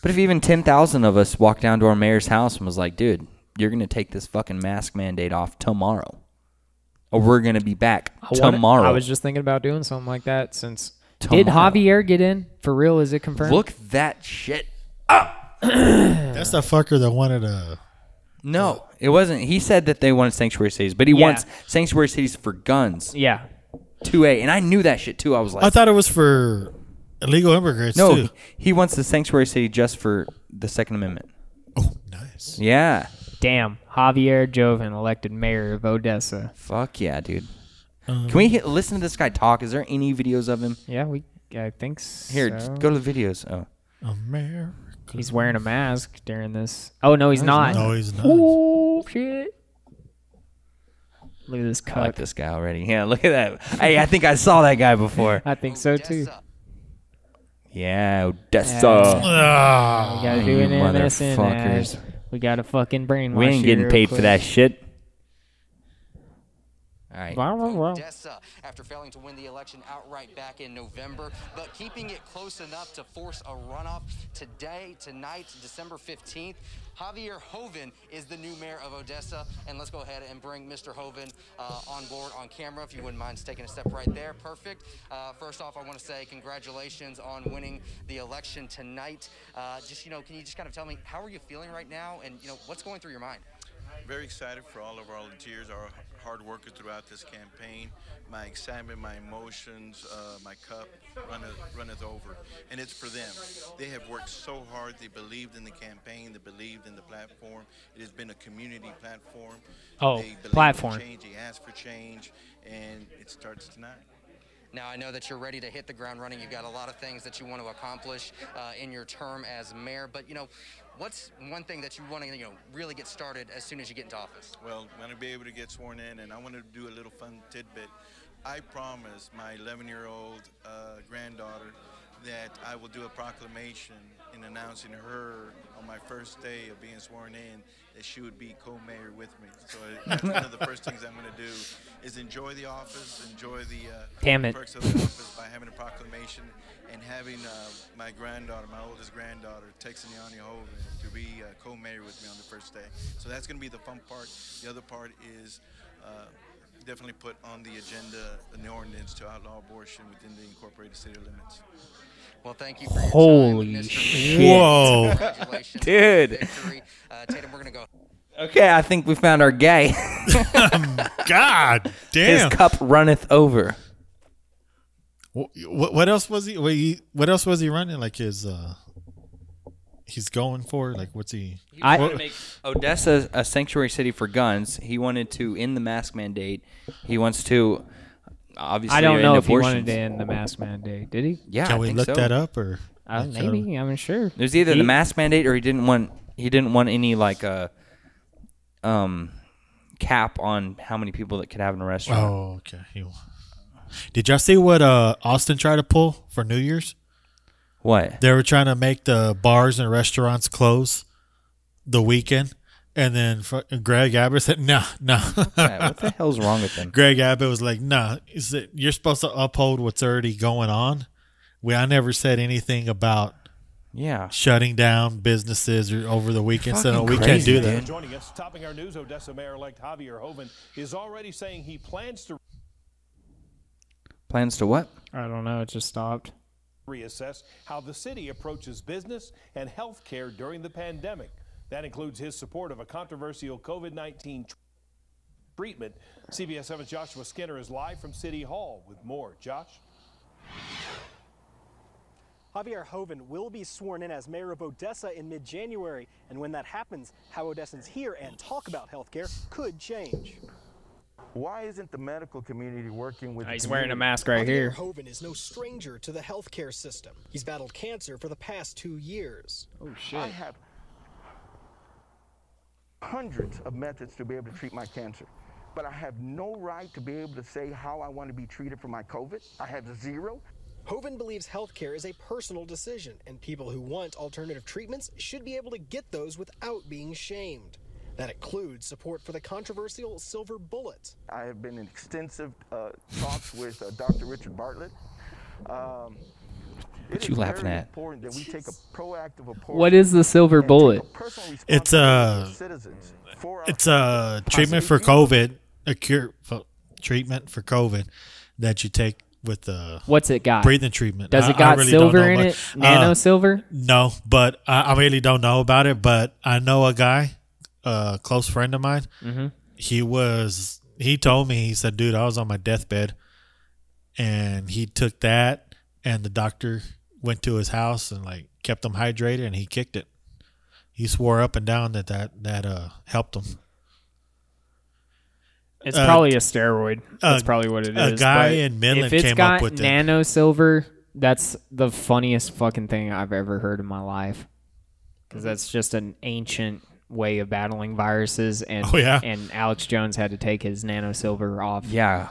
But if even 10,000 of us walked down to our mayor's house and was like, dude, you're going to take this fucking mask mandate off tomorrow. Or we're going to be back tomorrow. I was just thinking about doing something like that since... Tomorrow. Did Javier get in? For real? Is it confirmed? Look that shit. That's the fucker that wanted a. No, it wasn't. He said that they wanted sanctuary cities, but he Yeah. wants sanctuary cities for guns. Yeah. 2A. And I knew that shit too. I was like, I thought it was for illegal immigrants no, too. he wants the sanctuary city just for the Second Amendment. Oh, nice. Yeah. Damn. Javier Joven elected mayor of Odessa. Fuck yeah, dude. Can we listen to this guy talk? Is there any videos of him? Yeah, I think so. Here, just go to the videos. Oh. America. He's wearing a mask during this. Oh, no, he's not. No, he's not. Oh, shit. Look at this I cut. like this guy already. Yeah, look at that. Hey, I think I saw that guy before. I think so, too. Yeah, Odessa. Ah. We got to do you an MSN motherfuckers. ad. We got to fucking brainwash We ain't you getting real paid quick. for that shit. All right. Odessa after failing to win the election outright back in November, but keeping it close enough to force a runoff tonight, December 15th. Javier Hoven is the new mayor of Odessa, and let's go ahead and bring Mr. Hoven on board on camera, if you wouldn't mind taking a step right there. Perfect. First off, I want to say congratulations on winning the election tonight. Can you just kind of tell me, how are you feeling right now, and what's going through your mind? Very excited for all of our volunteers, our hard workers throughout this campaign. My excitement, my emotions, my cup runneth over, and it's for them. They have worked so hard. They believed in the campaign. They believed in the platform. It has been a community platform. They platform. In change. They asked for change, and it starts tonight. Now, I know that you're ready to hit the ground running. You've got a lot of things that you want to accomplish in your term as mayor, but what's one thing that you want to really get started as soon as you get into office? Well, I'm going to be able to get sworn in, and I want to do a little fun tidbit. I promise my 11-year-old granddaughter that I will do a proclamation in announcing her on my first day of being sworn in that she would be co-mayor with me. So that's one of the first things I'm going to do is enjoy the office, enjoy the perks of the office by having a proclamation and having my granddaughter, my oldest granddaughter, Texaniani Hoven, to be co-mayor with me on the first day. So that's going to be the fun part. The other part is definitely put on the agenda an ordinance to outlaw abortion within the incorporated city limits. Well, thank you for your Holy time, Mr. shit. Mayor. Whoa. Congratulations on Dude. the victory. Tatum, we're going to go. Okay, I think we found our guy. God damn. His cup runneth over. What else was he? What else was he running? Like he's going for? Like what's he? I want to make Odessa a sanctuary city for guns. He wanted to end the mask mandate. He wants to obviously. I don't know if he abortions. wanted to end the mask mandate. Did he? Yeah, Can I we think look so. that up or? Maybe. I'm sure. It was either the mask mandate or he didn't want any like a cap on how many people that could have in a restaurant. Oh, okay. Did y'all see what Austin tried to pull for New Year's? What? They were trying to make the bars and restaurants close the weekend, and then Greg Abbott said, "No." Yeah, what the hell's wrong with them? Greg Abbott was like, "No, you're supposed to uphold what's already going on." I never said anything about shutting down businesses or over the weekend, so no, we can't do that. Joining us, topping our news, Odessa Mayor-elect Javier Hoven is already saying he plans to what? I don't know. It just stopped. reassess how the city approaches business and health care during the pandemic. That includes his support of a controversial COVID-19 treatment. CBS 7's Joshua Skinner is live from City Hall with more. Josh? Javier Hoven will be sworn in as mayor of Odessa in mid-January, and when that happens, how Odessans hear and talk about healthcare could change. Why isn't the medical community working with He's wearing a mask right here. Javier Hoven is no stranger to the healthcare system. He's battled cancer for the past 2 years. Oh, shit. I have hundreds of methods to be able to treat my cancer, but I have no right to be able to say how I want to be treated for my COVID. I have zero. Hoven believes healthcare is a personal decision, and people who want alternative treatments should be able to get those without being shamed. That includes support for the controversial silver bullet. I have been in extensive talks with Dr. Richard Bartlett. What you laughing at? Important that we take a proactive approach. What is the silver bullet? It's a treatment for COVID, a cure treatment for COVID that you take with the what's it got? Breathing treatment. Does it got really silver in it? Nano silver? No, but I really don't know about it. But I know a guy, a close friend of mine. Mm-hmm. He told me, he said, "Dude, I was on my deathbed, and he took that, and the doctor went to his house and like kept him hydrated, and he kicked it. He swore up and down that helped him." It's probably a steroid. That's probably what it is. A guy in Midland came up with it. If it's got nano silver, that's the funniest fucking thing I've ever heard in my life. Because that's just an ancient way of battling viruses. And, and Alex Jones had to take his nano silver off. Yeah.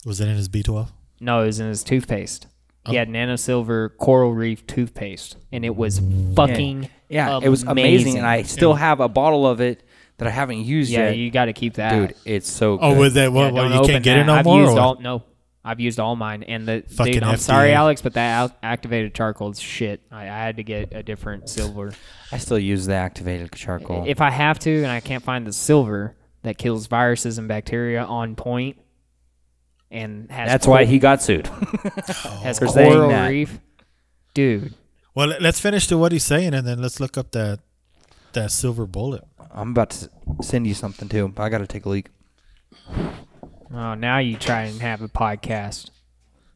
Was it in his B12? No, it was in his toothpaste. He had nano silver coral reef toothpaste. And it was fucking it was amazing. And I still have a bottle of it that I haven't used Yeah, yet. you got to keep that. Dude, it's so good. Oh, with that, Yeah, what, don't you open can't get it that. no I've more? used or all, what? no, I've used all mine. And Fucking dude, I'm FDA. sorry, Alex, but that activated charcoal is shit. I had to get a different silver. I still use the activated charcoal. If I have to and I can't find the silver that kills viruses and bacteria on point and has That's why he got sued. has For saying coral that. reef, dude. Well, let's finish to what he's saying, and then let's look up that silver bullet. I'm about to send you something too. I got to take a leak. Oh, now you try and have a podcast.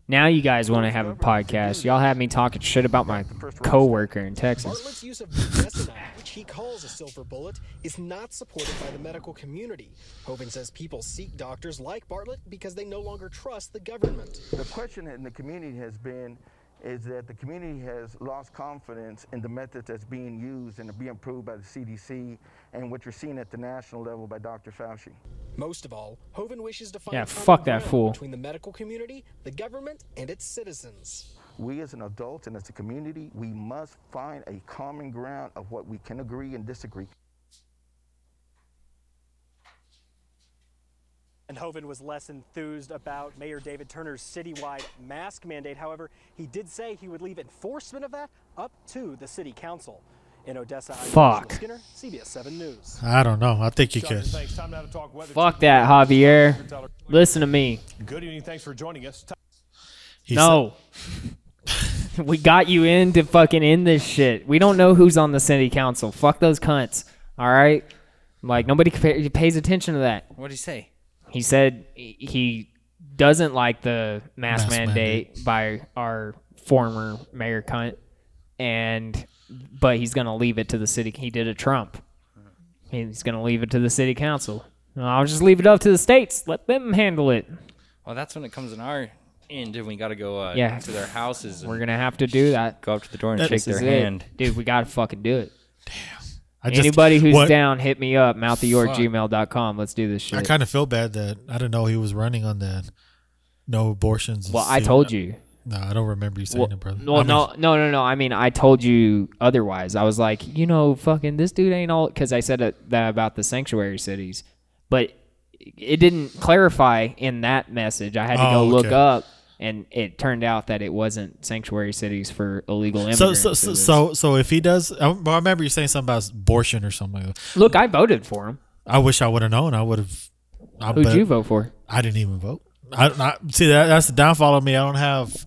Now you guys want to have a podcast. Y'all have me talking shit about my coworker in Texas. Bartlett's use of budesonide, which he calls a silver bullet, is not supported by the medical community. Hovind says people seek doctors like Bartlett because they no longer trust the government. The question in the community has been is that the community has lost confidence in the methods that's being used and are being approved by the CDC and what you're seeing at the national level by Dr. Fauci. Most of all, Hovind wishes to find Yeah, common fuck that ground fool. between the medical community, the government, and its citizens. We as an adult and as a community, we must find a common ground of what we can agree and disagree. And Hovind was less enthused about Mayor David Turner's citywide mask mandate. However, he did say he would leave enforcement of that up to the city council. In Odessa, I'm Fuck. Joshua Skinner, CBS 7 News. I don't know. I think you could. Thanks. Time now to talk weather. Fuck that, Javier. Listen to me. Good evening. Thanks for joining us. No. We got you in to fucking end this shit. We don't know who's on the city council. Fuck those cunts. All right? Like, nobody pays attention to that. What did he say? He said he doesn't like the mask Mask mandate by our former mayor cunt, but he's going to leave it to the city. He did a Trump. He's going to leave it to the city council. I'll just leave it up to the states. Let them handle it. Well, that's when it comes in our end, and we got to go Yeah. to their houses. We're going to have to do that. Go up to the door and shake This their is hand. it. Dude, we got to fucking do it. Anybody who's down, hit me up, mouththeyork@gmail.com. Let's do this shit. I kind of feel bad that I didn't know he was running on that no abortions. Well, I told you. No, I don't remember you saying it, brother. Well, no. I mean, I told you otherwise. I was like, fucking this dude ain't all, because I said that about the sanctuary cities, but it didn't clarify in that message. I had to go look up, and it turned out that it wasn't sanctuary cities for illegal immigrants. So if he does, I remember you saying something about abortion or something like that. Look, I voted for him. I wish I would have known. I would have. Who'd you vote for? I didn't even vote. I see that's the downfall of me. I don't have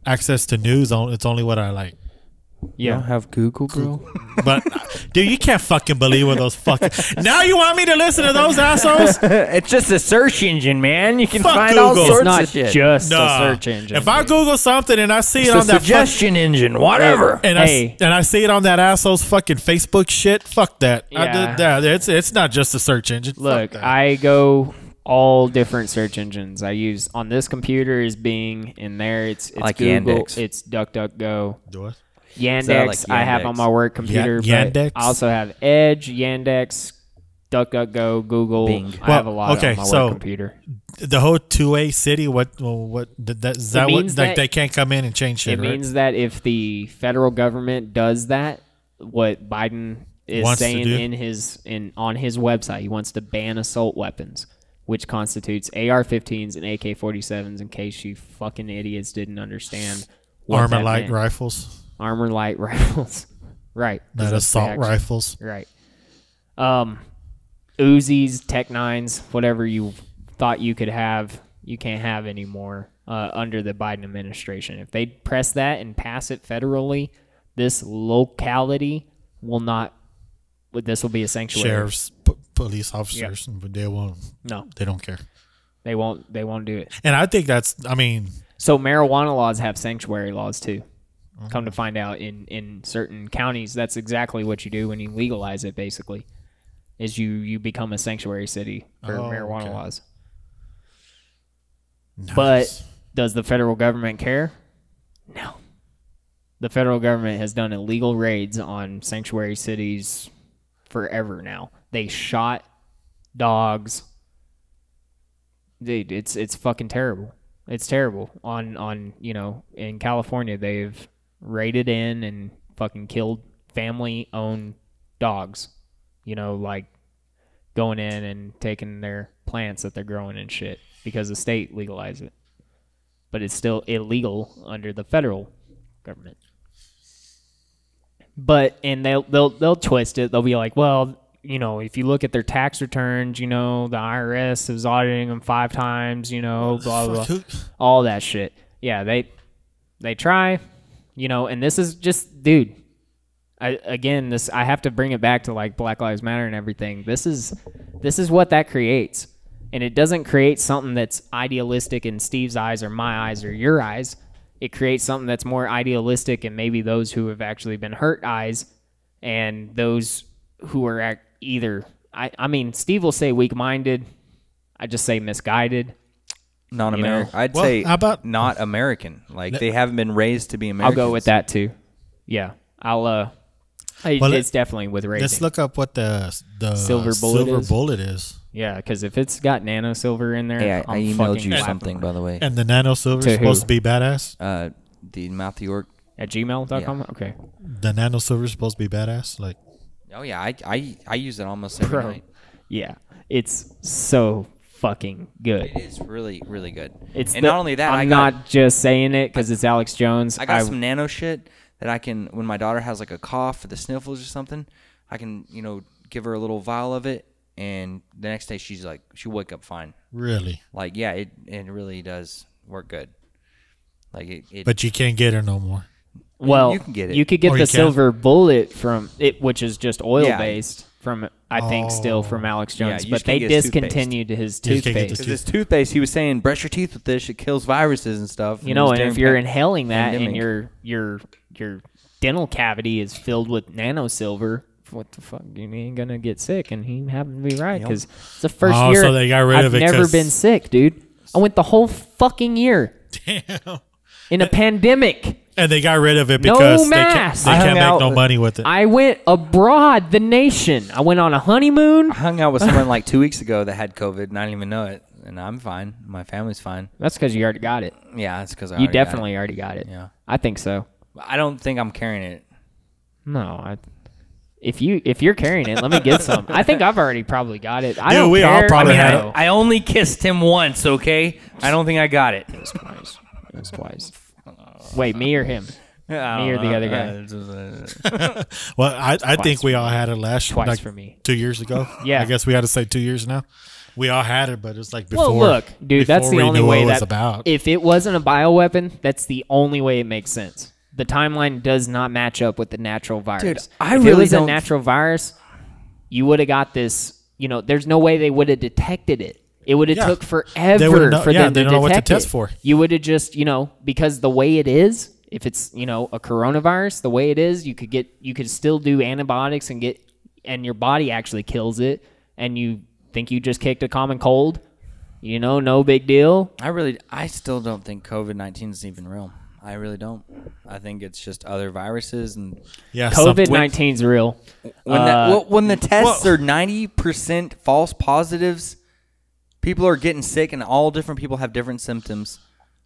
access to news. It's only what I like. You don't have Google, bro? But dude, you can't fucking believe what those fucking. Now you want me to listen to those assholes? It's just a search engine, man. You can Fuck find Google. all sorts It's not of shit. just Nah. a search engine. If I Google something and I see It's it a on that suggestion engine, whatever. and I see it on that asshole's fucking Facebook shit, fuck that. Yeah. It's not just a search engine. Look, Fuck that. I go all different search engines. I use on this computer is Bing, and there it's like Google, Yandex. it's DuckDuckGo. Do it. Yandex, I have on my work computer. Yandex? But I also have Edge, Yandex, DuckDuckGo, Google. Bing. I have a lot on my so work computer. The whole 2A city. What is that? What means like that- they can't come in and change shit. It right? means that if the federal government does that, what Biden is Wants to saying do? on his website, he wants to ban assault weapons, which constitutes AR-15s and AK-47s. In case you fucking idiots didn't understand, what Armor that light meant. rifles. Armor light rifles, right? 'cause Not that's the assault action. rifles. Right. Uzis, Tech 9s, whatever you thought you could have, you can't have anymore under the Biden administration. If they press that and pass it federally, this locality will not. This will be a sanctuary. Sheriffs, police officers, but they won't. No, They don't care. they won't. They won't do it. And I think that's. I mean, So marijuana laws have sanctuary laws too. Come to find out, in certain counties, that's exactly what you do when you legalize it. Basically, is you become a sanctuary city for marijuana okay. laws. nice. But does the federal government care? No. The federal government has done illegal raids on sanctuary cities forever now. They shot dogs. Dude, it's fucking terrible. It's terrible. In California, they've raided in and fucking killed family-owned dogs. Like going in and taking their plants that they're growing and shit because the state legalized it. But it's still illegal under the federal government. But and they'll twist it. They'll be like, well, you know, if you look at their tax returns, you know, the IRS is auditing them 5 times, you know, blah blah, blah, all that shit. Yeah, they try, you know, and this is just, dude. I have to bring it back to like Black Lives Matter and everything. This is what that creates. And it doesn't create something that's idealistic in Steve's eyes or my eyes or your eyes. It creates something that's more idealistic in maybe those who have actually been hurt eyes and those who are either, I mean, Steve will say weak-minded. I just say misguided. Non-American. I'd Well, say how about- not American. Like, they haven't been raised to be Americans. I'll go with that too. Yeah. It's definitely with raising. Let's look up what the Silver bullet is. Yeah, because if it's got nano silver in there, Hey, I emailed you something, by the way. And the nano silver is supposed to be badass? The Mouth York. At gmail.com? Yeah. Okay. The nano silver is supposed to be badass? Like, oh, yeah. I use it almost every night. Yeah. It's so fucking good. It is really, really good. And not only that, I'm not just saying it because it's Alex Jones. I got some nano shit that I can, when my daughter has like a cough or the sniffles or something, I can, you know, give her a little vial of it, and the next day she'll wake up fine. Really? Like, yeah, it really does work good. Like it but you can't get her no more. Well, you can get it. You could get the silver bullet from it, which is just oil based from, I think, still from Alex Jones. Yeah, but they discontinued his toothpaste. Because his toothpaste, he was saying, brush your teeth with this. It kills viruses and stuff. You know, and if you're inhaling that and your dental cavity is filled with nano silver, what the fuck? You ain't gonna get sick. And he happened to be right because it's the first year so they got rid I've of it never been sick, dude. I went the whole fucking year. Damn. In a pandemic. And they got rid of it because no mask. they can't make no money with it. I went abroad, the nation. I went on a honeymoon. I hung out with someone like 2 weeks ago that had COVID, and I didn't even know it. And I'm fine. My family's fine. That's because you already got it. Yeah, that's because you definitely already got it. Yeah, I think so. I don't think I'm carrying it. No, if you're carrying it, let me get some. I think I've already probably got it. I Dude, don't we care. all probably had it. I only kissed him once. Okay, I don't think I got it. It was twice. It was twice. Wait, me or him? Me or the other guy? Well, I think we all had it twice for me. 2 years ago. Yeah. I guess we had to say 2 years now. We all had it, but it's like before. Well, look, dude, that's the only way that about. If it wasn't a bioweapon, that's the only way it makes sense. The timeline does not match up with the natural virus. Dude, if it was a natural virus, you would have got this. You know, there's no way they would have detected it. It would have took forever for them to detect know what to it. test for. You would have just, you know, because the way it is, if it's, you know, a coronavirus, the way it is, you could still do antibiotics and your body actually kills it, and you think you just kicked a common cold, you know, no big deal. I still don't think COVID-19 is even real. I really don't. I think it's just other viruses and COVID-19 is real. When the tests are 90% false positives, people are getting sick, and all different people have different symptoms.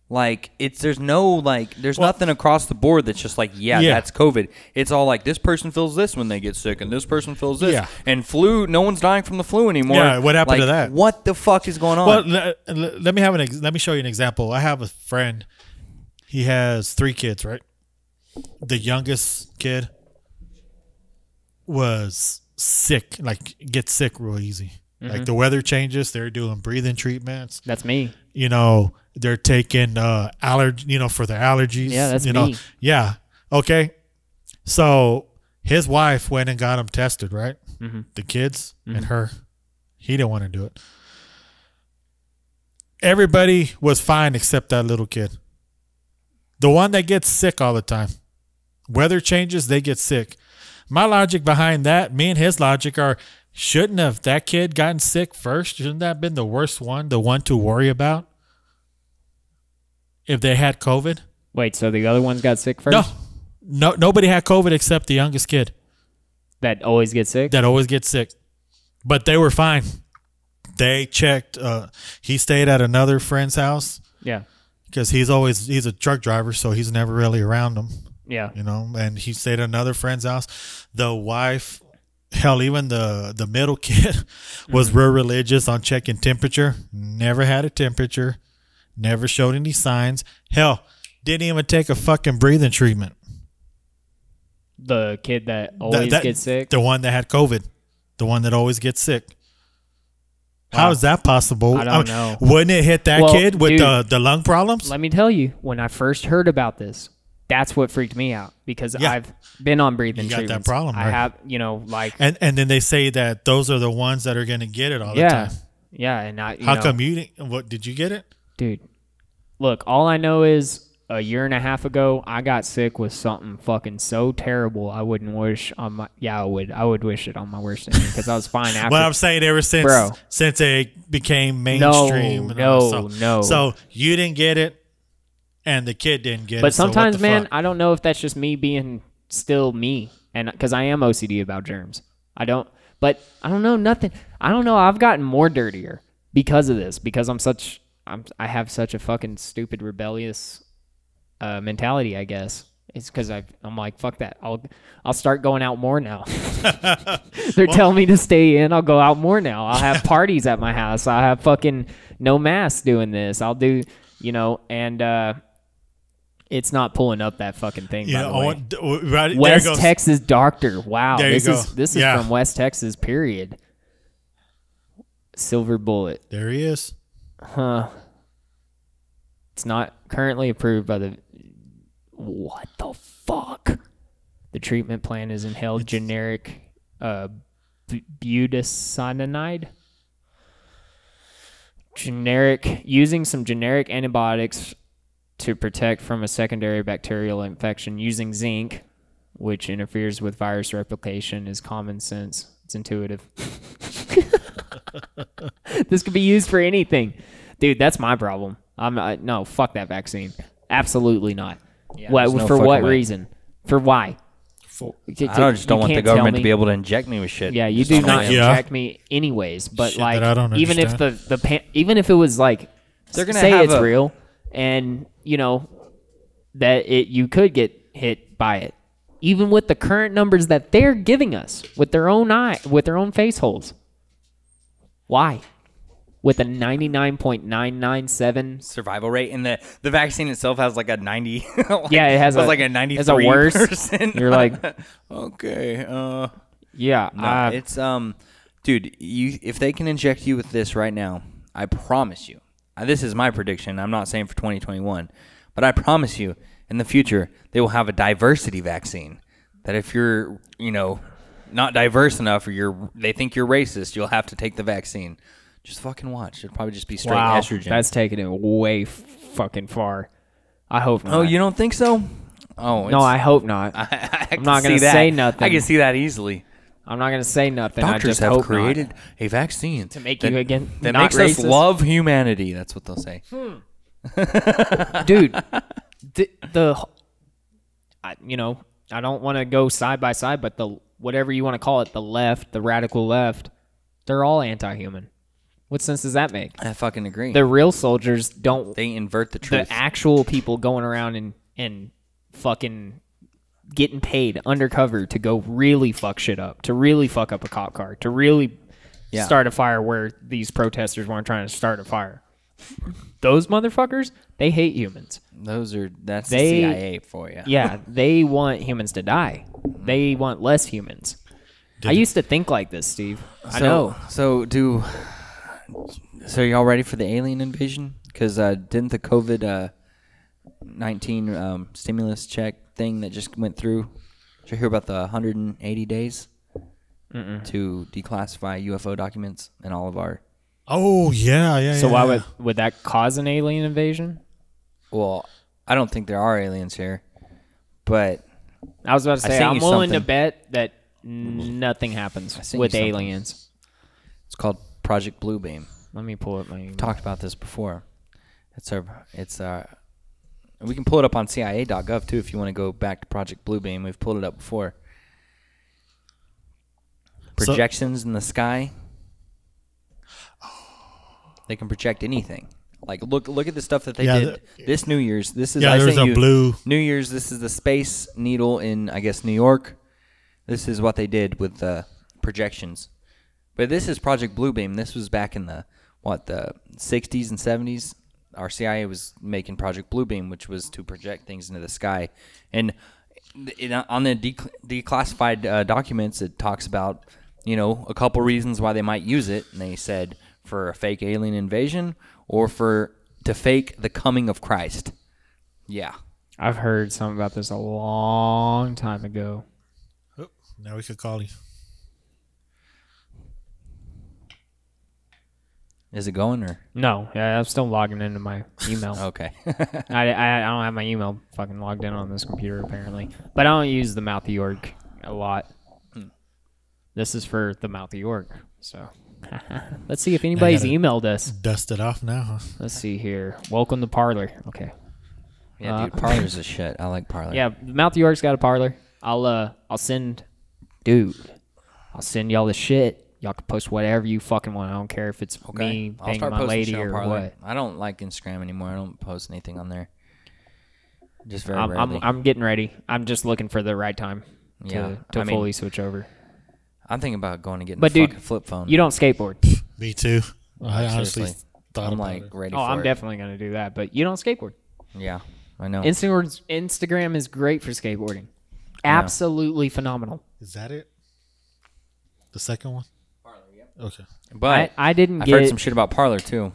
Like, there's nothing across the board that's just like, that's COVID. It's all like, this person feels this when they get sick, and this person feels this. Yeah. And flu, no one's dying from the flu anymore. Yeah, what happened to that? What the fuck is going on? Well, let me show you an example. I have a friend. He has 3 kids, right? The youngest kid was sick, like gets sick real easy. Mm-hmm. Like the weather changes, they're doing breathing treatments. That's me. You know, they're taking for their allergies. Yeah, that's me. Yeah. Okay. So his wife went and got him tested, right? Mm-hmm. The kids and her. He didn't want to do it. Everybody was fine except that little kid. The one that gets sick all the time. Weather changes, they get sick. My logic behind that, me and his logic are, shouldn't have that kid gotten sick first? Shouldn't that have been the worst one, the one to worry about? If they had COVID? Wait, so the other ones got sick first? No, nobody had COVID except the youngest kid. That always gets sick? That always gets sick. But they were fine. They checked. He stayed at another friend's house. Yeah. Because he's a truck driver, so he's never really around them. Yeah. You know, and he stayed at another friend's house. The wife hell, even the middle kid was real religious on checking temperature. Never had a temperature. Never showed any signs. Hell, didn't even take a fucking breathing treatment. The kid that always gets sick? The one that had COVID. The one that always gets sick. Wow. How is that possible? I don't know. Wouldn't it hit that kid with the lung problems? Let me tell you, when I first heard about this, that's what freaked me out because I've been on breathing treatments. You got that problem, right? I have, you know, like... And then they say that those are the ones that are going to get it all the time. Yeah, and How come you didn't... What, did you get it? Dude, look, all I know is a year and a half ago, I got sick with something fucking so terrible I wouldn't wish on my... Yeah, I would wish it on my worst enemy because I was fine after... Well, I'm saying ever since it became mainstream. No. So you didn't get it. And the kid didn't get it. But sometimes, man, I don't know if that's just me being still me, and because I am OCD about germs. I don't know nothing. I don't know. I've gotten more dirtier because of this. Because I have such a fucking stupid rebellious mentality. I guess it's because I'm like, fuck that. I'll start going out more now. They're telling me to stay in. I'll go out more now. I'll have parties at my house. I'll have fucking no mask doing this. I'll do, and. It's not pulling up that fucking thing, by the way. Right, West Texas doctor. Wow. This is Yeah. from West Texas, period. Silver bullet. There he is. Huh. It's not currently approved by the... What the fuck? The treatment plan is inhaled generic budesonide. Using some generic antibiotics to protect from a secondary bacterial infection using zinc, which interferes with virus replication, is common sense. It's intuitive. This could be used for anything. Dude, that's my problem. No, fuck that vaccine. Absolutely not. Yeah, for what reason? For why? I just don't want the government to be able to inject me with shit. Yeah, you do not inject me anyways. But like, even if even if it was like, they're gonna say it's real, and that you could get hit by it, even with the current numbers that they're giving us with their own face holes. Why? With a 99.997 survival rate, and the vaccine itself has like a 90. It has like a 93%. It's a worse. You're like, okay, yeah. No, it's dude. If they can inject you with this right now, I promise you. This is my prediction. I'm not saying for 2021, but I promise you, in the future, they will have a diversity vaccine. That if you're, not diverse enough, or they think you're racist, you'll have to take the vaccine. Just fucking watch. It'll probably just be straight estrogen. That's taking it way fucking far. I hope not. Oh, you don't think so? Oh, no, I hope not. I'm not going to say nothing. I can see that easily. I'm not going to say nothing. Doctors I just have created a vaccine to make you again that makes us love humanity. That's what they'll say. Dude, I don't want to go side by side, but whatever you want to call it, the left, the radical left, they're all anti-human. What sense does that make? I fucking agree. The real soldiers don't. They invert the truth. The actual people going around and fucking getting paid undercover to go really fuck shit up, to really fuck up a cop car, to really start a fire where these protesters weren't trying to start a fire. Those motherfuckers, they hate humans. That's the CIA for you. Yeah, they want humans to die. They want less humans. I used to think like this, Steve. I know. So y'all ready for the alien invasion? Because didn't the COVID-19 stimulus check thing that just went through? Did you hear about the 180 days to declassify UFO documents and all of our... Oh, yeah. So why would that cause an alien invasion? Well, I don't think there are aliens here, but... I was about to say, I'm willing to bet that nothing happens with aliens. It's called Project Bluebeam. Let me pull up my email. Talked about this before. We can pull it up on CIA.gov too if you want to go back to Project Bluebeam. We've pulled it up before. Projections in the sky. They can project anything. Like look at the stuff that they did this New Year's. This is there's a blue New Year's. This is the Space Needle in I guess New York. This is what they did with the projections. But this is Project Bluebeam. This was back in the 60s and 70s. Our CIA was making Project Bluebeam, which was to project things into the sky. And on the declassified documents, it talks about, a couple reasons why they might use it. And they said for a fake alien invasion or to fake the coming of Christ. Yeah. I've heard something about this a long time ago. Oh, now we could call you. Is it going or? No, yeah, I'm still logging into my email. Okay. I don't have my email fucking logged in on this computer apparently, but I don't use the Mouth of York a lot. This is for the Mouth of York, so let's see if anybody's emailed us. Dust it off now, huh? Let's see here. Welcome to Parlor. Okay. Yeah, dude, Parlor's a shit. I like Parlor. Yeah, Mouth of York's got a Parlor. I'll send y'all the shit. Y'all can post whatever you fucking want. I don't care if it's me banging my lady or what. I don't like Instagram anymore. I don't post anything on there. Just very rarely. I'm getting ready. I'm just looking for the right time to fully switch over. I'm thinking about going to get a fucking flip phone. You don't skateboard. Me too. I honestly thought I'm about like it. ready for it. I'm definitely going to do that, but you don't skateboard. Yeah, I know. Instagram is great for skateboarding. Absolutely phenomenal. Is that it? The second one? Okay. But I didn't I've get... heard some shit about Parlor, too,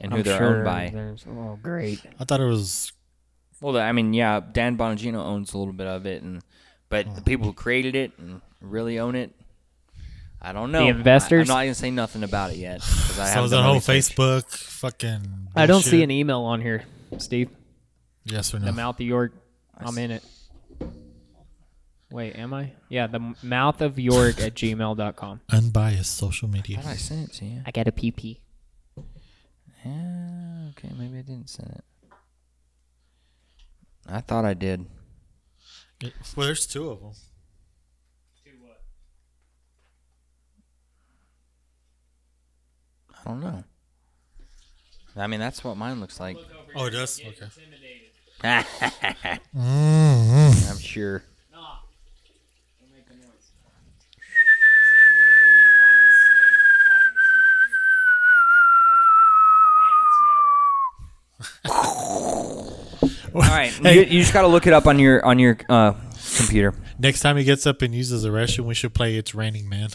and who they're owned by. Oh, great. I thought it was... Well, I mean, yeah, Dan Bonagino owns a little bit of it, but the people who created it and really own it, I don't know. The investors? I'm not going to say nothing about it yet. So the whole Facebook fucking bullshit. I don't see an email on here, Steve. Yes or no? The Mouth of York. I'm in it. Wait, am I? Yeah, the Mouth of York at gmail.com. Unbiased social media. How did I send it to you? I got a PP. Yeah, okay, maybe I didn't send it. I thought I did. Well, there's two of them. Two what? I don't know. I mean, that's what mine looks like. Oh, it does? Okay. I'm sure. All right, Hey. you just got to look it up on your computer. Next time he gets up and uses the restroom, we should play It's Raining Man.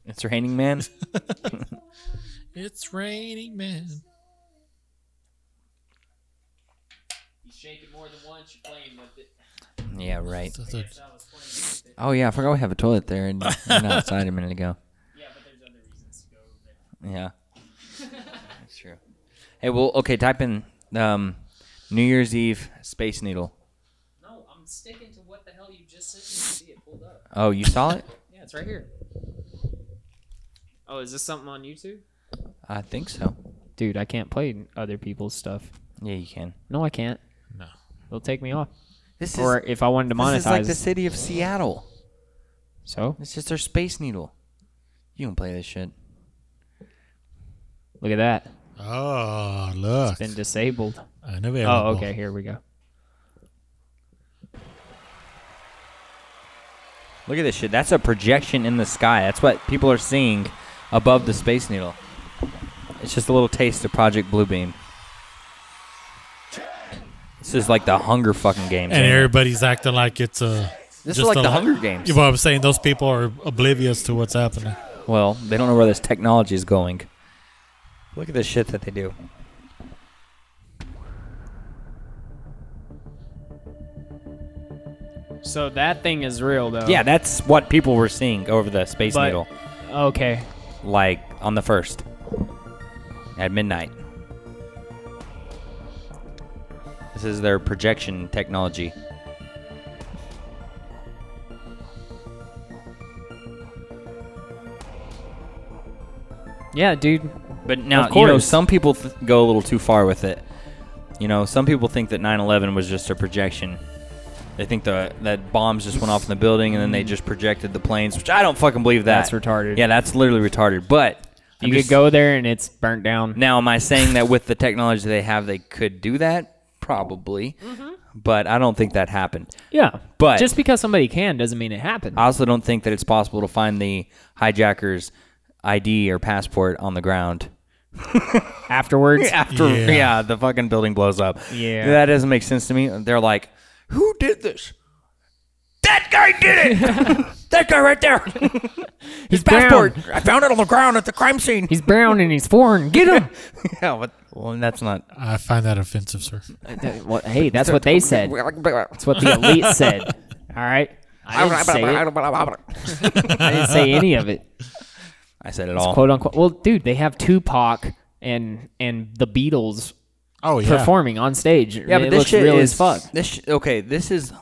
It's Raining Man. It's Raining Man. You shake it more than once, you're playing with it. Yeah, right. Oh yeah, I forgot we have a toilet there and outside a minute ago. Yeah, but there's other reasons to go over there. Yeah, that's true. Hey, well, okay, type in New Year's Eve Space Needle. No, I'm sticking to what the hell you just sent me to see it pulled up. Oh, you saw it? Yeah, it's right here. Oh, is this something on YouTube? I think so. Dude, I can't play other people's stuff. Yeah, you can. No, I can't. No. They'll take me off. This or if I wanted to monetize. This is like the city of Seattle. So? It's just their Space Needle. You can play this shit. Look at that. Oh, look. It's been disabled. Unavailable. Oh, okay. Here we go. Look at this shit. That's a projection in the sky. That's what people are seeing above the Space Needle. It's just a little taste of Project Bluebeam. This is like the Hunger fucking Games. And everybody's acting like it's a... This is like the Hunger Games. You know what I'm saying? Those people are oblivious to what's happening. Well, they don't know where this technology is going. Look at the shit that they do. So that thing is real, though. Yeah, that's what people were seeing over the Space Needle. Okay. Like on the 1st at midnight. This is their projection technology. Yeah, dude. But now, you know, some people go a little too far with it. You know, some people think that 9/11 was just a projection. They think that bombs just went off in the building and then they just projected the planes, which I don't fucking believe that. That's retarded. Yeah, that's literally retarded. But you could go there and it's burnt down. Now, am I saying that with the technology they have, they could do that? Probably. but I don't think that happened. Yeah, but just because somebody can doesn't mean it happened. I also don't think that it's possible to find the hijacker's ID or passport on the ground afterwards. Yeah, the fucking building blows up. Yeah, that doesn't make sense to me. They're like, who did this? That guy did it. That guy right there. His passport. I found it on the ground at the crime scene. He's brown and he's foreign. Get him. Yeah, well, that's not. I find that offensive, sir. Well, hey, that's what they said. That's what the elite said. All right. I didn't say it. I didn't say any of it. I said it it's all. Quote unquote. Well, dude, they have Tupac and the Beatles. Oh yeah. Performing on stage. Yeah, but it this looks shit real is as fuck. This is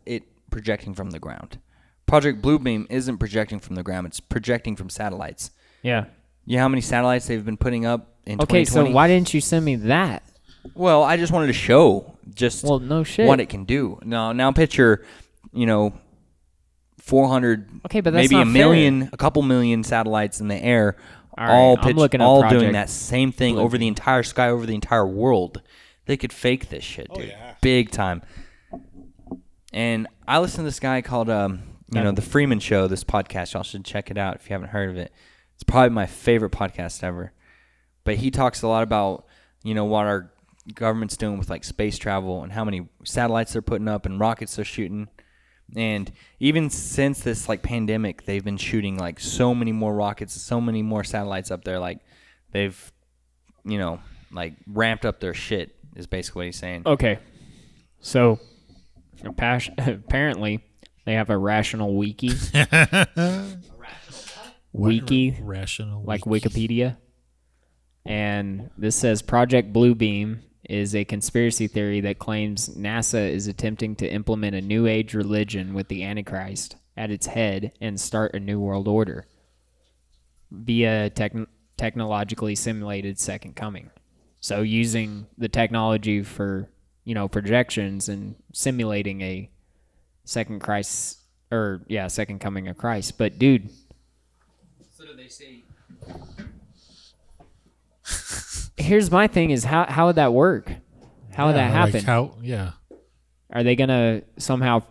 it projecting from the ground. Project Bluebeam isn't projecting from the ground. It's projecting from satellites. Yeah. You know how many satellites they've been putting up in 2020? Okay, so why didn't you send me that? Well, I just wanted to show no shit. what it can do. Now picture, 400, okay, but that's maybe not a million, fair. a couple million satellites in the air, all doing that same thing over the entire sky, over the entire world. They could fake this shit, dude. Yeah. Big time. And I listen to this guy called, The Freeman Show, this podcast. Y'all should check it out if you haven't heard of it. It's probably my favorite podcast ever. But he talks a lot about, what our government's doing with, like, space travel and how many satellites they're putting up and rockets they're shooting. And even since this, like, pandemic, they've been shooting, like, so many more rockets, so many more satellites up there. Like, they've, ramped up their shit is basically what he's saying. Okay. So, apparently, they have a rational wiki. Wiki. Rational like wiki. Wikipedia. And this says Project Bluebeam is a conspiracy theory that claims NASA is attempting to implement a new age religion with the Antichrist at its head and start a new world order via technologically simulated second coming. So using the technology for, projections and simulating a second coming of Christ. But dude, so do they say? Here's my thing: is how would that work? How would that happen? Yeah. Are they gonna somehow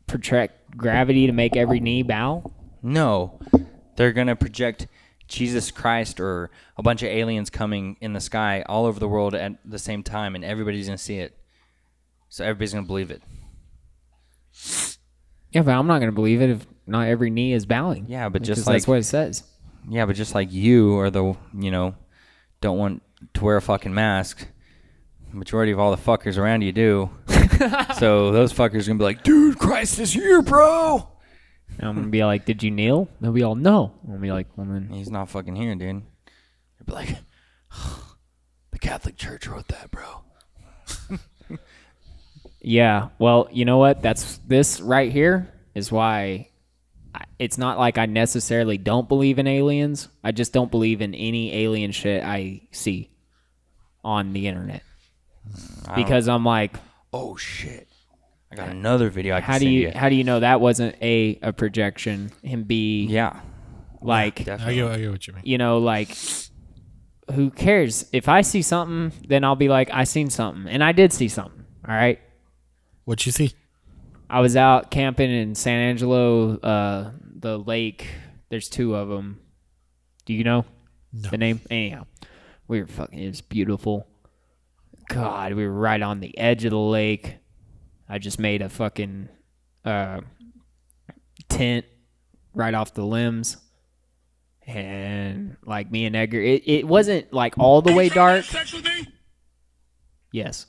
project gravity to make every knee bow? No, they're gonna project Jesus Christ or a bunch of aliens coming in the sky all over the world at the same time, and everybody's gonna see it. So everybody's gonna believe it. Yeah, but I'm not gonna believe it if not every knee is bowing. Yeah, but just that's what it says. Yeah, but just like you are the don't want to wear a fucking mask. The majority of all the fuckers around you do. So those fuckers are gonna be like, dude, Christ is here, bro. And I'm gonna be like, did you kneel? They'll be all, no. I'm gonna be like, well then, he's not fucking here, dude. They'll be like, the Catholic Church wrote that, bro. Yeah, well, you know what? This right here is why it's not like I necessarily don't believe in aliens. I just don't believe in any alien shit I see on the internet. Because I'm like, oh shit, I got another video I can how send you. How do you know that wasn't a projection and B, like, I get what you mean. Like, who cares? If I see something, then I'll be like, I seen something. And I did see something, all right? What'd you see? I was out camping in San Angelo, the lake. There's two of them. Do you know the name? Anyhow, we were it was beautiful. God, we were right on the edge of the lake. I just made a fucking tent right off the limbs. And like me and Edgar, it wasn't like all the way dark. Yes.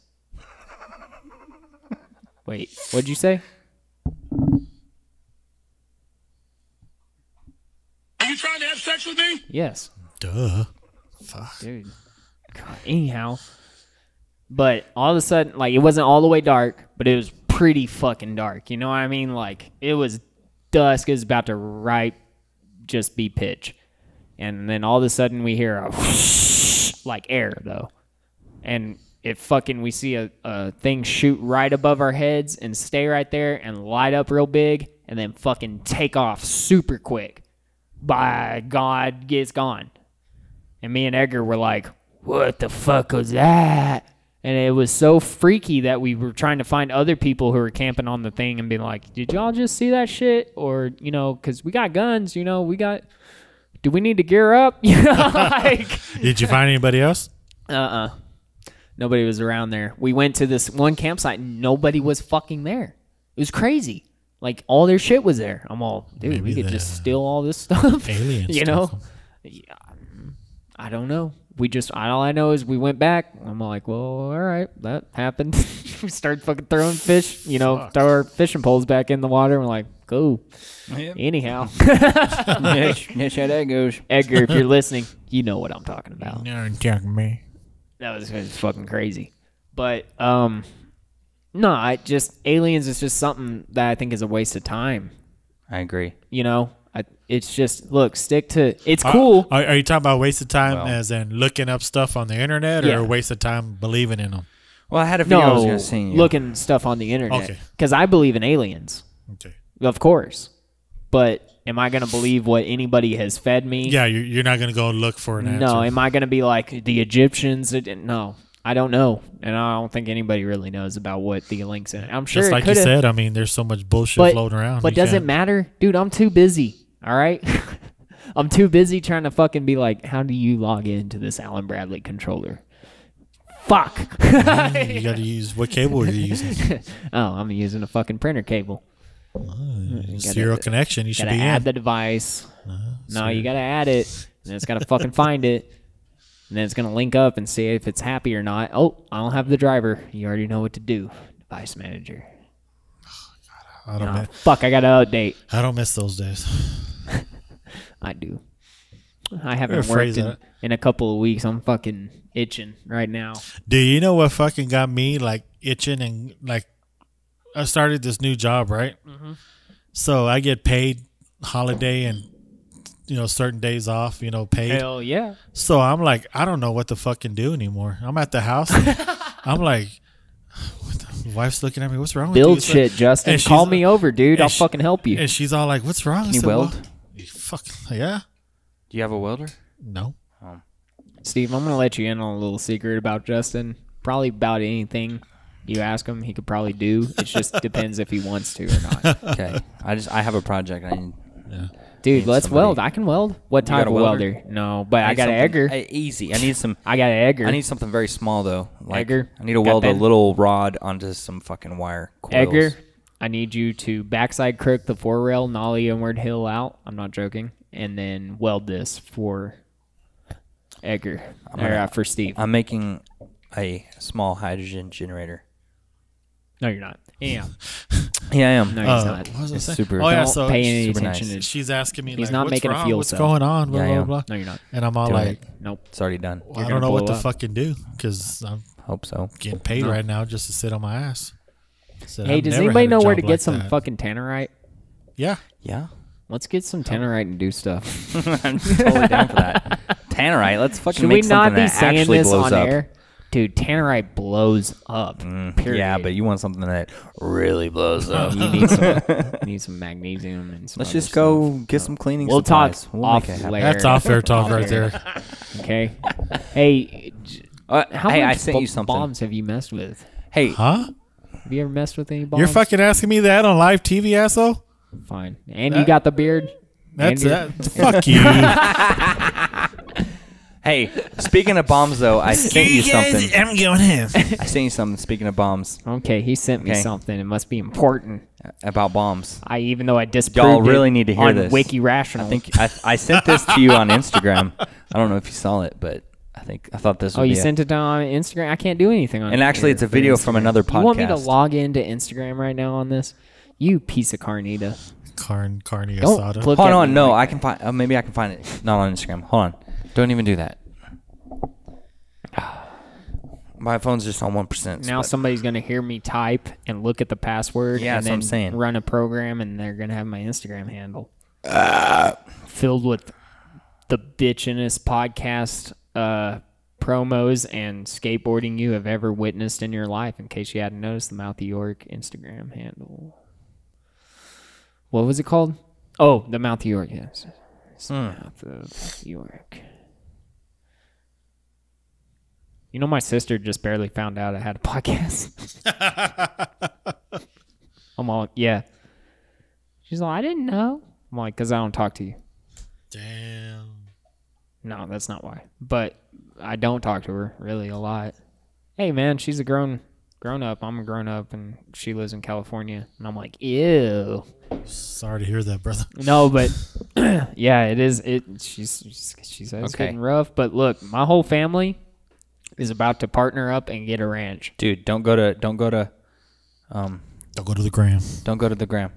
Wait, what'd you say? Are you trying to have sex with me? Yes. Duh. Fuck. Dude. God, anyhow. But all of a sudden, like, it wasn't all the way dark, but it was pretty fucking dark. You know what I mean? Like, it was dusk. It was about to just be pitch. And then all of a sudden we hear a whoosh, like air, though. And we see a thing shoot right above our heads and stay right there and light up real big and then fucking take off super quick. By God, it's gone. And me and Edgar were like, what the fuck was that? And it was so freaky that we were trying to find other people who were camping on the thing and be like, did y'all just see that shit? Or, you know, because we got guns, you know, do we need to gear up? You know, like. Did you find anybody else? Nobody was around there. We went to this one campsite and nobody was fucking there. It was crazy. Like, all their shit was there. I'm all, dude, Maybe we could just steal all this stuff. Aliens. You know? Yeah, I don't know. All I know is we went back. I'm like, well, all right, that happened. We started fucking throwing fish, you know, throw our fishing poles back in the water. We're like, go. Yep. Anyhow. Yes, how that goes. Edgar, if you're listening, you know what I'm talking about. You're talking me. That was fucking crazy. But, no, aliens is just something that I think is a waste of time. I agree. You know? It's just, look, stick to, it's cool. Are you talking about waste of time as in looking up stuff on the internet or waste of time believing in them? Well, I had a video I was going to sing you. Looking stuff on the internet. Okay. Because I believe in aliens. Okay. Of course. But am I going to believe what anybody has fed me? Yeah, you're not going to go look for an answer. No. Am I going to be like the Egyptians? No. I don't know. And I don't think anybody really knows about what the links in it. I'm sure just like you said, I mean, there's so much bullshit floating around. But does it matter? Dude, I'm too busy. All right? I'm too busy trying to fucking be like, how do you log into this Allen Bradley controller? Fuck. You got to use, what cable are you using? I'm using a fucking printer cable. Serial connection. You should be add the device. No, you got to add it. And it's got to fucking find it. And then it's going to link up and see if it's happy or not. Oh, I don't have the driver. You already know what to do. Device manager. I don't miss. Fuck, I got to update. I don't miss those days. I do. I haven't worked in a couple of weeks. I'm fucking itching right now. Do you know what fucking got me like itching and like I started this new job, right? Mm-hmm. So I get paid holiday and certain days off, paid. Hell yeah. So I'm like, I don't know what to fucking do anymore. I'm at the house. I'm like, the wife's looking at me. What's wrong with you? Build shit, Justin. Call me over, dude. I'll fucking help you. And she's all like, what's wrong? Can you weld? Yeah. Do you have a welder? No. Steve, I'm going to let you in on a little secret about Justin. Probably about anything you ask him, he could probably do. It just depends if he wants to or not. Okay. I have a project. Dude, let's weld. I can weld. What type of welder? No, but I got an Egger. Easy. I need some. I got an Egger. I need something very small though. Like Egger. I need to weld a little rod onto some fucking wire coils. Egger, I need you to backside crook the 4-rail, nollie inward hill out. I'm not joking. And then weld this for Egger. For Steve. I'm making a small hydrogen generator. No, you're not. Yeah. Yeah, I am. No, he's not. What was I saying? Super. Oh, yeah, Don't pay any attention. Nice. She's asking me, he's like, not what's making wrong? a fuel What's cell. going on? Blah, blah, blah. No, you're not. And I'm all like, nope. It's already done. Well, I don't know what to fucking do because I'm hope so. Getting paid right now just to sit on my ass. Hey, does anybody know where to get some fucking tannerite? Yeah. Yeah. Let's get some tannerite and do stuff. I'm totally down for that. Tannerite. Let's fucking Should make we not something be that saying actually this blows on up. air? Dude, tannerite blows up. Period. Yeah, but you want something that really blows up. You need some magnesium and some Let's other just go stuff. get some cleaning We'll supplies. talk We'll off make it happen. layer. That's off-air talk right there. Okay. Hey, how hey, I much sent you something. bombs have you messed with? Hey. Huh? Have you ever messed with any bombs? You're fucking asking me that on live TV, asshole? Fine. And you got the beard? That's And that. Fuck you. Hey, speaking of bombs, though, I sent you something. I'm going in. I sent you something. Speaking of bombs. Okay, he sent me something. It must be important. About bombs. Even though I disproved Y'all really it need to hear on this. Wiki Rational. I think I sent this to you on Instagram. I don't know if you saw it, but I thought this would be you sent it on Instagram? I can't do anything on And actually, it's a video from another podcast. You want me to log into Instagram right now on this? You piece of carnita. Carne Don't asada. look Hold at on, me no, like I can find. Maybe I can find it. Not on Instagram. Hold on. Don't even do that. My phone's just on 1%. Now somebody's going to hear me type and look at the password Yeah, and that's what I'm then saying. run a program, and they're going to have my Instagram handle filled with the bitchinest podcast promos and skateboarding you have ever witnessed in your life. In case you hadn't noticed, the Mouth of York Instagram handle. What was it called? Oh, the Mouth of York, yes. Mouth of York. You know, my sister just barely found out I had a podcast. I'm all, yeah. She's like, I didn't know. I'm like, because I don't talk to you. Damn. No, that's not why. But I don't talk to her really a lot. Hey, man, she's a grown up. I'm a grown up, and she lives in California. And I'm like, ew. Sorry to hear that, brother. No, but yeah, it is. She says it's getting rough. But look, my whole family is about to partner up and get a ranch. Dude, don't go to Don't go to the gram. Don't go to the gram.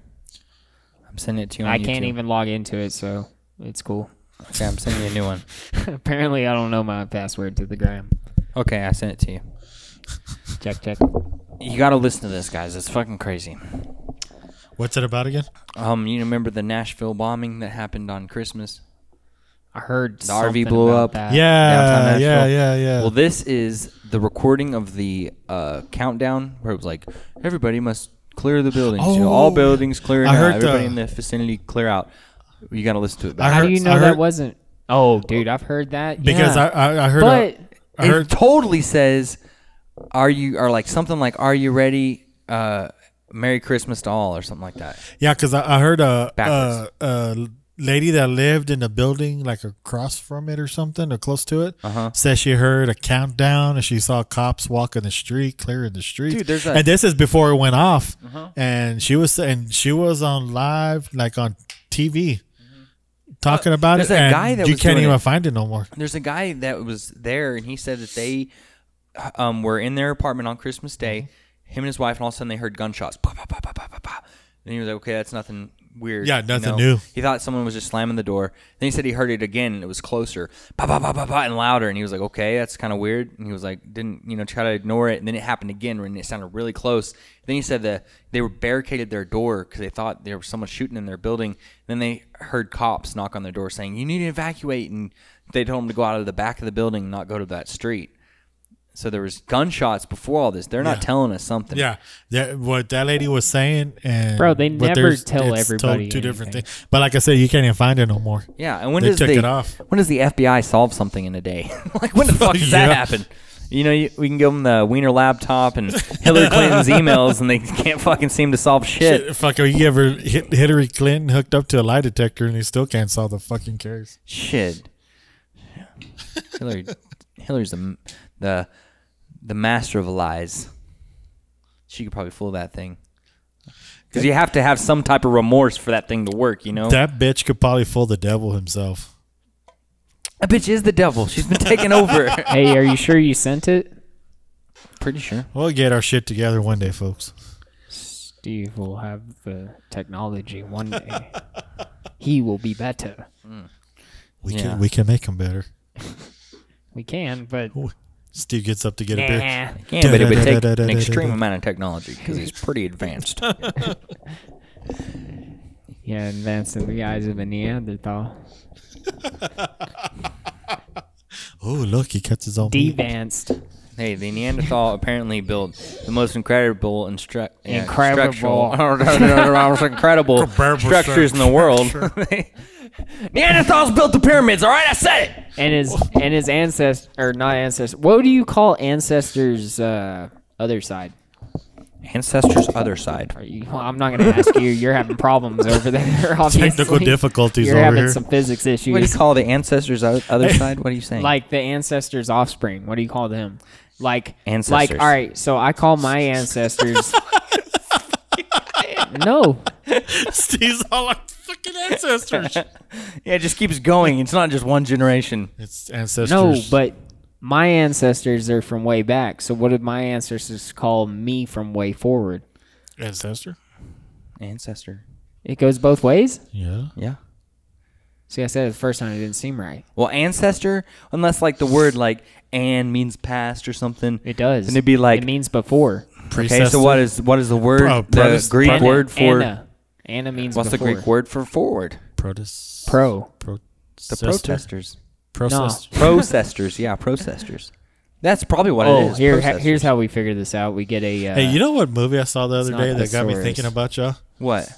I'm sending it to you on I YouTube. can't even log into it, so it's cool. Okay, I'm sending you a new one. Apparently, I don't know my password to the gram. Okay, I sent it to you. Check. You got to listen to this, guys. It's fucking crazy. What's it about again? You remember the Nashville bombing that happened on Christmas? I heard the RV blew up. That. Yeah. Well, this is the recording of the countdown where it was like, everybody must clear the buildings. Oh, all buildings clear I now. heard Everybody in the vicinity clear out. You got to listen to it. How do you know that wasn't? Oh, dude, I've heard that. Because I heard. But I heard it totally says, "Are you?" Or like something like, "Are you ready? Merry Christmas to all," or something like that. Yeah, because I heard a lady that lived in a building like across from it or something or close to it said she heard a countdown and she saw cops walking the street, clearing the street. Dude, there's and this is before it went off. And she was on live, like on TV, talking about it. There's a guy that you was can't doing even it. find it no more. There's a guy that was there, and he said that they were in their apartment on Christmas Day. Him and his wife, and all of a sudden they heard gunshots. Pop, pop, pop, pop, pop, pop. And he was like, okay, that's nothing weird. Yeah, nothing new. He thought someone was just slamming the door. Then he said he heard it again, and it was closer. Pop, pop, pop, pop, pop, and louder. And he was like, okay, that's kind of weird. And he was like, didn't, try to ignore it. And then it happened again, and it sounded really close. Then he said that they were barricaded their door because they thought there was someone shooting in their building. Then they heard cops knock on their door saying, you need to evacuate. And they told them to go out of the back of the building and not go to that street. So there was gunshots before all this. They're not telling us something. Yeah, what that lady was saying, and bro, they never tell everybody two different things. But like I said, you can't even find it no more. Yeah, and when they does took it off? When does the FBI solve something in a day? Like when the fuck does that happen? We can give them the Wiener laptop and Hillary Clinton's emails, and they can't fucking seem to solve shit. Fuck, you ever hit Hillary Clinton hooked up to a lie detector, and they still can't solve the fucking case. Shit. Hillary's the master of lies. She could probably fool that thing. Because you have to have some type of remorse for that thing to work, That bitch could probably fool the devil himself. That bitch is the devil. She's been taking over. Hey, are you sure you sent it? Pretty sure. We'll get our shit together one day, folks. Steve will have the technology one day. He will be better. We can make him better. We can, but Steve gets up to get a beer. Yeah, but it would take an extreme amount of technology because he's pretty advanced. Yeah, advanced in the eyes of a Neanderthal. Oh, look, he cuts his own meat. Devanced. Hey, the Neanderthal apparently built the most incredible structures in the world. Neanderthals built the pyramids. All right, I said it. And his ancestors, or not ancestors. What do you call ancestors' other side? Ancestors' other side. Well, I'm not going to ask you. You're having problems over there. Obviously. Technical difficulties You're over having here. some physics issues. What do you call the ancestors' other side? What are you saying? Like the ancestors' offspring. What do you call them? Like ancestors. Like, all right. So I call my ancestors. No. Steve's all like fucking ancestors. Yeah, it just keeps going. It's not just one generation. It's ancestors. No, but my ancestors are from way back. So what did my ancestors call me from way forward? Ancestor. It goes both ways? Yeah. Yeah. See, I said it the first time. It didn't seem right. Well, ancestor, unless like the word like "an" means past or something. It does. And it'd be like it means before. Okay, so what is the word? The Greek word for Anna means what's before. the Greek word for forward? Pro. The protesters. Processors. Yeah, processors. That's probably what it is. Here's how we figure this out. We get a. Hey, you know what movie I saw the other day that got me thesaurus. thinking about y'all? What?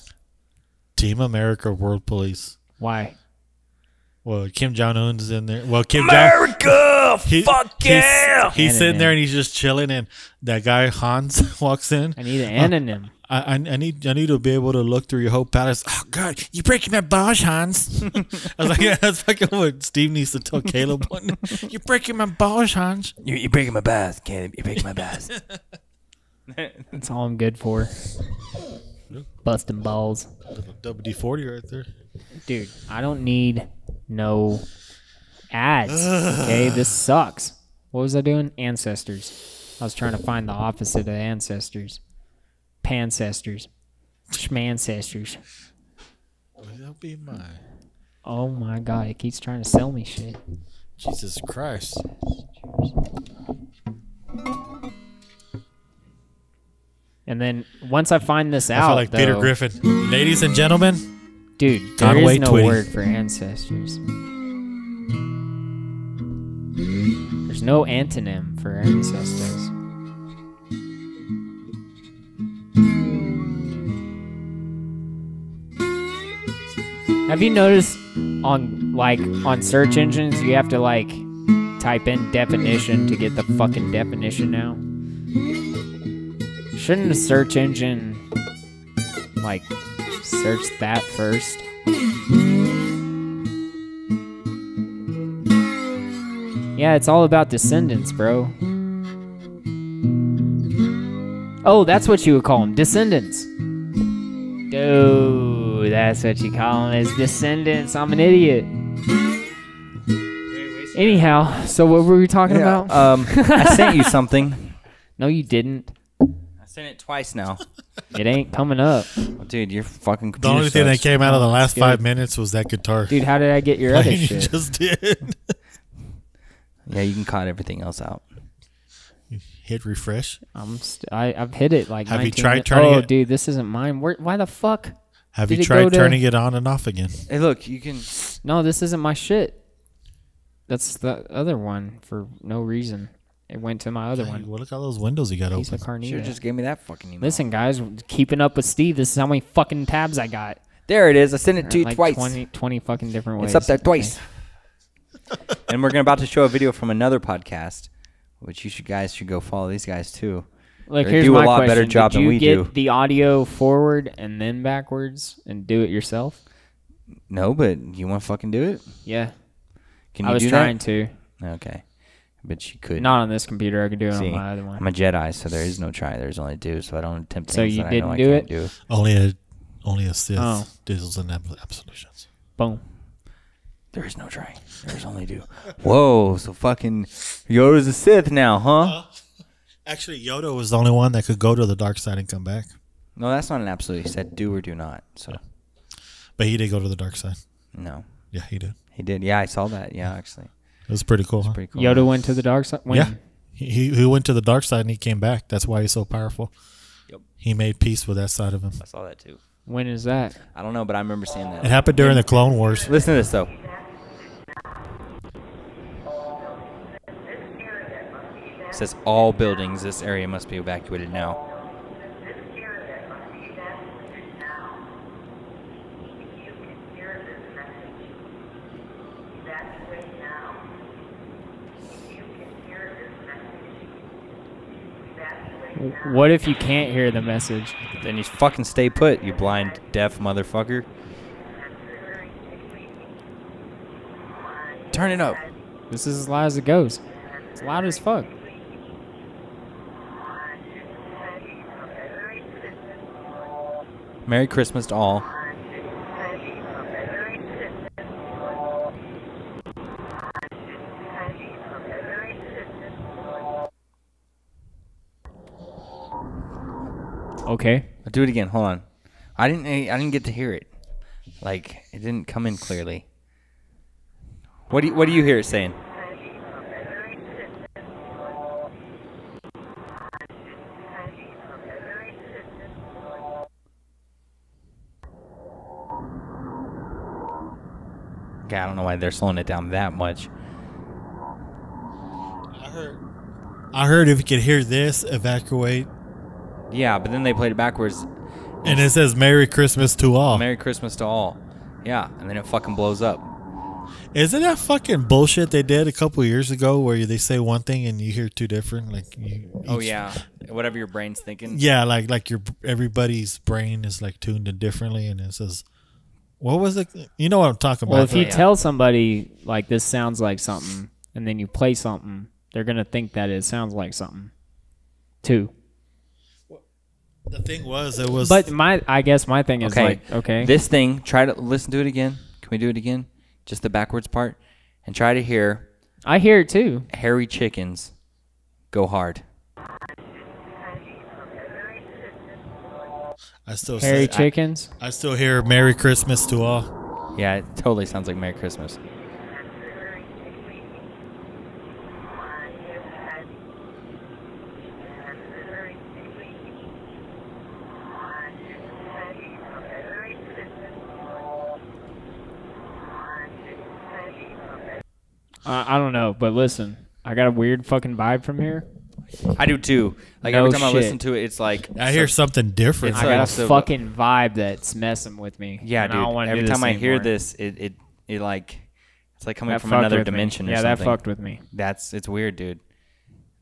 Team America World Police. Why? Well, Kim Jong Un's in there. Well, America, fuck yeah! He's sitting there and he's just chilling, and that guy Hans walks in. I need an anonym. I need to be able to look through your whole palace. Oh God, you breaking my balls, Hans. I was like, yeah, that's fucking what Steve needs to tell Caleb. You're breaking my balls, Hans. You're breaking my bath, Caleb. You're breaking my bath. That's all I'm good for. Busting balls. WD-40 right there. Dude, I don't need no ads. Okay, this sucks. What was I doing? Ancestors. I was trying to find the opposite of ancestors. Pancestors. Schmancestors. That'll be mine. Oh my God, it keeps trying to sell me shit. Jesus Christ. And then once I find this out, I feel like though, Peter Griffin. Ladies and gentlemen, dude, there gone is away no Twitty. word for ancestors. There's no antonym for ancestors. Have you noticed on search engines you have to type in definition to get the fucking definition now? Shouldn't a search engine search that first? Yeah, it's all about descendants, bro. Oh, that's what you would call them, descendants. Dude, that's what you call them, is descendants. I'm an idiot. Anyhow, so what were we talking about? I sent you something. No, you didn't. I sent it twice now. It ain't coming up. Well, dude, your fucking the computer only thing that sucks. came out of the last good. 5 minutes was that guitar. Dude, how did I get your other You shit? just did. Yeah, you can cut everything else out. Hit refresh. I've hit it like. Have you 19 tried turning Oh, it? dude, this isn't mine. Why the fuck? Have did you it tried go to- turning it on and off again? Hey, look, you can. No, this isn't my shit. That's the other one for no reason. It went to my other Hey, one. well, look at all those windows you got Piece open. of carnita. Should have just gave me that fucking email. Listen, guys, keeping up with Steve. This is how many fucking tabs I got. There it is. I sent it to you Like twice. 20 fucking different ways. It's up there twice. And we're about to show a video from another podcast, which guys should go follow these guys too. Like, They here's do my a lot question. better job Did than you we get do. the audio forward and then backwards and do it yourself? No, but you want to fucking do it? Yeah. Can I you was do trying that? to. Okay. But you could. Not on this computer. I could do it See, on my other one. I'm a Jedi, so there is no try. There's only do. So I don't attempt So things you that didn't I know do I it? can't do. Only a Sith Oh. dizzles and absolutions. Boom. There is no try. There's only do. Whoa, so fucking Yoda's a Sith now, huh? Actually, Yoda was the only one that could go to the dark side and come back. No, that's not an absolute. He said do or do not. So But he did go to the dark side. no, Yeah, he did. he did. Yeah, I saw that. Yeah, actually, It was pretty cool. it's Huh? pretty cool. Yoda went to the dark side? When? Yeah. He went to the dark side and he came back. That's why he's so powerful. Yep. He made peace with that side of him. I saw that too. When is that? I don't know, but I remember seeing that. It happened during the Clone Wars. Listen to this though. It says all buildings. This area must be evacuated now. What if you can't hear the message? Then you fucking stay put, you blind, deaf motherfucker. Turn it up. This is as loud as it goes. It's loud as fuck. Merry Christmas to all. Okay. I'll do it again. Hold on. I didn't get to hear it. Like, it didn't come in clearly. What do you hear it saying? Okay, I don't know why they're slowing it down that much. I heard if you could hear this, evacuate. Yeah, but then they played it backwards. And it says Merry Christmas to all. Merry Christmas to all. Yeah, and then it fucking blows up. Isn't that fucking bullshit they did a couple years ago where they say one thing and you hear two different? Oh yeah, whatever your brain's thinking. Yeah, like everybody's brain is like tuned in differently, and it says, "What was it?" You know what I'm talking about? Well, if you tell somebody like this sounds like something, and then you play something, they're gonna think that it sounds like something, too. The thing was, it was. But I guess my thing is okay. This thing, try to listen to it again. Can we do it again? Just the backwards part, and try to hear. I hear it too. Hairy chickens, go hard. I still hairy chickens. I still hear "Merry Christmas" to all. Yeah, it totally sounds like Merry Christmas. I don't know, but listen, I got a weird fucking vibe from here. I do too. Like No every time I shit. listen to it, it's like I hear something different. I got a fucking vibe that's messing with me. Yeah, and dude. I don't wanna Every do time this I hear anymore. this, it like it's like coming That from fucked another with me. dimension. Or Yeah, something. that fucked with me. It's weird, dude.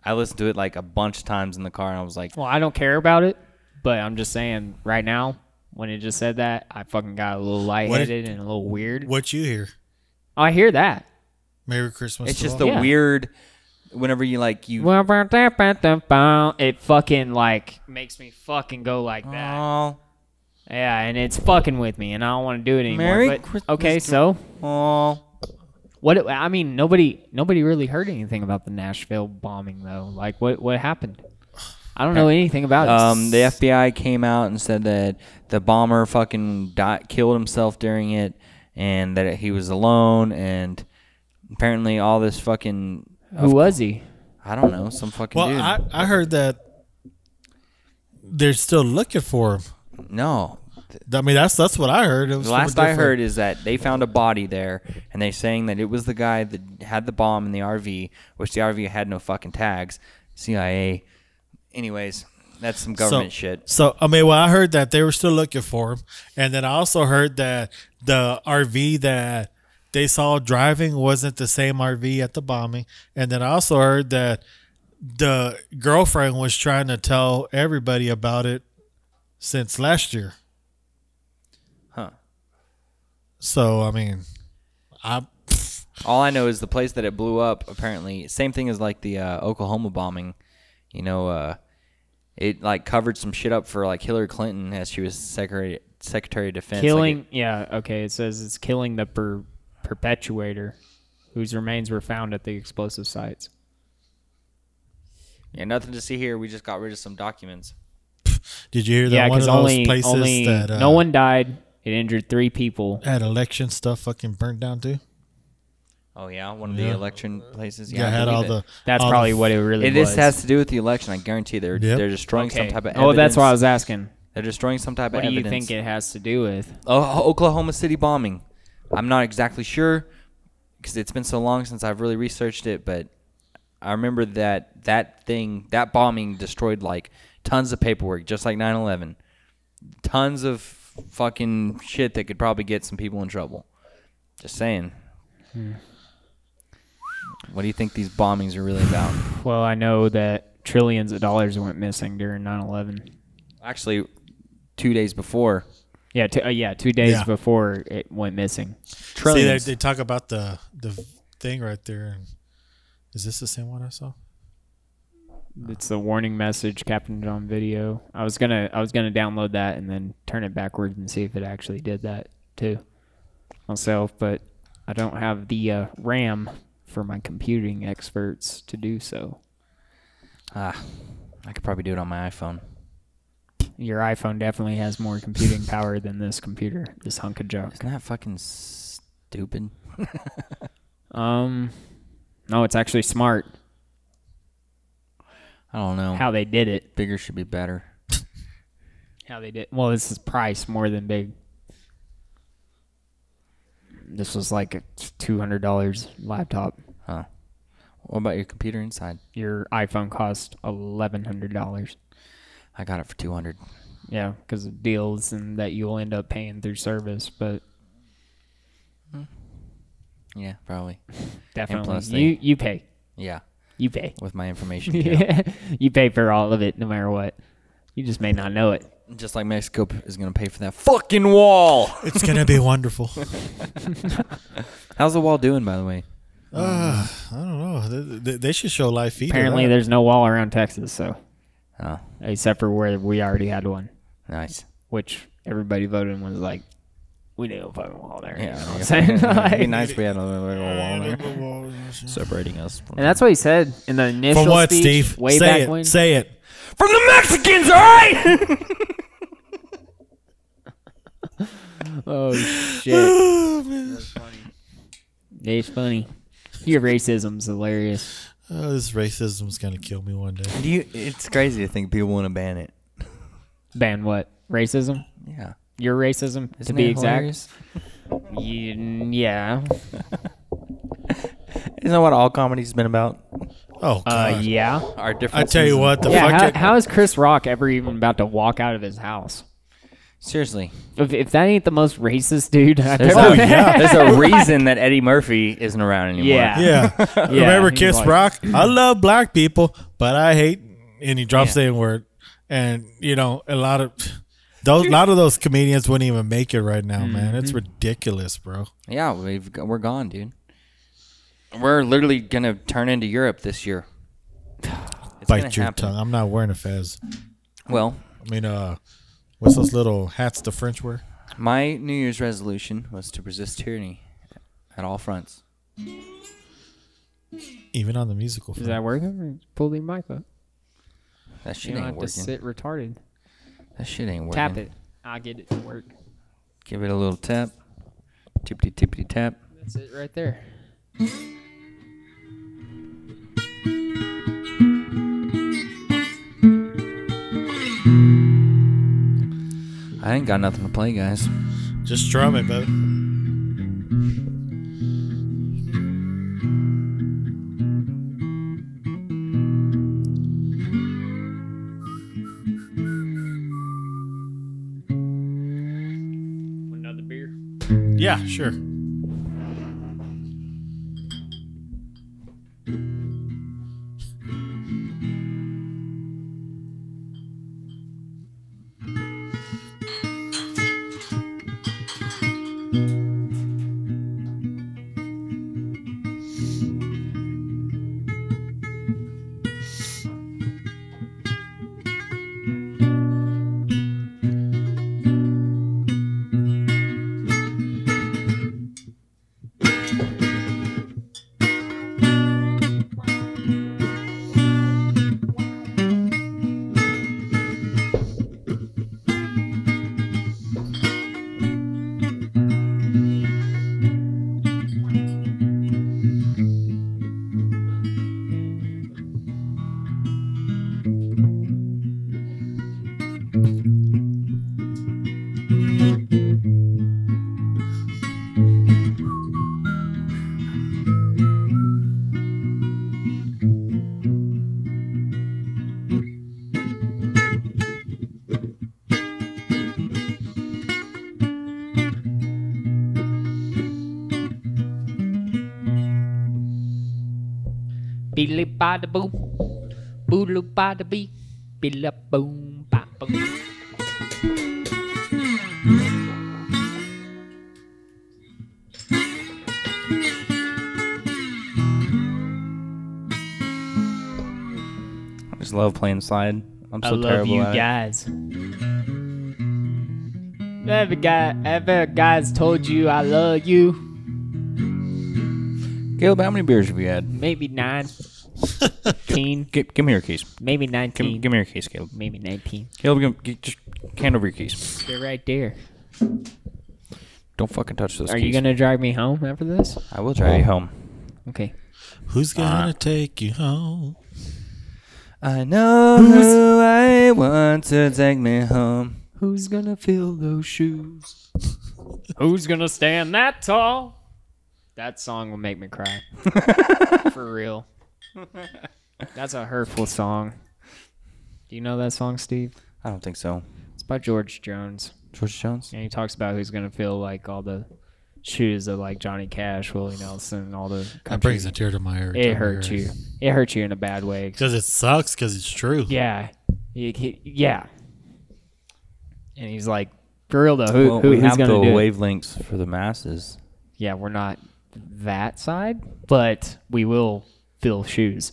I listened to it like a bunch of times in the car, and I was like, Well, I don't care about it, but I'm just saying right now, when it just said that, I fucking got a little lightheaded and a little weird. What you hear? I hear that. Merry Christmas. it's to just all. the weird. Whenever you like you. It fucking like makes me fucking go like that. Oh. Yeah, and it's fucking with me, and I don't want to do it anymore. Merry but, Christmas okay, to so all. what? I mean, nobody really heard anything about the Nashville bombing though. Like, what happened? I don't know anything about it. The FBI came out and said that the bomber fucking killed himself during it, and that he was alone, and apparently all this fucking. Who was he? I don't know, some fucking Well, dude. I heard that they're still looking for him. No. I mean, that's what I heard. It was The last I heard is that they found a body there, and they're saying that it was the guy that had the bomb in the RV, which the RV had no fucking tags. CIA. Anyways, that's some government shit. So, I mean, I heard that they were still looking for him. And then I also heard that the RV that they saw driving wasn't the same RV at the bombing. And then I also heard that the girlfriend was trying to tell everybody about it since last year. Huh. So, I mean, all I know is the place that it blew up, apparently, same thing as like the Oklahoma bombing. You know, it like covered some shit up for like Hillary Clinton as she was Secretary of Defense. Killing, it says it's killing the perpetuator, whose remains were found at the explosive sites. Yeah, nothing to see here. We just got rid of some documents. Did you hear that one of those places that no one died. It injured 3 people. Had election stuff fucking burnt down too? Oh yeah, one of the election places. Yeah, had all the. That's all probably the, what it really was. This has to do with the election. I guarantee they're destroying some type of evidence. Oh, that's why I was asking. They're destroying some type of What do evidence. you think it has to do with? Oklahoma City bombing. I'm not exactly sure because it's been so long since I've really researched it, but I remember that bombing destroyed like tons of paperwork, just like 9/11. Tons of fucking shit that could probably get some people in trouble. Just saying. What do you think these bombings are really about? Well, I know that trillions of dollars went missing during 9/11. Actually, 2 days before. Yeah, 2 days before it went missing. Trillions. See, they talk about the thing right there. Is this the same one I saw? It's the warning message captured on video. I was gonna download that and then turn it backwards and see if it actually did that too myself, but I don't have the RAM for my computing experts to do so. I could probably do it on my iPhone. Your iPhone definitely has more computing power than this computer, this hunk of junk. Isn't that fucking stupid? No, it's actually smart. I don't know. How they did it. Bigger should be better. How they did. Well, this is price more than big. This was like a $200 laptop. Huh. What about your computer inside? Your iPhone cost $1,100. I got it for $200. Yeah, because of deals and that you'll end up paying through service. But Yeah, probably. Definitely. plus You pay. Yeah. You pay. With my information. Yeah. You pay for all of it no matter what. You just may not know it. Just like Mexico is going to pay for that fucking wall. It's going to be wonderful. How's the wall doing, by the way? I don't know. They should show live feed. Apparently, there's no wall around Texas, so. Oh. Except for where we already had one. Nice. Which everybody voted and was like, we need a fucking wall there. Yeah. You know what I'm saying? It'd be nice if we had a little wall there. Separating us. And that's what he said in the initial From what, speech. Steve? Way Say back it. when. Say it. From the Mexicans, all right? Oh, shit. That's funny. It's funny. Your racism's hilarious. This racism's going to kill me one day. It's crazy to think people want to ban it. Ban what? Racism? Yeah. Your racism, to Isn't be it exact? Yeah. Isn't that what all comedy's been about? Oh, God. Yeah. Our I differences. tell you what, how is Chris Rock ever even about to walk out of his house? Seriously. If that ain't the most racist dude I've There's ever there's a reason that Eddie Murphy isn't around anymore. Yeah. Remember Kiss Rock? I love black people, but I hate, and he drops the N-word. And, you know, a lot of those comedians wouldn't even make it right now, man. It's ridiculous, bro. Yeah, we're gone, dude. We're literally going to turn into Europe this year. It's Bite your tongue. I'm not wearing a fez. Well. I mean, what's those little hats the French wear? My New Year's resolution was to resist tyranny at all fronts. Even on the musical front. Is that working? Or pull the mic up. That shit you don't ain't have working. to sit retarded. That shit ain't working. Tap it. I'll get it to work. Give it a little tap. Tippity tippity tap. That's it right there. I ain't got nothing to play, guys. Just strum it, baby. Another beer? Yeah, sure. Beely bada boom, boodle bada bee, beela boom, ba boom. I just love playing slide. I'm so I love terrible you at guys. Ever guys told you I love you? Caleb, how many beers have you had? Maybe 19. Give me your keys. Maybe 19. Give me your keys, Caleb. Maybe 19. Caleb, just hand over your keys. They're right there. Don't fucking touch those Are keys. you going to drive me home after this? I will drive you home. Okay. Who's gonna take you home? I know who I want to take me home. Who's going to fill those shoes? Who's going to stand that tall? That song will make me cry. For real. That's a hurtful song. Do you know that song, Steve? I don't think so. It's by George Jones. George Jones? And he talks about who's going to fill like all the shoes of like Johnny Cash, Willie Nelson, and all the That brings a tear to my ear. It hurts you. It hurts you in a bad way. Because it sucks. Because it's true. Yeah, yeah. And he's like, for real though, we who's have the gonna do it? wavelengths for the masses. Yeah, we're not that side, but we will fill shoes.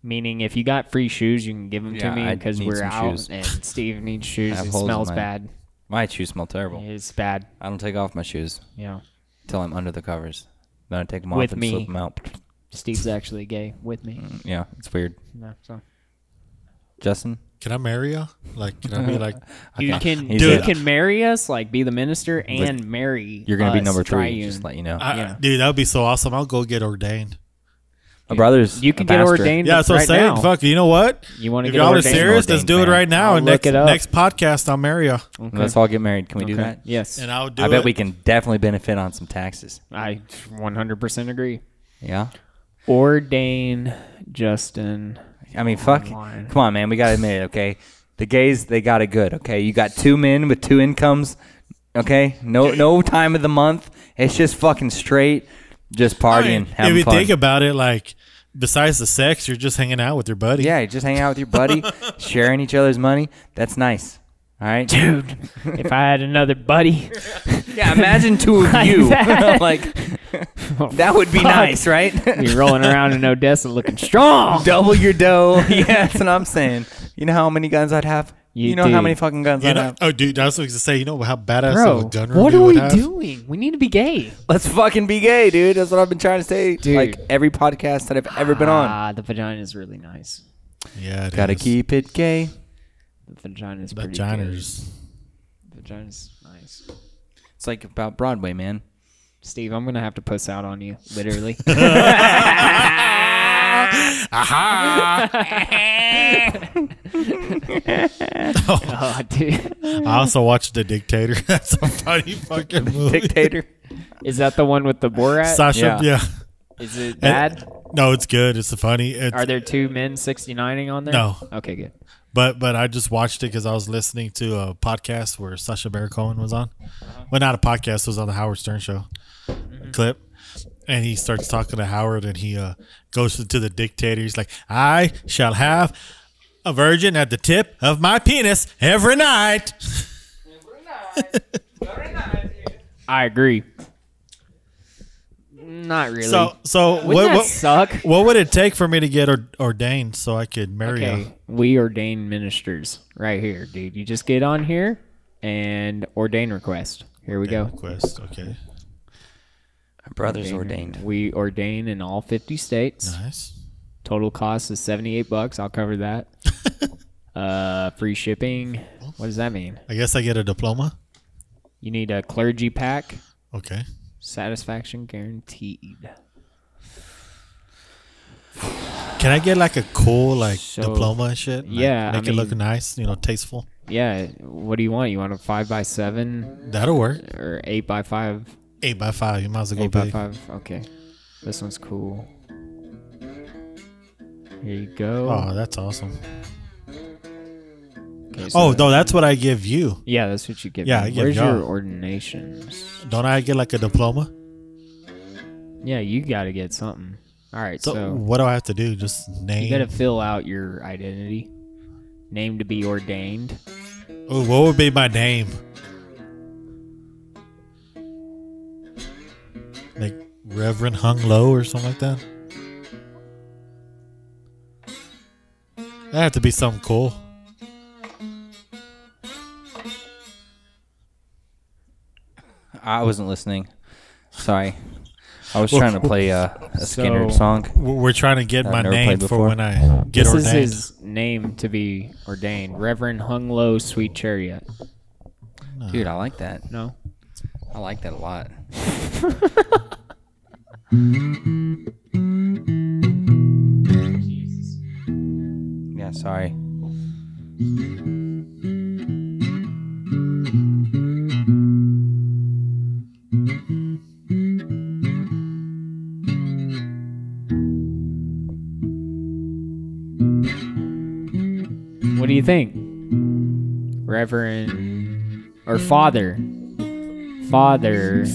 Meaning, if you got free shoes, you can give them to me I because need we're some out shoes. and Steve needs shoes. I have It holes in smells my- bad. My shoes smell terrible. It's bad. I don't take off my shoes. Yeah. Until I'm under the covers. Then I take them With off and me. slip them out. Steve's actually gay with me. Yeah, it's weird. No, so Justin? Can I marry you? Like, can I be like... you can He's you a- can marry us, like be the minister and marry. You're going to be us, number 3, triune. just let you know. Dude, that would be so awesome. I'll go get ordained. My brother's You can a get pastor. ordained. Yeah, that's what I'm right saying. now. Fuck, you know what? You want to If get y'all are ordained? serious, let's Ordained, do it man. right now. I'll And look it up. next podcast, I'll marry you. Okay. Let's all get married. Can we do Okay. that? Yes. And I'll do I it. bet we can definitely benefit on some taxes. I 100% agree. Yeah? Ordain Justin. I mean, fuck. Online. Come on, man. We got to admit it, okay? The gays, they got it good, okay? You got 2 men with 2 incomes, okay? No time of the month. It's just fucking straight, just partying, I mean, having if you fun. think about it, like, besides the sex, you're just hanging out with your buddy. Yeah, just hanging out with your buddy, sharing each other's money. That's nice. All right? Dude, if I had another buddy. Yeah, imagine 2 of Like you. that. Like, that would be Fuck. nice, right? Be rolling around in Odessa looking strong. Double your dough. Yeah, that's what I'm saying. You know how many guns I'd have? You know how dude. many fucking guns You I'd know, have? oh, dude, that's what I was going to say. You know how badass of Bro, a gun room what we are would we have? doing? We need to be gay. Let's fucking be gay, dude. That's what I've been trying to say. Dude. Like every podcast that I've ever been on. The vagina is really nice. Yeah, it Gotta is. keep it gay. The vagina is pretty Vaginas. good. Vagina's nice. It's like about Broadway, man. Steve, I'm going to have to puss out on you, literally. Oh, dude. I also watched The Dictator. That's a funny fucking movie. Dictator. Is that the one with the Borat? Sasha, yeah. Is it bad? No, it's good. It's funny. It's, Are there 2 men 69ing on there? No. Okay, good. But I just watched it because I was listening to a podcast where Sacha Baron Cohen was on. Well, not a podcast. It was on the Howard Stern show. A clip. And he starts talking to Howard, and he goes to the dictator. He's like, I shall have a virgin at the tip of my penis every night. I agree. Not really. So Wouldn't that suck? What would it take for me to get ordained so I could marry you? Okay, we ordain ministers right here, dude. You just get on here and ordain request. Here we go. Request, okay. My brother's ordained. We ordain in all 50 states. Nice. Total cost is $78. I'll cover that. Free shipping. What does that mean? I guess I get a diploma. You need a clergy pack. Okay. Satisfaction guaranteed. Can I get like a cool So, diploma and shit? Like, yeah, make I it look mean- nice, tasteful. Yeah. What do you want? You want a 5x7 That'll work. or 8x5? 8x5. You might as well go big. 8x5. Okay. This one's cool. Here you go. Oh, that's awesome. Okay, so Oh, no, that's what I give you. yeah, that's what you get. Yeah, me. I give Where's y'all. your ordinations? Don't I get like a diploma? Yeah, you got to get something. All right, So, so what do I have to do? Just name? you got to fill out your identity. Name to be ordained. Oh, what would be my name? Like Reverend Hung Low or something like that? That have to be something cool. I wasn't listening. Sorry. I was trying to play a Skinner song. We're trying to get I've my never name played for before. when I get This ordained. is his name to be ordained. Reverend Hung Low Sweet Chariot. Dude, I like that. No? I like that a lot. Yeah, sorry. What do you think? Reverend or Father? Father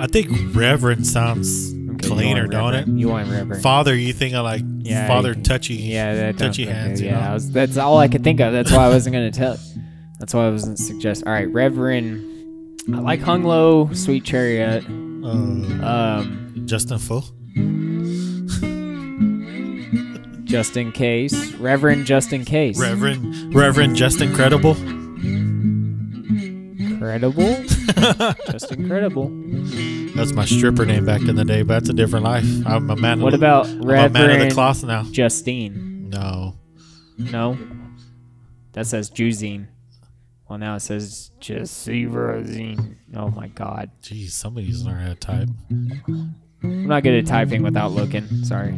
I think Reverend sounds cleaner, don't it? You want Reverend. Father, you think of like Father touchy touchy hands. Yeah, that's all I could think of. That's why I wasn't going to tell. That's why I wasn't suggest. All right, Reverend. I like Hung Low, Sweet Chariot. Justin Full. Just in case. Reverend Just in Case. Reverend Just Incredible. Credible? Just Incredible. That's my stripper name back in the day, but that's a different life. I'm a man. What about Reverend I'm a man of the cloth now. Justine? No. That says Juzine. Well, now it says Jessivrazine. Oh my God. Jeez, somebody's learning how to type. I'm not good at typing without looking. Sorry.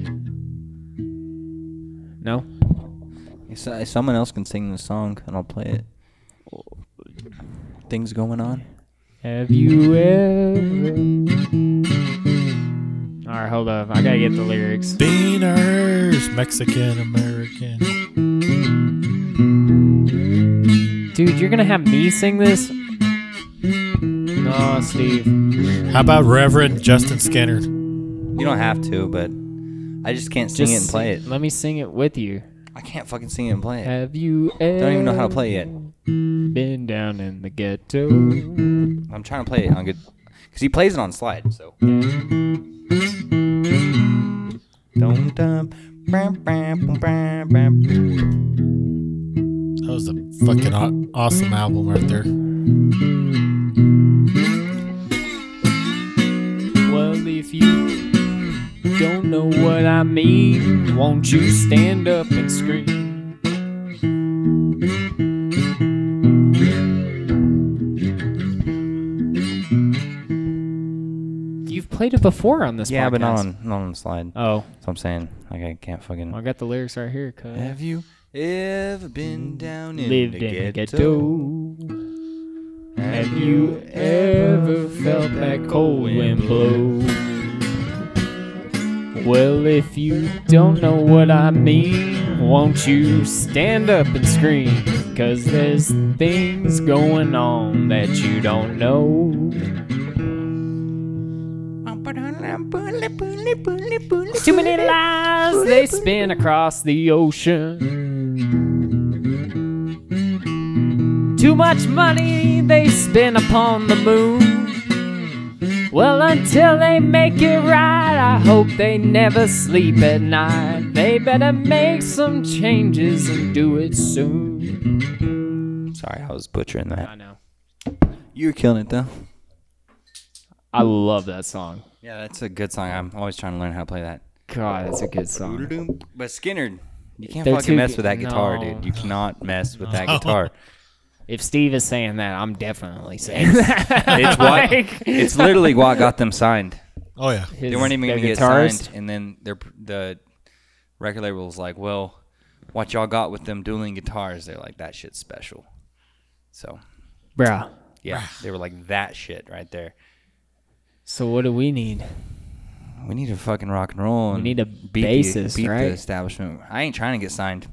No? Someone else can sing the song, and I'll play it. Things going on. Have you ever... All right, hold up. I gotta get the lyrics. Beaners, Mexican American. Dude, you're gonna have me sing this? No, Steve. How about Reverend Justin Skinner? You don't have to, but I just can't sing it and play it. Let me sing it with you. I can't fucking sing it and play it. Have you ever... Don't even know how to play it yet. Been down in the ghetto. I'm trying to play it on good... Because he plays it on slide, so... That was a fucking awesome album right there. Well, if you don't know what I mean, won't you stand up and scream? You've played it before on this podcast. Yeah, but not on the slide. Oh. That's what I'm saying. Like, I can't fucking... I got the lyrics right here. Have you ever been down in Lived the in ghetto? Have you ever felt that cold wind blow? Well, if you don't know what I mean, won't you stand up and scream? 'Cause there's things going on that you don't know. Too many lies they spin across the ocean. Too much money they spend upon the moon. Well, until they make it right, I hope they never sleep at night. They better make some changes and do it soon. Sorry, I was butchering that. I know. You were killing it, though. I love that song. Yeah, that's a good song. I'm always trying to learn how to play that. God, that's a good song. But Skinner, you can't They're fucking mess too- with that guitar, no. dude. You cannot mess with that guitar. If Steve is saying that, I'm definitely saying that. It's what? It's literally what got them signed. Oh yeah, They weren't even going to get signed, and then the record label was like, "Well, what y'all got with them dueling guitars?" They're like, "That shit's special." So, Bruh. yeah, they were like, "That shit right there." So what do we need? We need to fucking rock and roll. And need a beat bassist, the right? establishment. I ain't trying to get signed.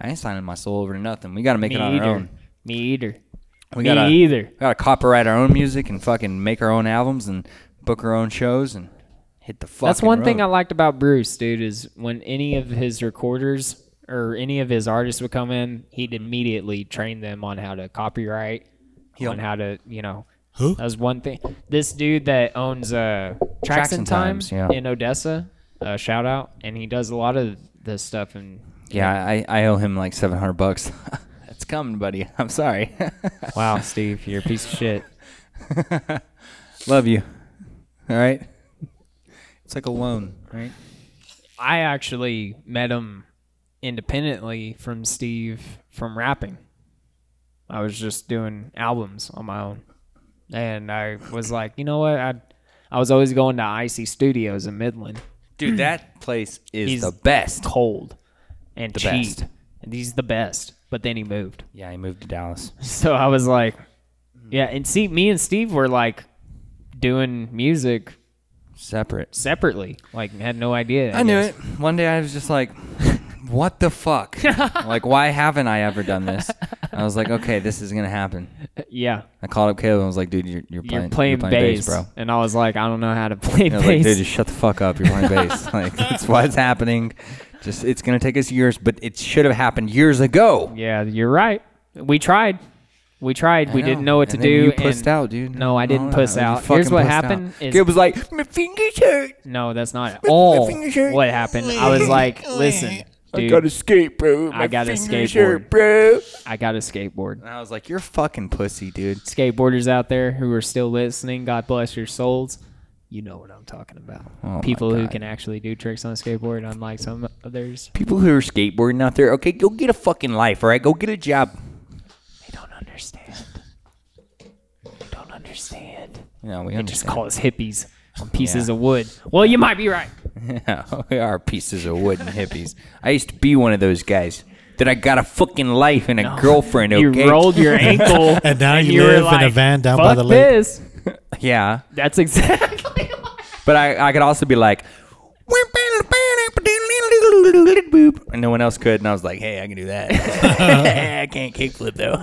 I ain't signing my soul over to nothing. We got to make Me it on either. our own. Me either. We Me gotta, either. We gotta copyright our own music and fucking make our own albums and book our own shows and hit the fucking That's one road. thing I liked about Bruce, dude, is when any of his recorders or any of his artists would come in, he'd immediately train them on how to copyright, on how to, Who? That was one thing. This dude that owns Tracks and Times in Odessa, shout out, and he does a lot of this stuff. And Yeah, I owe him like $700. That's coming, buddy. I'm sorry. Wow, Steve, you're a piece of shit. Love you. All right. It's like a loan, right? I actually met him independently from Steve from rapping. I was just doing albums on my own. And I was like, you know what? I was always going to Icy Studios in Midland. Dude, that place is He's the best. Cold and The cheap. best. And he's the best. But then he moved. Yeah, he moved to Dallas. So I was like, yeah. And see, me and Steve were like doing music separately. Like, had no idea. I knew it. One day I was just like, what the fuck? Like, why haven't I ever done this? I was like, okay, this is going to happen. Yeah. I called up Caleb and was like, dude, you're playing bass, bro. And I was like, I don't know how to play bass. Like, dude, just shut the fuck up. You're playing bass. Like, that's why it's happening. Just, it's going to take us years, but it should have happened years ago. Yeah, you're right. We tried. We didn't know what to do. You pussed out, dude. No, I didn't puss out. Here's what happened. Caleb was like, my fingers hurt. No, that's not at all what happened. I was like, listen, dude. I got a skate, bro. I got a skateboard. Hurt, bro. I got a skateboard. And I was like, you're fucking pussy, dude. Skateboarders out there who are still listening, God bless your souls. You know what I'm talking about. Oh People who can actually do tricks on a skateboard, unlike some others. People who are skateboarding out there, okay, go get a fucking life, all right? Go get a job. They don't understand. They don't understand. Yeah, we They understand. just call us hippies on pieces of wood. Well, you might be right. Yeah, we are pieces of wood and hippies. I used to be one of those guys. That I got a fucking life and a girlfriend, okay? You rolled your ankle. And now you were live like, in a van down fuck by the lake. This. Yeah. That's exactly But I could also be like, and no one else could. And I was like, hey, I can do that. I can't kickflip, though.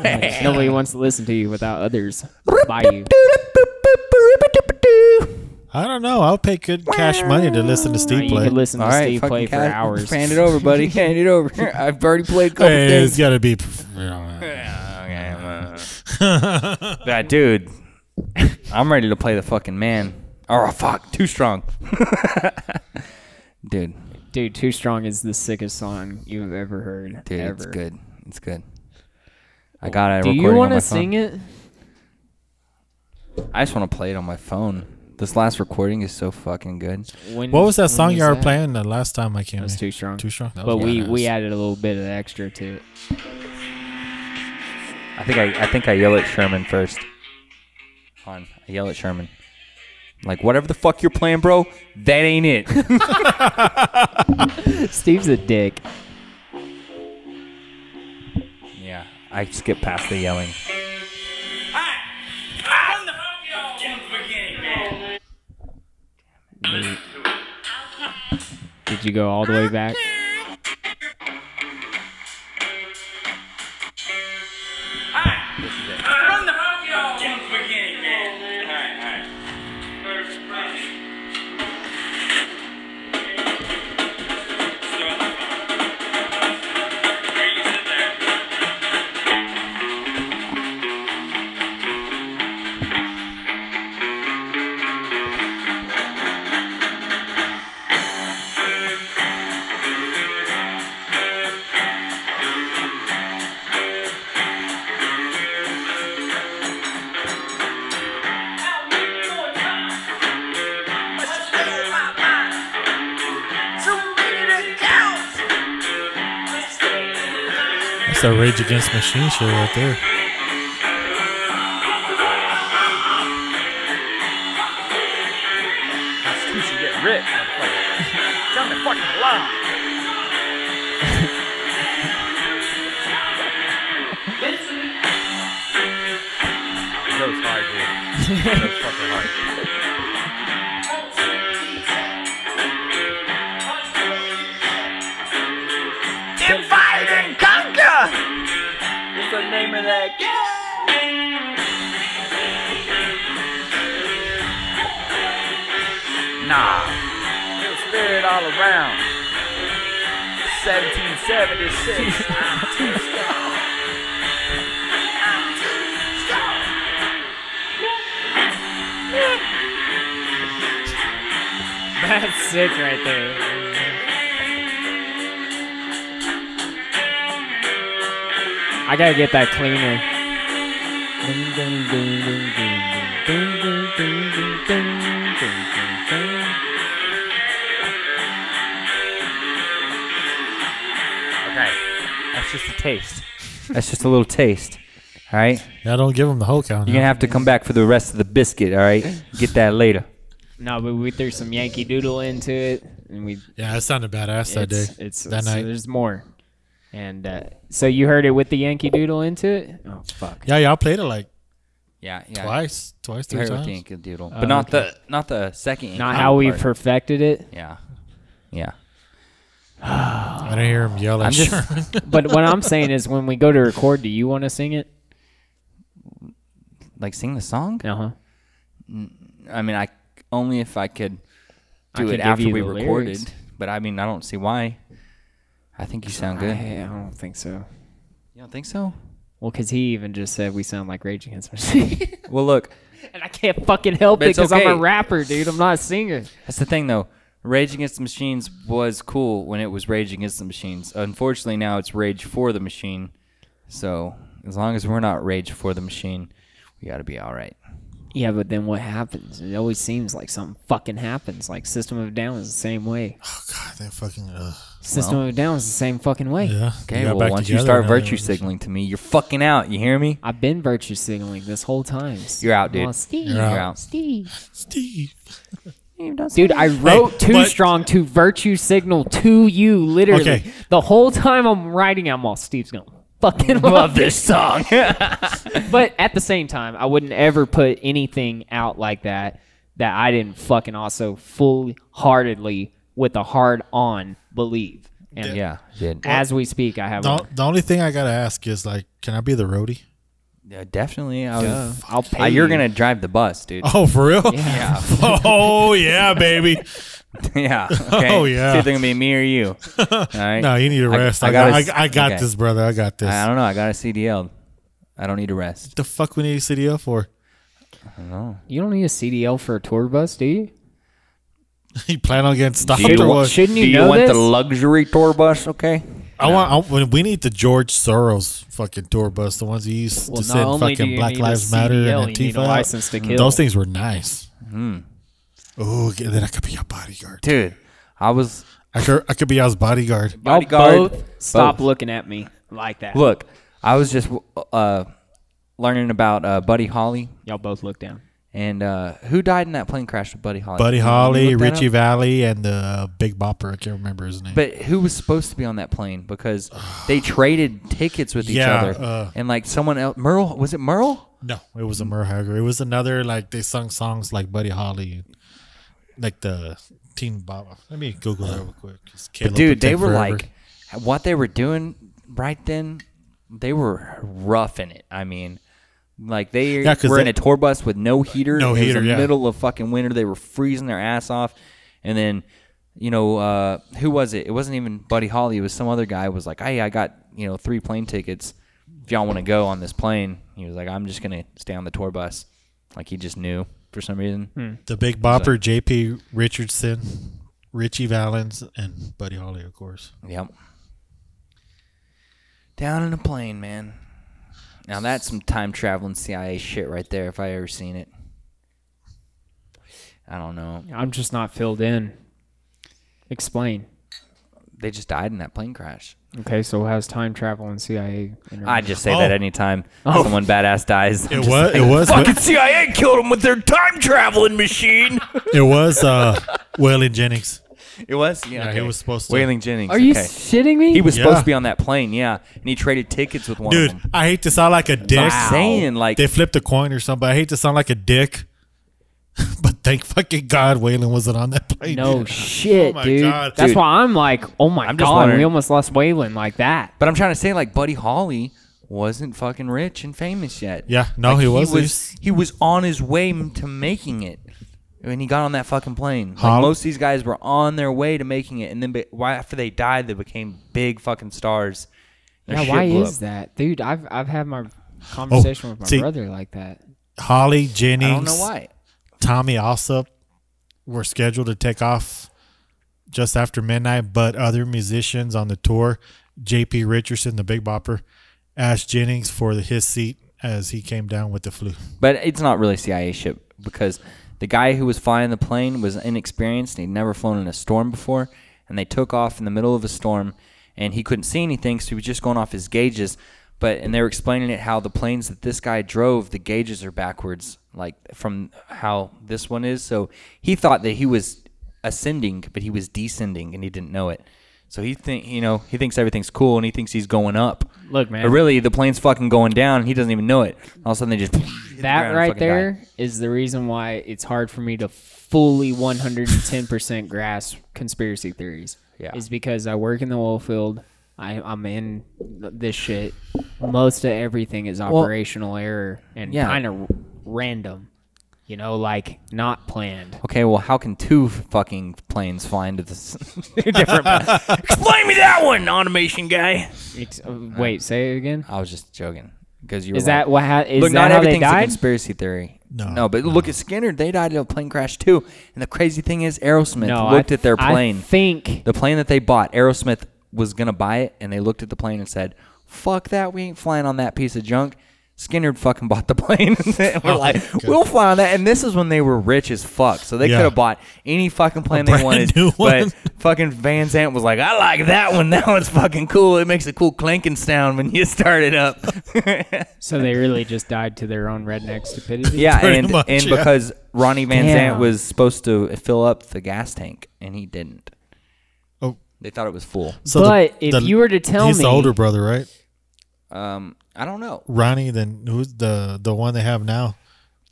Nobody wants to listen to you without others by you. I don't know. I'll pay good cash money to listen to Steve You play. could listen to All right, Steve play for fucking hours. Hand it over, buddy. Hand it over. I've already played a couple Hey, things. it's got to be. That dude, I'm ready to play the fucking man. Oh, fuck. Too strong. Dude, Too Strong is the sickest song you've ever heard. dude, ever. it's good. It's good. I got it. Do you want to sing it? I just want to play it on my phone. This last recording is so fucking good. What was that song you were playing the last time I came? It was Too Strong. Too Strong. But we added a little bit of extra to it. I think I yell at Sherman first. I yell at Sherman. Like, whatever the fuck you're playing, bro, that ain't it. Steve's a dick. Yeah, I skip past the yelling. Did you go all the way back? That's a Rage Against Machine shit right there. Constitution get ripped, motherfucker. Tell me fucking lie. That was hard, dude. That was fucking hard. Divide and conquer! What's the name of that game? Nah. Real spirit all around. 1776. I'm too strong. I'm too strong. That's sick right there. I gotta get that cleaner. Okay, that's just a taste. That's just a little taste. All right? Yeah, don't give him the whole count. You're going to have to come back for the rest of the biscuit, all right? Get that later. No, but we threw some Yankee Doodle into it, and we. Yeah, it sounded badass that day. That night. There's more, and so you heard it with the Yankee Doodle into it. Oh fuck. Yeah, y'all played it like Yeah. twice, You heard three it with times. the Yankee Doodle, Oh, but not okay. the second Yankee Not how we part. perfected it. Yeah. I didn't hear him yell at Sherman. But what I'm saying is, when we go to record, do you want to sing it? like sing the song? Uh-huh. I mean, only if I could I do could it give after you we the recorded. lyrics. But I mean, I don't see why. I think you sound good. I don't think so. You don't think so? Well, because he even just said we sound like Rage Against the Machine. Well, look. And I can't fucking help it It's because okay. I'm a rapper, dude. I'm not a singer. That's the thing, though. Rage Against the Machines was cool when it was Rage Against the Machines. Unfortunately, now it's Rage for the Machine. So as long as we're not Rage for the Machine, we got to be all right. Yeah, but then what happens? It always seems like something fucking happens. Like System of a Down is the same way. Oh god, that fucking. System of a Down is the same fucking way. Yeah. Okay, well, once you start virtue signaling to me, you're fucking out. You hear me? I've been virtue signaling this whole time. You're out, dude. Oh, Steve. You're out. Steve. Dude, Dude, I wrote Too Strong to virtue signal to you, literally. Okay. The whole time I'm writing, I'm all, Steve's going to fucking love this song. But at the same time, I wouldn't ever put anything out like that I didn't fucking also full-heartedly, with a hard-on, believe. And Yeah, did. as we speak, I have The only thing I gotta ask is like, can I be the roadie? Yeah, definitely. I'll pay You're you. going to drive the bus, dude. Oh, for real? Yeah. Oh yeah, baby. Yeah. Okay. Oh, yeah. It's either going to be me or you. All right. No, you need a rest. I got this, brother. I got this. I don't know. I got a CDL. I don't need a rest. What the fuck we need a CDL for? I don't know. You don't need a CDL for a tour bus, do you? You plan on getting stopped Shouldn't- or what? shouldn't you Do you know want this? the luxury tour bus? Okay. We need the George Soros fucking tour bus, the ones he used Well, to not send only do fucking you Black need a Lives Matter CDL, and you need a Antifa. license to kill. Those things were nice. Mm. Oh, then I could be your bodyguard. Dude, I could be y'all's bodyguard. Y'all both stop looking at me like that. Look, I was just learning about Buddy Holly. Y'all both look down. And who died in that plane crash with Buddy Holly? Buddy You Holly, looked that Richie up? Valley, and the Big Bopper. I can't remember his name. But who was supposed to be on that plane? Because they traded tickets with each other. And like someone else, Merle, was it Merle? No, it was a Merhager. It was another, like, they sung songs like Buddy Holly, like the Teen Baba. Let me Google that real quick. But dude, they were like, what they were doing right then, they were roughing it. I mean, like they were in a tour bus with no heater. No it heater, was the yeah. middle of fucking winter. They were freezing their ass off. And then, you know, who was it? It wasn't even Buddy Holly. It was some other guy who was like, hey, I got, 3 plane tickets. If y'all want to go on this plane. He was like, I'm just going to stay on the tour bus. Like he just knew for some reason. The Big Bopper, J.P. Richardson, Richie Valens, and Buddy Holly, of course. Yep. Down in a plane, man. Now that's some time traveling CIA shit right there if I ever seen it. I don't know. I'm just not filled in. Explain. They just died in that plane crash. Okay, so how's time travel and CIA? I just say that anytime someone badass dies. It was Fucking CIA killed him with their time traveling machine. It was Waylon Jennings. It was? Yeah, he was supposed to. Waylon Jennings. Are you shitting me? He was supposed to be on that plane, yeah. And he traded tickets with one Dude, of them. I hate to sound like a dick. I'm saying, like, they flipped a coin or something. I hate to sound like a dick. But thank fucking God Waylon wasn't on that plane. No dude. shit, Oh my dude. God. That's Dude. why I'm like, oh my I'm just God, wondering- we almost lost Waylon like that. But I'm trying to say, like, Buddy Holly wasn't fucking rich and famous yet. Yeah, no, Like, he was. He was on his way to making it when he got on that fucking plane. Like, Holly- most of these guys were on their way to making it, and then after they died, they became big fucking stars. Their Yeah, shit why blew is up. that, dude? I've had my conversation with my see, brother like that. Holly, Jennings, I don't know why. Tommy Alsop were scheduled to take off just after midnight, but other musicians on the tour, J.P. Richardson, the Big Bopper, asked Jennings for his seat as he came down with the flu. But it's not really CIA shit because the guy who was flying the plane was inexperienced and he'd never flown in a storm before, and they took off in the middle of a storm, and he couldn't see anything, so he was just going off his gauges. And they were explaining it how the planes that this guy drove, the gauges are backwards, like from how this one is. So he thought that he was ascending, but he was descending, and he didn't know it. So he thinks everything's cool, and he thinks he's going up. Look, man. But really, the plane's fucking going down, and he doesn't even know it. All of a sudden, they just hit the That ground and right fucking there die. is the reason why it's hard for me to fully 110% grasp conspiracy theories. Yeah. Is because I work in the oil field. I'm in this shit. Most of everything is operational error and yeah. kind of random. You know, like not planned. Okay, well, how can 2 fucking planes fly into this different? Explain me that one, automation guy. Wait, say it again. I was just joking because you. Is that what? Is look, that not how everything's they a died? conspiracy theory. No, but look at Skinner. They died in a plane crash too. And the crazy thing is, Aerosmith looked at their plane. I think the plane that they bought, Aerosmith was gonna buy it, and they looked at the plane and said, "Fuck that, we ain't flying on that piece of junk." Skinner fucking bought the plane. And we're like, we'll fly on that. And this is when they were rich as fuck. So they could have bought any fucking plane they wanted. But fucking Van Zandt was like, I like that one. That one's fucking cool. It makes a cool clanking sound when you start it up. So they really just died to their own redneck stupidity? Yeah, and because Ronnie Van Zandt was supposed to fill up the gas tank, and he didn't. Oh. They thought it was full. So but if you were to tell he's me... the older brother, right? I don't know. Ronnie, then who's the one they have now?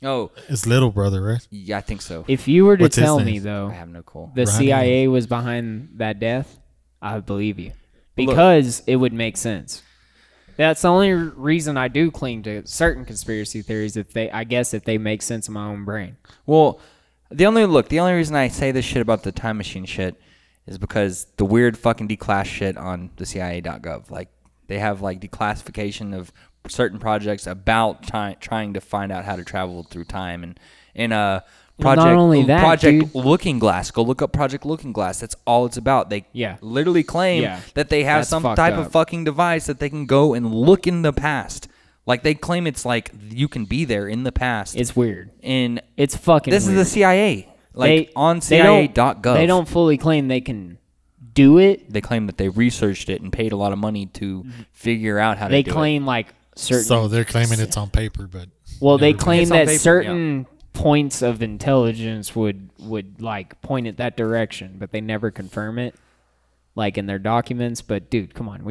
Oh, his little brother, right? Yeah, I think so. If you were to What's his tell name? me, though, I have no clue. The Ronnie. CIA was behind that death, I would believe you. Because it would make sense. That's the only reason I do cling to certain conspiracy theories, if they make sense in my own brain. Well, the only reason I say this shit about the time machine shit is because the weird fucking declass shit on the CIA.gov. Like, they have like declassification of certain projects about trying to find out how to travel through time, and in a project, not only that, Project dude. Looking Glass. Go look up Project Looking Glass. That's all it's about. They literally claim that they have some type of fucking device that they can go and look in the past. Like, they claim it's like you can be there in the past. It's weird. And it's fucking This weird. is the CIA. Like, on CIA.gov. They don't fully claim they can do it. They claim that they researched it and paid a lot of money to figure out how to do it. They claim like certain... So they're claiming it's on paper, but... Well, they claim It's on that paper, certain points of intelligence would like point it that direction, but they never confirm it, like in their documents. But dude, come on,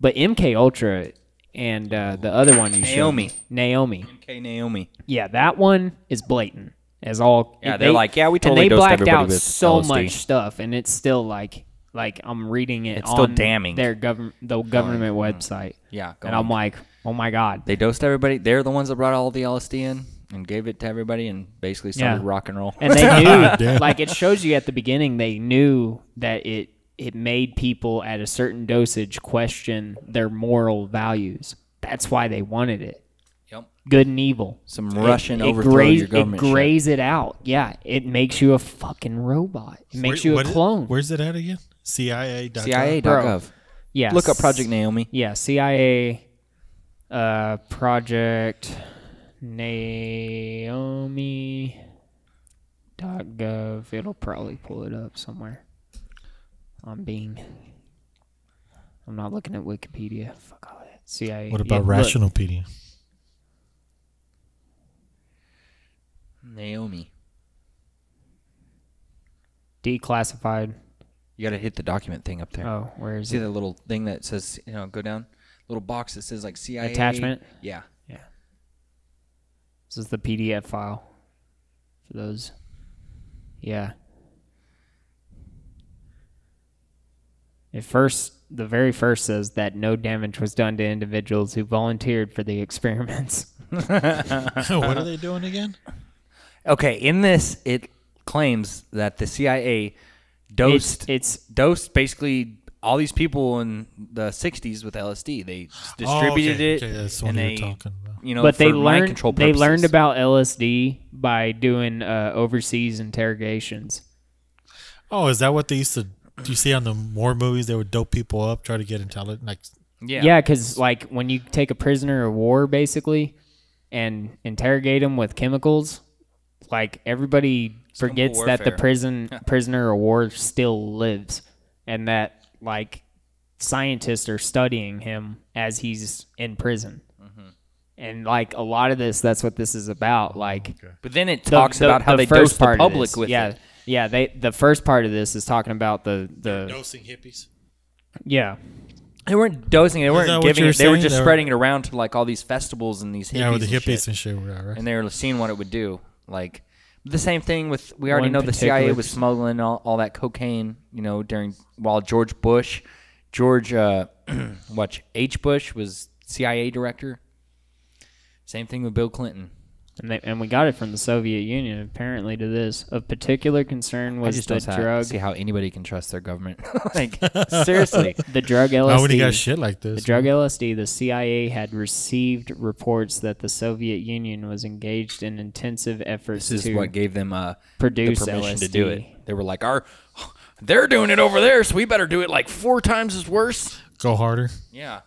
But MK Ultra and the other one you showed me, Naomi. MK Naomi. Yeah, that one is blatant as all. Yeah, they're like, yeah, we totally and they dosed blacked everybody out with so LSD. much stuff, and it's still like I'm reading it. It's still on damning. Their government website. Yeah, and I'm like, oh my god, they dosed everybody. They're the ones that brought all the LSD in and gave it to everybody and basically started rock and roll. And they knew, like it shows you at the beginning, they knew that it made people at a certain dosage question their moral values. That's why they wanted it. Yep. Good and evil. Some Russian overthrow your government. It grays it out. Yeah, it makes you a fucking robot. It makes you a clone. Where's it at again? CIA.gov. CIA.gov. Yeah. Look up Project Naomi. Yeah, CIA Project Naomi.gov. It'll probably pull it up somewhere. I'm not looking at Wikipedia. Fuck all that. CIA. What about Rationalpedia? Naomi. Declassified. You got to hit the document thing up there. Oh, where is See it? that little thing that says, go down? Little box that says like CIA. Attachment? Yeah. Yeah. This is the PDF file for those. Yeah. The very first says that no damage was done to individuals who volunteered for the experiments. What are they doing again? Okay, in this, it claims that the CIA dosed basically all these people in the 60s with LSD. They distributed it. Okay, that's what and you're they, talking about. But for mind control they learned purposes. about LSD by doing overseas interrogations. Oh, is that what they used to... Do you see on the war movies, they would dope people up, try to get intelligent? Like, Yeah, because like when you take a prisoner of war, basically, and interrogate them with chemicals, like everybody forgets that the prisoner of war still lives, and that like scientists are studying him as he's in prison. And like a lot of this, that's what this is about. Like, but then it talks about how they dose the public with it. Yeah, the first part of this is talking about the dosing hippies. Yeah. They weren't dosing it. They weren't giving it. They were just saying? spreading it around to like all these festivals and these hippies. Yeah, with the and hippies shit. and shit. Right? And they were seeing what it would do. Like the same thing with, we already One know the CIA particular- was smuggling all that cocaine, while George Bush, H. Bush was CIA director. Same thing with Bill Clinton. And we got it from the Soviet Union. Apparently, to this, of particular concern was the drug. See how anybody can trust their government. Like, seriously. The drug LSD. Not when you got shit like this. The drug LSD, the CIA had received reports that the Soviet Union was engaged in intensive efforts This is what gave them produce the permission LSD. to do it. They were like, they're doing it over there, so we better do it like 4 times as worse. Go harder. Yeah.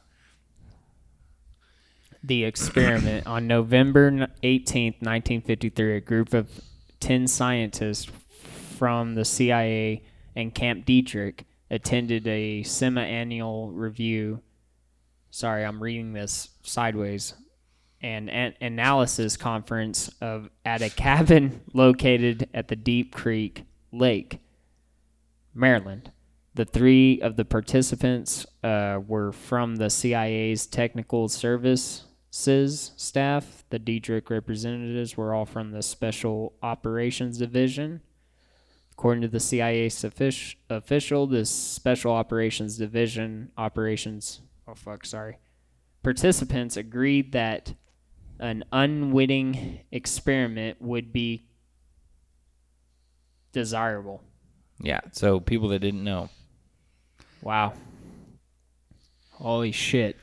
The experiment. On November 18th, 1953, a group of 10 scientists from the CIA and Camp Dietrich attended a semi-annual review. Sorry, I'm reading this sideways. An analysis conference at a cabin located at the Deep Creek Lake, Maryland. The 3 of the participants were from the CIA's Technical Services staff. The Dietrich representatives were all from the Special Operations Division. According to the CIA official, this Special Operations Division participants agreed that an unwitting experiment would be desirable. Yeah, so people that didn't know. Wow. Holy shit.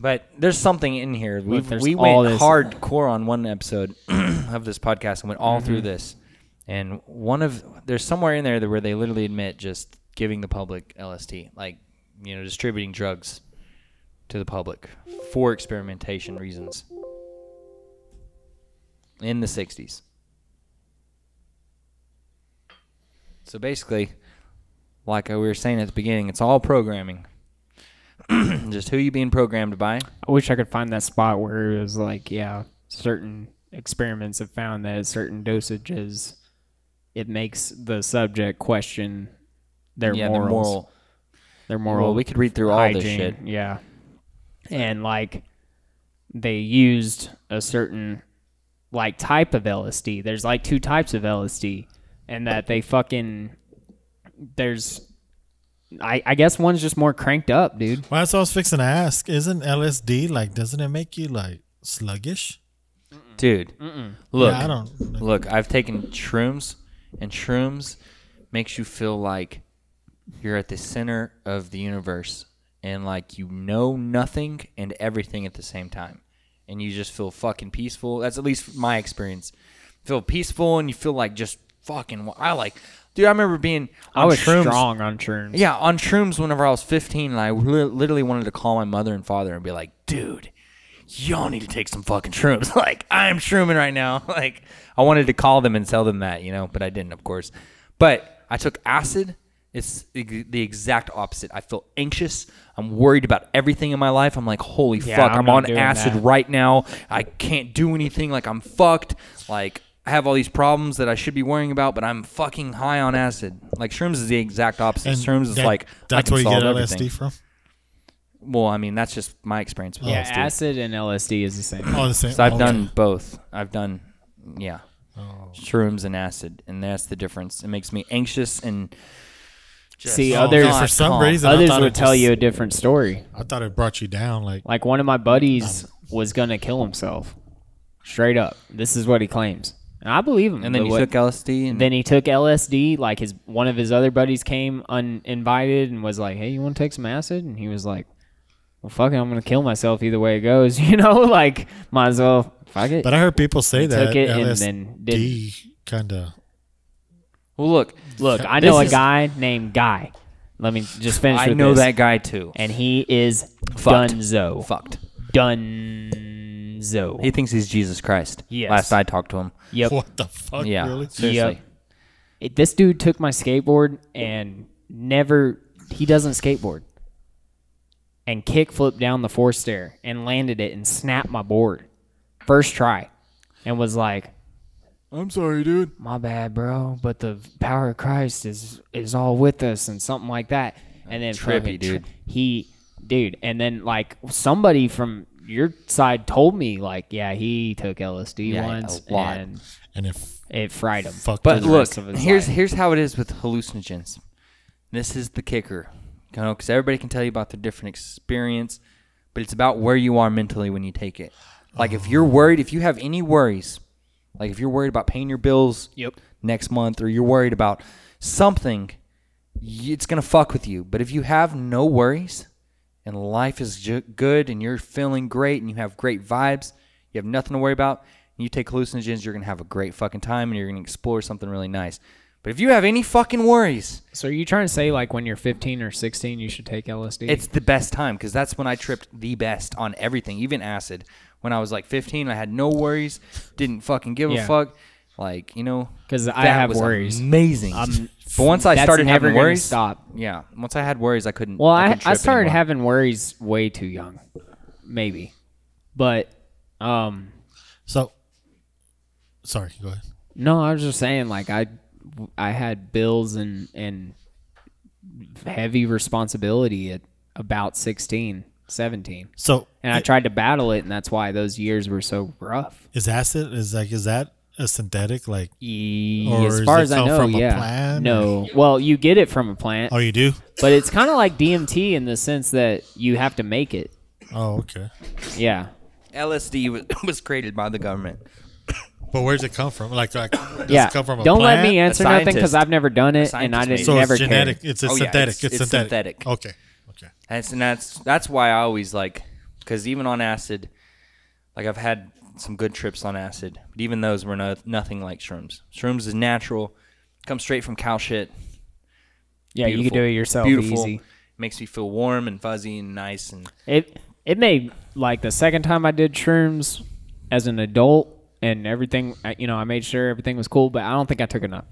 But there's something in here. We went hardcore on one episode of this podcast and went all through this. And there's somewhere in there where they literally admit just giving the public LSD, like, distributing drugs to the public for experimentation reasons in the 60s. So basically, like we were saying at the beginning, it's all programming. Just who you being programmed by. I wish I could find that spot where it was like, certain experiments have found that at certain dosages, it makes the subject question their morals. Their moral. Well, we could read through all hygiene. this shit. Yeah. And like, they used a certain like type of LSD. There's like 2 types of LSD, and that they I guess one's just more cranked up, dude. Well, that's what I was fixing to ask. Isn't LSD, doesn't it make you, sluggish? Dude, look, Yeah, look, I've taken shrooms, and shrooms makes you feel like you're at the center of the universe, and you know nothing and everything at the same time. And you just feel fucking peaceful. That's at least my experience. Feel peaceful, and you feel like just fucking, dude, I remember being on I was shrooms. strong on shrooms. Yeah, on shrooms whenever I was 15, and I literally wanted to call my mother and father and be like, dude, y'all need to take some fucking shrooms. I'm shrooming right now. I wanted to call them and tell them that, but I didn't, of course. But I took acid. It's the exact opposite. I feel anxious. I'm worried about everything in my life. I'm like, holy fuck, I'm on acid right now. I can't do anything. I'm fucked. I have all these problems that I should be worrying about, but I'm fucking high on acid. Shrooms is the exact opposite. And shrooms is that's where you get LSD from? Well, I mean, that's just my experience with LSD. Acid and LSD is the same. Oh, the same. So I've done both. I've done, shrooms and acid, and that's the difference. It makes me anxious and just others for some calm. reason Others would tell you a different story. I thought it brought you down. Like one of my buddies was gonna kill himself, straight up. This is what he claims, and I believe him. And then he took LSD, and then he took LSD. One of his other buddies came uninvited and was like, "Hey, you want to take some acid?" And he was like, "Well, fuck it, I'm gonna kill myself either way it goes." Might as well. Fuck it. But I heard people say that took it LSD and then didn't. kind of. Well, look. I know a guy named Guy. Let me just finish. I know that guy too, and he is Fucked. Dunzo. Fucked. Dunzo. He thinks he's Jesus Christ. Yes. Last I talked to him. Yep. What the fuck? Yeah. Really? Seriously. Yep. This dude took my skateboard and he doesn't skateboard. And kick flipped down the 4th stair and landed it and snapped my board. First try. And was like, I'm sorry, dude. My bad, bro. But the power of Christ is all with us and something like that. And then trippy, dude. Dude. And then somebody from your side told me he took LSD once a lot. and it fried him. But look, here's how it is with hallucinogens. This is the kicker, because everybody can tell you about their different experience, but it's about where you are mentally when you take it. Like if you're worried, if you have any worries, like if you're worried about paying your bills next month, or you're worried about something, it's going to fuck with you. But if you have no worries and life is good and you're feeling great and you have great vibes, you have nothing to worry about, and you take hallucinogens, you're going to have a great fucking time and you're going to explore something really nice. But if you have any fucking worries... So are you trying to say, like, when you're 15 or 16, you should take LSD? It's the best time, because that's when I tripped the best on everything, even acid. When I was, like, 15, I had no worries, didn't fucking give a fuck. Like, you know... Because I have worries. Amazing. But once I started having worries... Stop. Yeah. Once I had worries, I couldn't... Well, I started having worries way too young. Maybe. But, So... Sorry, go ahead. No, I was just saying, like, I had bills and heavy responsibility at about 16, 17. So, and I tried to battle it, and that's why those years were so rough. Is acid is that a synthetic, like? As far as I know, from yeah. A plant, no, well, you get it from a plant. Oh, you do? But it's kind of like DMT in the sense that you have to make it. Oh, okay. Yeah. LSD was created by the government. But where's it come from? Like does yeah. it come from a Don't plant? let me answer nothing because I've never done it and I didn't So never it's genetic. cared. It's a synthetic. It's synthetic. Okay. And that's why I always like, because even on acid, like I've had some good trips on acid, but even those were nothing like shrooms. Shrooms is natural, comes straight from cow shit. Yeah, you can do it yourself. Beautiful. Easy. Makes me feel warm and fuzzy and nice. And it made, like, the second time I did shrooms as an adult and everything, you know, I made sure everything was cool, but I don't think I took enough.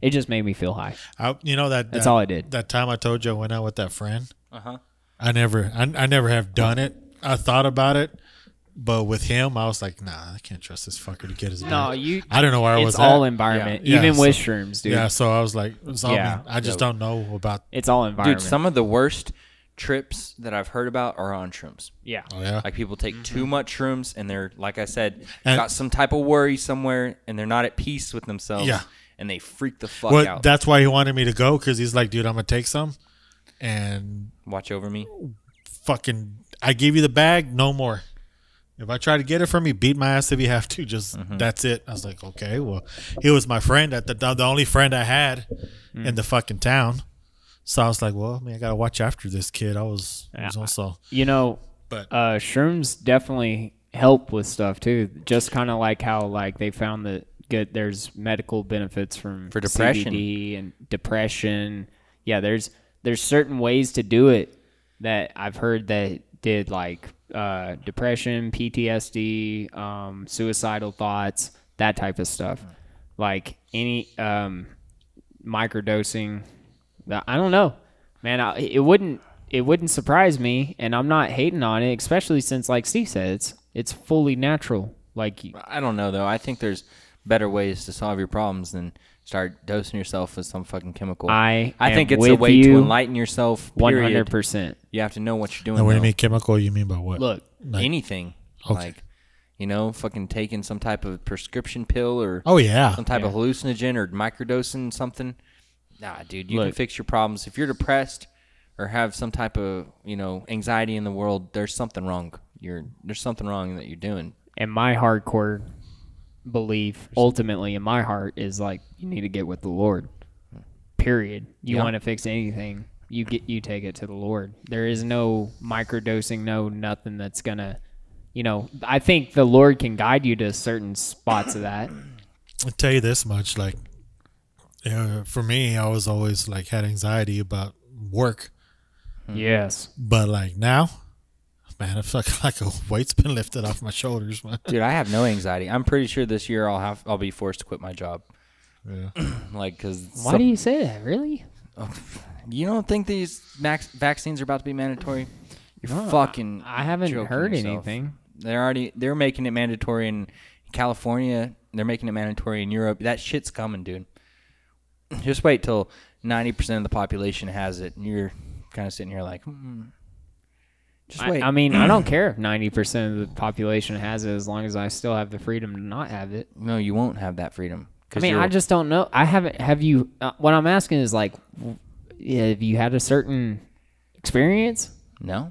It just made me feel high. That's all I did. That time I told you I went out with that friend. Uh-huh. I never have done it. I thought about it, but with him, I was like, nah, I can't trust this fucker to get his bag. I don't know where I was. It's all environment, even with shrooms, dude. Yeah, so I was like, I just don't know about. It's all environment, dude. Some of the worst trips that I've heard about are on shrooms. Yeah. Oh, yeah. Like people take too much shrooms and they're, like I said, got some type of worry somewhere and they're not at peace with themselves. Yeah. And they freak the fuck out. That's why he wanted me to go, because he's like, dude, I'm gonna take some and watch over me. Fucking, I give you the bag, no more. If I try to get it from you, beat my ass if you have to. Just that's it. I was like, okay, well, he was my friend at the only friend I had in the fucking town. So I was like, well, I mean, I gotta watch after this kid. I was also, you know, but shrooms definitely help with stuff too. Just kind of like how like they found that there's medical benefits for depression. CBD and depression. Yeah, there's certain ways to do it that I've heard that did like depression, PTSD, suicidal thoughts, that type of stuff. Like any microdosing. I don't know, man. It wouldn't surprise me, and I'm not hating on it, especially since, like Steve said, it's fully natural. Like, I don't know though. I think there's better ways to solve your problems than start dosing yourself with some fucking chemical. I think it's a way to enlighten yourself. 100%. You have to know what you're doing. And when you mean chemical, you mean by what? Look, like, anything. Okay. Like, you know, fucking taking some type of prescription pill or some type of hallucinogen or microdosing something. Nah, dude, you can fix your problems. If you're depressed or have some type of, you know, anxiety in the world, there's something wrong. There's something wrong that you're doing. And my hardcore belief, ultimately in my heart, is like you need to get with the Lord. Period. You want to fix anything, you take it to the Lord. There is no microdosing, no nothing that's gonna, you know. I think the Lord can guide you to certain spots of that. I'll tell you this much, like. For me, I was always like had anxiety about work. Yes. But like now, man, I feel like a weight's been lifted off my shoulders, man. Dude, I have no anxiety. I'm pretty sure this year I'll be forced to quit my job. Yeah. Like, cause why do you say that? Really? You don't think these vaccines are about to be mandatory? You're fucking. I haven't heard anything. They're making it mandatory in California. They're making it mandatory in Europe. That shit's coming, dude. Just wait till 90% of the population has it, and you're kind of sitting here like, just wait. I mean, I don't care if 90% of the population has it, as long as I still have the freedom to not have it. No, you won't have that freedom. I mean, I just don't know. I haven't. Have you? What I'm asking is like, have you had a certain experience? No,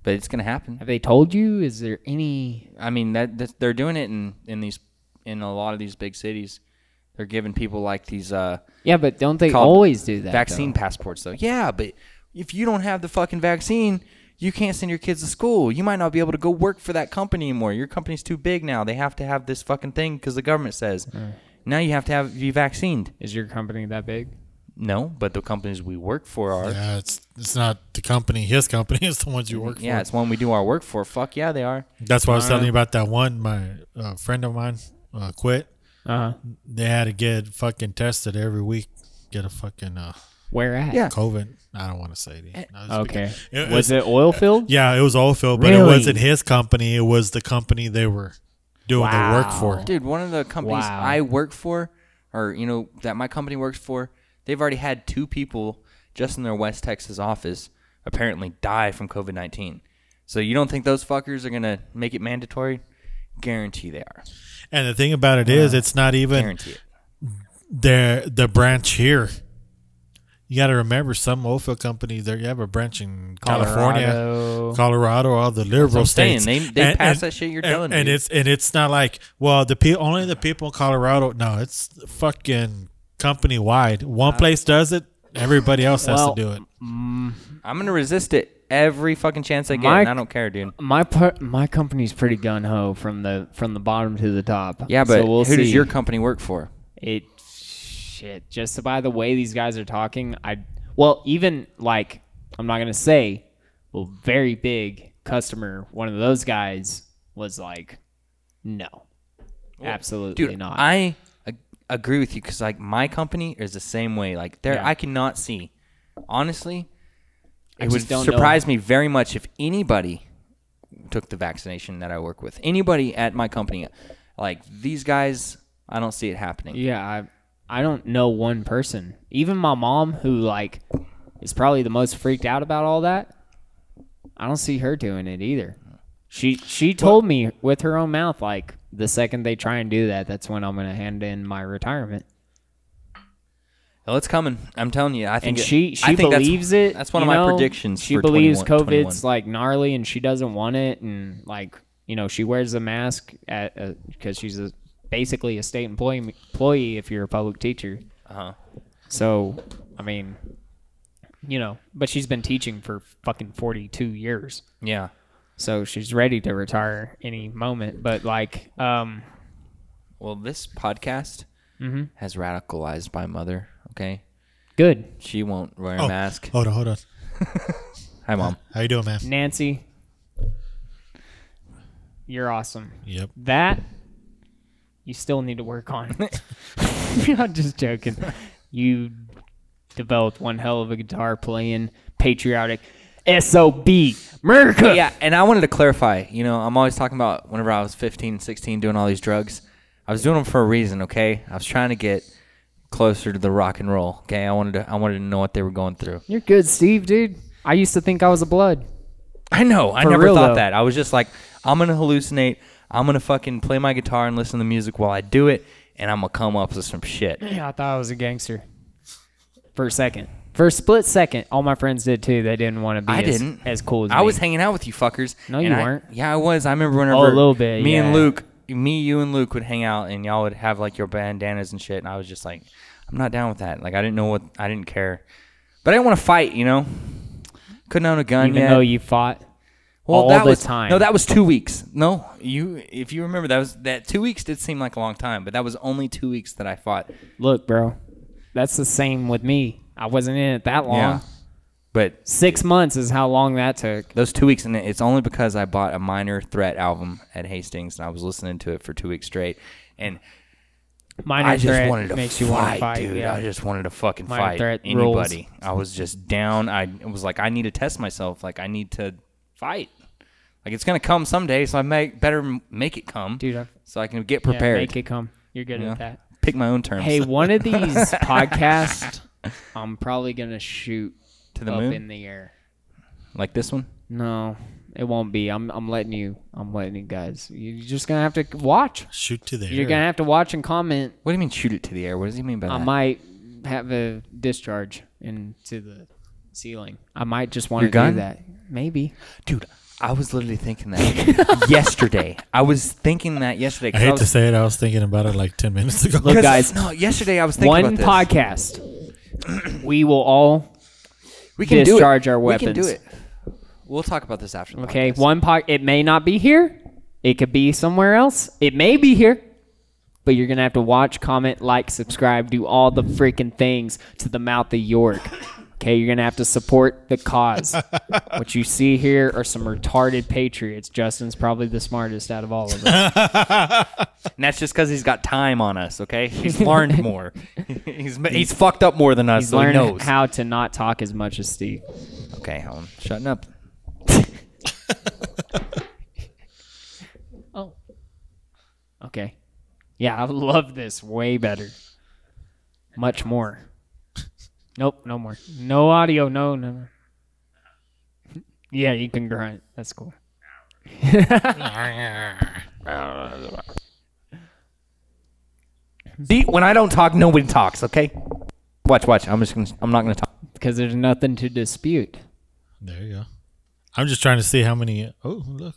but it's gonna happen. Have they told you? Is there any? I mean, they're doing it in a lot of these big cities. They're giving people like these. Yeah, but don't they always do that? Vaccine passports, though. Yeah, but if you don't have the fucking vaccine, you can't send your kids to school. You might not be able to go work for that company anymore. Your company's too big now. They have to have this fucking thing because the government says. Now you have to be vaccinated. Is your company that big? No, but the companies we work for are. Yeah, it's not the company. His company is the ones you work for. Yeah, it's one we do our work for. Fuck yeah, they are. That's why I was telling you about that one. My friend of mine quit. They had to get fucking tested every week. Get a fucking where at? Yeah. COVID. I don't want to say it. Okay. Was it oil field? Yeah, it was oil field, but it wasn't his company. It was the company they were doing the work for. Dude, one of the companies I work for, or that my company works for, they've already had 2 people just in their West Texas office apparently die from COVID-19. So you don't think those fuckers are gonna make it mandatory? Guarantee they are. And the thing about it is, it's not even the branch here. You got to remember, some oil field companies there. You have a branch in California, Colorado, all the liberal states. They pass that shit. You're done. And it's not like, well, only the people in Colorado. No, it's fucking company wide. One place does it, everybody else has to do it. I'm gonna resist it every fucking chance I get, and I don't care, dude. My company's pretty gun ho from the bottom to the top. Yeah, but who does your company work for? Shit. Just by the way these guys are talking, even like I'm not gonna say, well, very big customer. One of those guys was like, no, absolutely dude, not. I agree with you because like my company is the same way. Like I cannot see. Honestly, it would surprise me very much if anybody took the vaccination that I work with. Anybody at my company, like these guys, I don't see it happening. Yeah, I don't know one person. Even my mom, who like is probably the most freaked out about all that, I don't see her doing it either. She told me with her own mouth, like the second they try and do that, that's when I'm gonna hand in my retirement. Well, it's coming. I'm telling you. I think she believes it. That's one of my predictions. She believes COVID's like gnarly, and she doesn't want it. And like she wears a mask because she's basically a state employee if you're a public teacher. So I mean, but she's been teaching for fucking 42 years. Yeah. So she's ready to retire any moment. But like, well, this podcast has radicalized my mother. Okay. Good. She won't wear a mask. Hold on. Hi, Mom. How you doing, man? Nancy, you're awesome. Yep. That you still need to work on. I'm just joking. You developed one hell of a guitar playing, patriotic SOB, America. Yeah, and I wanted to clarify. I'm always talking about whenever I was 15, 16, doing all these drugs. I was doing them for a reason, okay? I was trying to get closer to the rock and roll, okay? I wanted to know what they were going through. You're good, Steve, dude. I used to think I was a blood. I know. I never thought that. I was just like, I'm going to hallucinate. I'm going to fucking play my guitar and listen to music while I do it, and I'm going to come up with some shit. Yeah, I thought I was a gangster for a second. For a split second, all my friends did too. They didn't want to be as cool as me. I was hanging out with you fuckers. No, you weren't. Yeah, I was. I remember whenever a little bit, you and Luke would hang out, and y'all would have like your bandanas and shit, and I was just like, I'm not down with that. Like, I didn't care. But I didn't want to fight, Couldn't own a gun yet. Even though you fought all the time. No, that was 2 weeks. No, if you remember, that 2 weeks did seem like a long time, but that was only 2 weeks that I fought. Look, bro, that's the same with me. I wasn't in it that long. Yeah. But 6 months is how long that took. Those 2 weeks, and it's only because I bought a Minor Threat album at Hastings, and I was listening to it for 2 weeks straight, and Minor Threat makes you want to fight, dude. yeah. I just wanted to fucking Minor fight Threat anybody. rules. I was just down. I was like, I need to test myself. Like, I need to fight. Like, it's gonna come someday, so I better make it come, dude. So I can get prepared. Yeah, make it come. You're good at that. Pick my own terms. Hey, one of these podcasts, I'm probably gonna shoot to the up moon in the air. Like this one? No, it won't be. I'm letting you guys. You're just gonna have to watch. Shoot to the air. You're gonna have to watch and comment. What do you mean shoot it to the air? What does he mean by that? I might have a discharge into the ceiling. I might just want to do that. Maybe. Dude, I was literally thinking that yesterday. I was thinking that yesterday. I hate to say it. I was thinking about it like 10 minutes ago. Look, guys. No, yesterday I was thinking about this. One podcast. We will all can discharge our weapons. We can do it. We'll talk about this after the Okay, podcast. It may not be here. It could be somewhere else. It may be here. But you're going to have to watch, comment, like, subscribe, do all the freaking things to the Mouth of York. Okay, you're going to have to support the cause. What you see here are some retarded patriots. Justin's probably the smartest out of all of us. And that's just because he's got time on us, okay? He's learned more. He's fucked up more than us, He's so he learned knows. how to not talk as much as Steve. Okay, I'm shutting up. Oh. Okay. Yeah, I love this way better. Much more. Nope, no more. No audio, no. Yeah, you can grunt. That's cool. See, when I don't talk, nobody talks, okay? Watch. I'm not gonna talk. Because there's nothing to dispute. There you go. I'm just trying to see how many. Oh, look.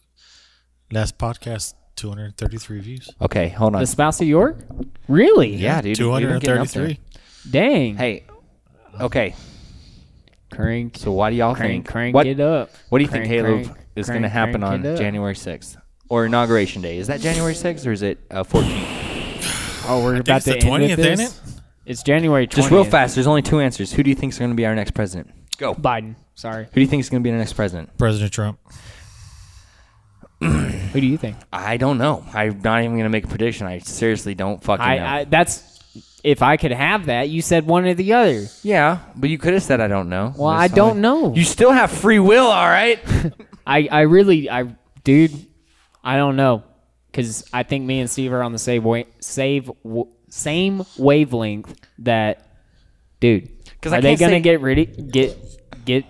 Last podcast, 233 views. Okay, hold on. The Spouse of York? Really? Yeah, dude. we've been getting up there. 233. Dang. Hey, okay. Crank. So why do y'all think? Crank What it up. What do you think, Crank, Caleb, crank, is crank, going to happen crank on it up. January 6th or Inauguration Day? Is that January 6th or is it 14th? Oh, we're I about think to it's the end 20th, with ain't this? it? It's January 20th. Just real fast. There's only two answers. Who do you think is going to be our next president? Go. Biden. Sorry. Who do you think is going to be our next president? President Trump. Who do you think? I don't know. I'm not even going to make a prediction. I seriously don't fucking know. If I could have that, you said one or the other. Yeah, but you could have said I don't know. Well, I don't know. You still have free will, all right? Dude, I don't know. Because I think me and Steve are on the same wavelength that, dude, are they going to get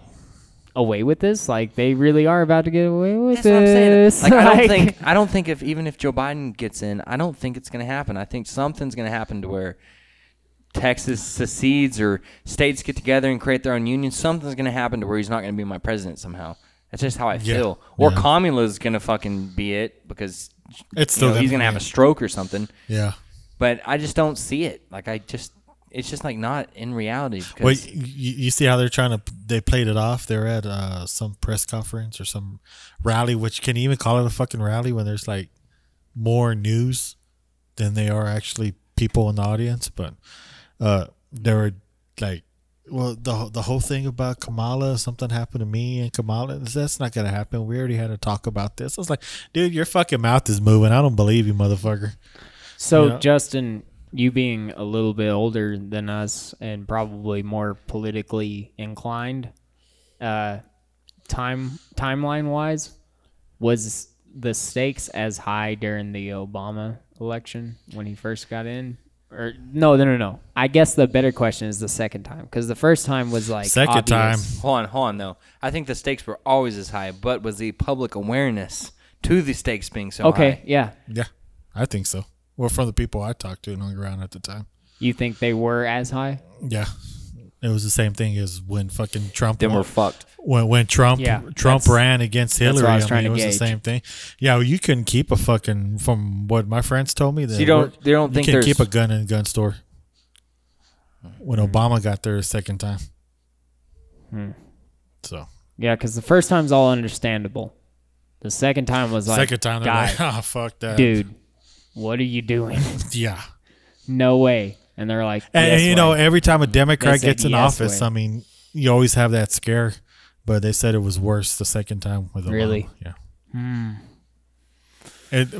away with this? Like, they really are about to get away with this. Like, I don't think even if Joe Biden gets in, I don't think it's going to happen. I think something's going to happen to where Texas secedes or states get together and create their own union. Something's going to happen to where he's not going to be my president somehow. That's just how I feel. Or Kamala's going to fucking be it because It's still he's going to have a stroke or something. Yeah. But I just don't see it. Like, it's just like not in reality. Well, you see how they played it off. They're at some press conference or some rally, which can you even call it a fucking rally when there's like more news than they are actually people in the audience. But they were like, well, the whole thing about Kamala, something happened to me and Kamala, that's not going to happen. We already had a talk about this. I was like, dude, your fucking mouth is moving. I don't believe you, motherfucker. So, Justin, you being a little bit older than us and probably more politically inclined, timeline-wise, was the stakes as high during the Obama election when he first got in? Or no. I guess the better question is the second time, because the first time was like obvious. Hold on, though. I think the stakes were always as high, but was the public awareness to the stakes being so high? Okay, yeah. Yeah, I think so. Well, from the people I talked to and hung around at the time. You think they were as high? Yeah. It was the same thing as when fucking Trump. Then we're fucked. When Trump ran against Hillary, it was the same thing. Yeah, well, you couldn't keep a fucking, from what my friends told me, that you can't keep a gun in a gun store. When Obama got there a second time. So. Yeah, because the first time's all understandable. The second time was like, second time, they're guy, like, oh, fuck that. Dude, what are you doing? Yeah. No way. And they're like, and you know, every time a Democrat gets in office, I mean, you always have that scare. But they said it was worse the second time with Obama. Really? Yeah.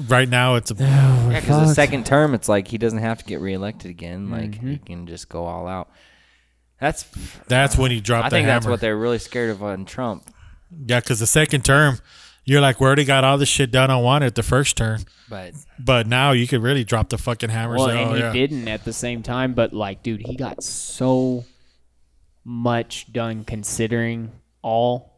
Right now, it's because the second term, it's like he doesn't have to get reelected again. Like he can just go all out. That's when he dropped. I think that's what they're really scared of on Trump. Yeah, because the second term, you're like, we already got all this shit done on one at the first turn. But now you could really drop the fucking hammer. Well, and he didn't at the same time. But like, dude, he got so much done considering all.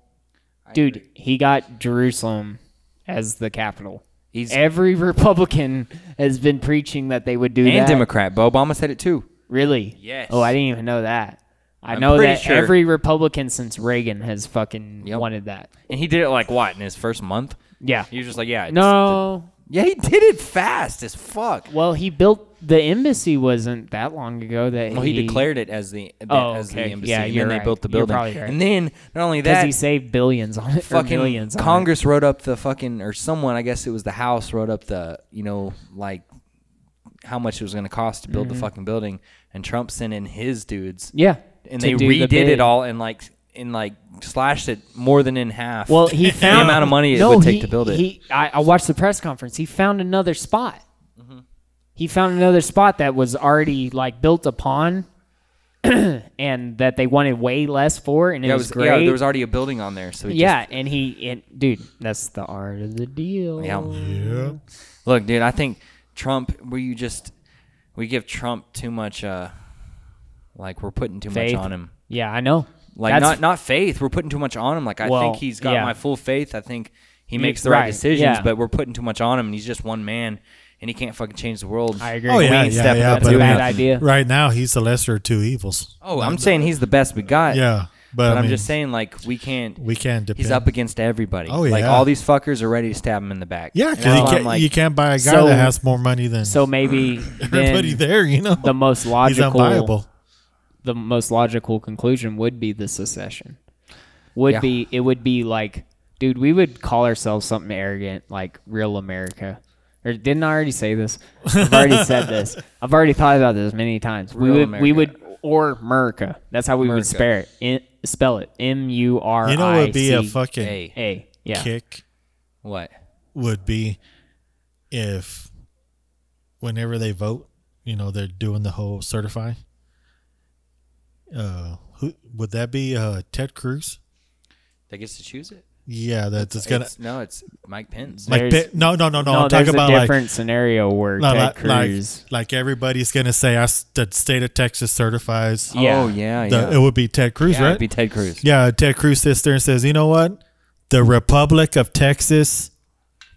Dude, he got Jerusalem as the capital. Every Republican has been preaching that they would do that. And Democrat. But Obama said it too. Really? Yes. Oh, I didn't even know that. I I'm know pretty that sure. every Republican since Reagan has fucking wanted that. And he did it like what in his first month? Yeah. He was just like, yeah. No. Yeah, he did it fast as fuck. Well, he built the embassy wasn't that long ago. That Well, he declared it as the okay. embassy, Yeah, and you're then they right. built the You're building. probably right. And then not only because that, he saved billions on it. Or fucking millions on it. Congress wrote up the fucking, or someone, I guess it was the House, wrote up the, like how much it was going to cost to build the fucking building, and Trump sent in his dudes. Yeah, and to they do the redid bid. it all and slashed it more than in half. Well, he found the amount of money it would take to build it. I watched the press conference. He found another spot. Mm-hmm. He found another spot that was already like built upon, and that they wanted way less for, and it was great. Yeah, there was already a building on there, so dude, that's the art of the deal. Yeah. Look, dude, I think Trump, we give Trump too much, like we're putting too Faith. much on him. Yeah, I know. Like not faith. We're putting too much on him. Like I think he's got my full faith. I think he makes the right decisions, but we're putting too much on him, and he's just one man, and he can't fucking change the world. I agree. Oh yeah, That's a bad idea. Right now, he's the lesser of two evils. Oh, I'm saying he's the best we got. Yeah, but I'm just saying, like we can't depend. He's up against everybody. Oh yeah, like all these fuckers are ready to stab him in the back. Yeah, because you can't buy a guy that has more money than so maybe everybody there. The most logical. He's unviable. The most logical conclusion would be the secession. It would be like, dude, we would call ourselves something arrogant, like real America. Or didn't I already say this? I've already said this. I've already thought about this many times. We would, or America. That's how we would spell it. M-U-R-I-C. You know what would be a fucking A. Yeah. kick? What? Would be if whenever they vote, they're doing the whole certify. Who would that be? Ted Cruz? That gets to choose it? Yeah, that's gonna. It's Mike Pence. No. I'm talking about a different scenario where Ted Cruz. Like everybody's gonna say, the state of Texas certifies. Yeah. Oh yeah. It would be Ted Cruz, right? It'd be Ted Cruz. Yeah, Ted Cruz sits there and says, "You know what? The Republic of Texas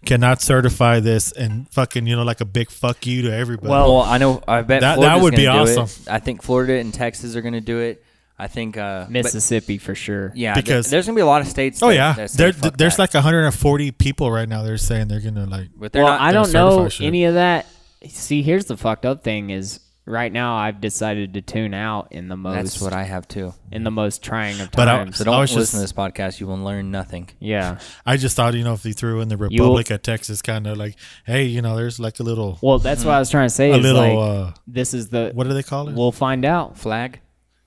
cannot certify this," and fucking, like a big fuck you to everybody. Well, I know. I bet that would be awesome. I think Florida and Texas are gonna do it. I think Mississippi for sure. Yeah, because there's gonna be a lot of states. There's like 140 people right now. They're saying they're gonna like. But they're not. I don't know any of that. See, here's the fucked up thing: is right now I've decided to tune out in the most. That's what I have too. In the most trying of times. So don't listen to this podcast. You will learn nothing. Yeah. I just thought, if you threw in the Republic of Texas, kind of like, hey, there's like a little. Well, that's what I was trying to say. A little. This is the. What do they call it? We'll find out. Flag.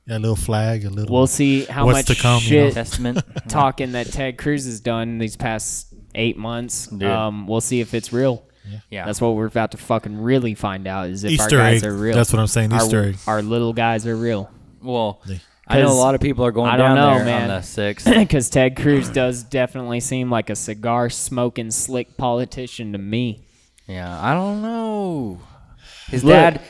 Yeah, a little flag, a little. We'll see how what's much to come, shit Testament talking that Ted Cruz has done these past 8 months. Dude. We'll see if it's real. Yeah, that's what we're about to fucking really find out. Is if Easter our guys egg. are real. That's what I'm saying. Easter egg. Our little guys are real. Well, I know a lot of people are going down there on the 6th. Because Ted Cruz does definitely seem like a cigar smoking slick politician to me. Yeah, I don't know. His dad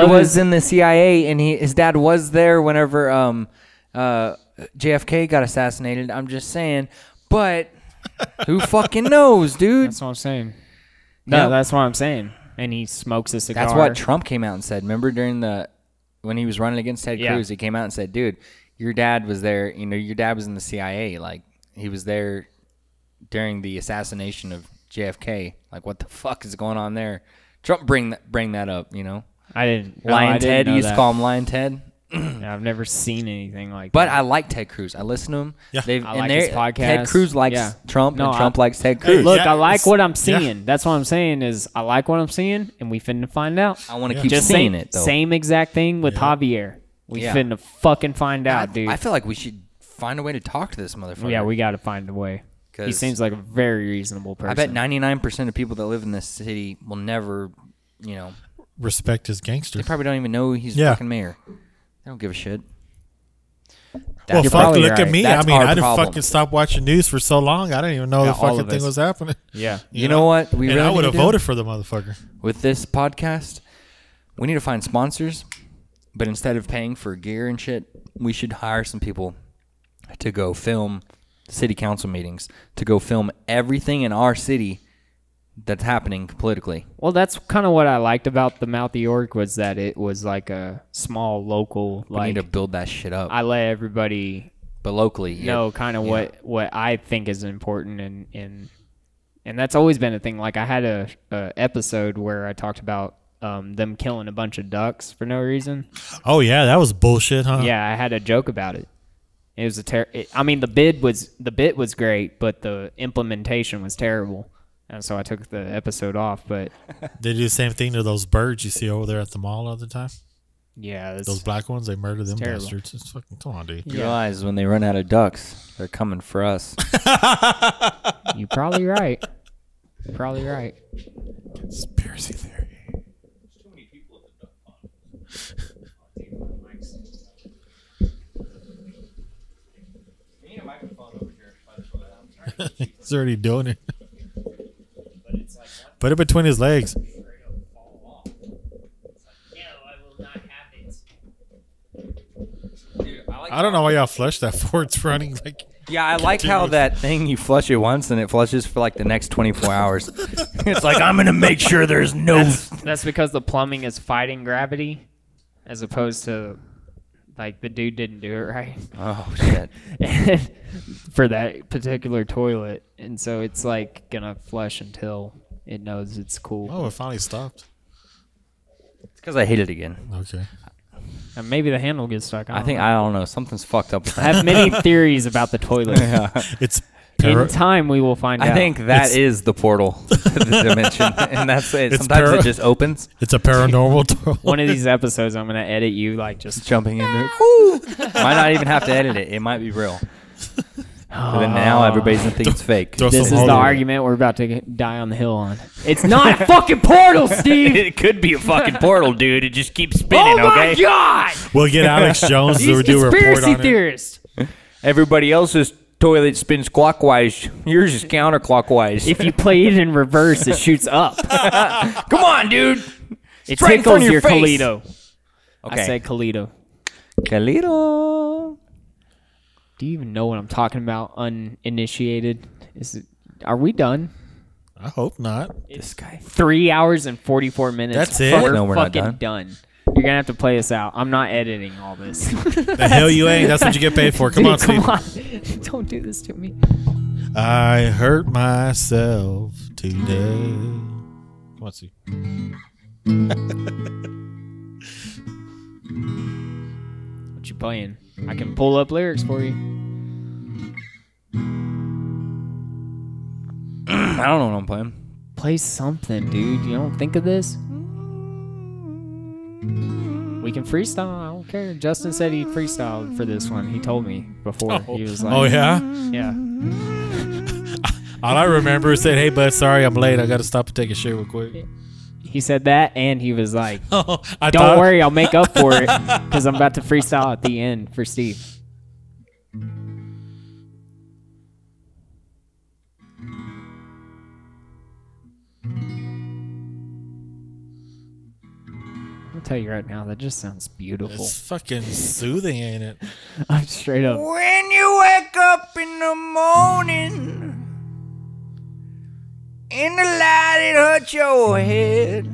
was in the CIA, and his dad was there whenever JFK got assassinated. I'm just saying, but who fucking knows, dude? That's what I'm saying. No, that's what I'm saying. And he smokes a cigar. That's what Trump came out and said. Remember when he was running against Ted Cruz, he came out and said, "Dude, your dad was there. Your dad was in the CIA. Like he was there during the assassination of JFK. Like what the fuck is going on there?" Trump bring that up, I didn't. Lion I didn't Ted. know You used that. to call him Lion Ted. Yeah, I've never seen anything like But that. I like Ted Cruz. I listen to him. Yeah. I like his podcast. Ted Cruz likes Trump, and Trump likes Ted Cruz. Hey, look, I like what I'm seeing. That's what I'm saying is I like what I'm seeing, and we finna find out. I want to keep seeing it, though. Same exact thing with Javier. We finna fucking find out, dude. I feel like we should find a way to talk to this motherfucker. Yeah, we got to find a way. He seems like a very reasonable person. I bet 99% of people that live in this city will never, respect his gangster. They probably don't even know he's fucking mayor. They don't give a shit. Well, fuck, look at me. That's I didn't fucking stop watching news for so long. I didn't even know the fucking thing was happening. Yeah. You know what? And I would have voted for the motherfucker. With this podcast, we need to find sponsors, but instead of paying for gear and shit, we should hire some people to go film city council meetings, to go film everything in our city that's happening politically. Well, that's kind of what I liked about the Mouth of York was that it was like a small local. We need to build that shit up. I let everybody, but locally, know kind of what I think is important, and that's always been a thing. Like I had a episode where I talked about them killing a bunch of ducks for no reason. Oh yeah, that was bullshit, huh? Yeah, I had a joke about it. It was I mean, the bit was great, but the implementation was terrible. And so I took the episode off, but... They do the same thing to those birds you see over there at the mall all the time? Yeah. Those black ones, they murder them terrible. bastards. It's fucking, come on, dude. You realize when they run out of ducks, they're coming for us. You're probably right. Probably right. Conspiracy theory. There's too many people at the duck pond. We need a microphone over here. He's already doing it. Put it between his legs. I don't know why y'all flush that for. It's running like. Yeah, I like how that thing you flush it once and it flushes for like the next 24 hours. It's like I'm gonna make sure there's no. That's because the plumbing is fighting gravity, as opposed to like the dude didn't do it right. Oh shit! For that particular toilet, and so it's like gonna flush until it knows it's cool. Oh, it finally stopped. It's because I hit it again. Okay. And maybe the handle gets stuck. I don't know. Something's fucked up with that. I have many theories about the toilet. Yeah. It's in time we will find out. I think that is the portal to the dimension, and that's it. Sometimes it just opens. It's a paranormal door. One of these episodes, I'm gonna edit you like just jumping into it. Might not even have to edit it. It might be real. But then now everybody's gonna think it's fake. This is the argument we're about to die on the hill on. It's not a fucking portal, Steve. It could be a fucking portal, dude. It just keeps spinning. Oh my okay? god! We'll get Alex Jones to do a report on Conspiracy it. theorist. Everybody else's toilet spins clockwise. Yours is counterclockwise. If you play it in reverse, it shoots up. Come on, dude. It right in front tickles of your face. Colito. Okay. I say Colito. Calito. Do you even know what I'm talking about? Uninitiated? Are we done? I hope not. This guy. 3 hours and 44 minutes. That's it? We're No, we're not fucking done. You're gonna have to play us out. I'm not editing all this. The hell you ain't. That's what you get paid for. Come on, Steve. Come on. Don't do this to me. I hurt myself today. Come on, Steve. What you playing? I can pull up lyrics for you. I don't know what I'm playing. Play something, dude. You don't think of this? We can freestyle. I don't care. Justin said he freestyled for this one. He told me before. He was like, Oh, yeah? Yeah. All I remember is said, hey, bud, sorry I'm late. I got to stop and take a shit real quick. He said that, and he was like, Oh, don't worry, I'll make up for it because I'm about to freestyle at the end for Steve. I'll tell you right now, that just sounds beautiful. It's fucking soothing, ain't it? I'm straight up. When you wake up in the morning, in the light it hurts your head,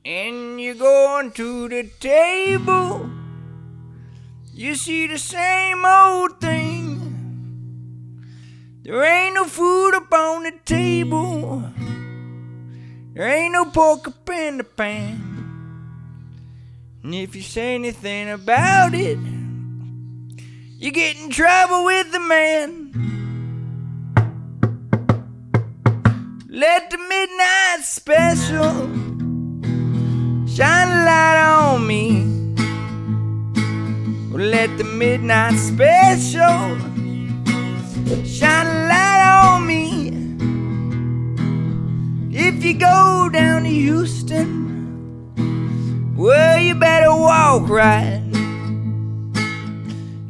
and you're going to the table, you see the same old thing. There ain't no food up on the table, there ain't no pork up in the pan, and if you say anything about it, you get in trouble with the man. Let the midnight special shine a light on me. Let the midnight special shine a light on me. If you go down to Houston, well, you better walk right,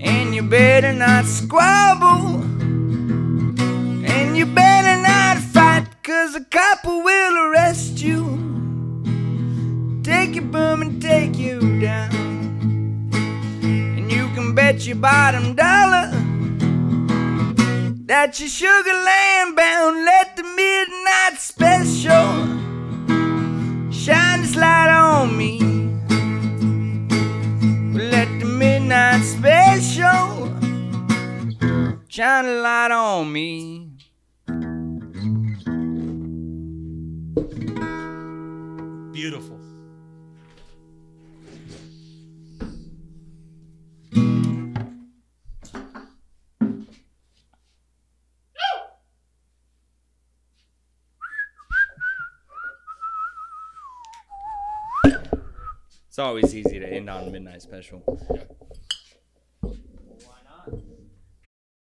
and you better not squabble, and you better not fight, 'cause a cop will arrest you, take your bum and take you down. And you can bet your bottom dollar that you're sugar land bound. Let the midnight midnight special. Shine this light on me. Let the midnight special shine a light on me. Beautiful. It's always easy to end on midnight special.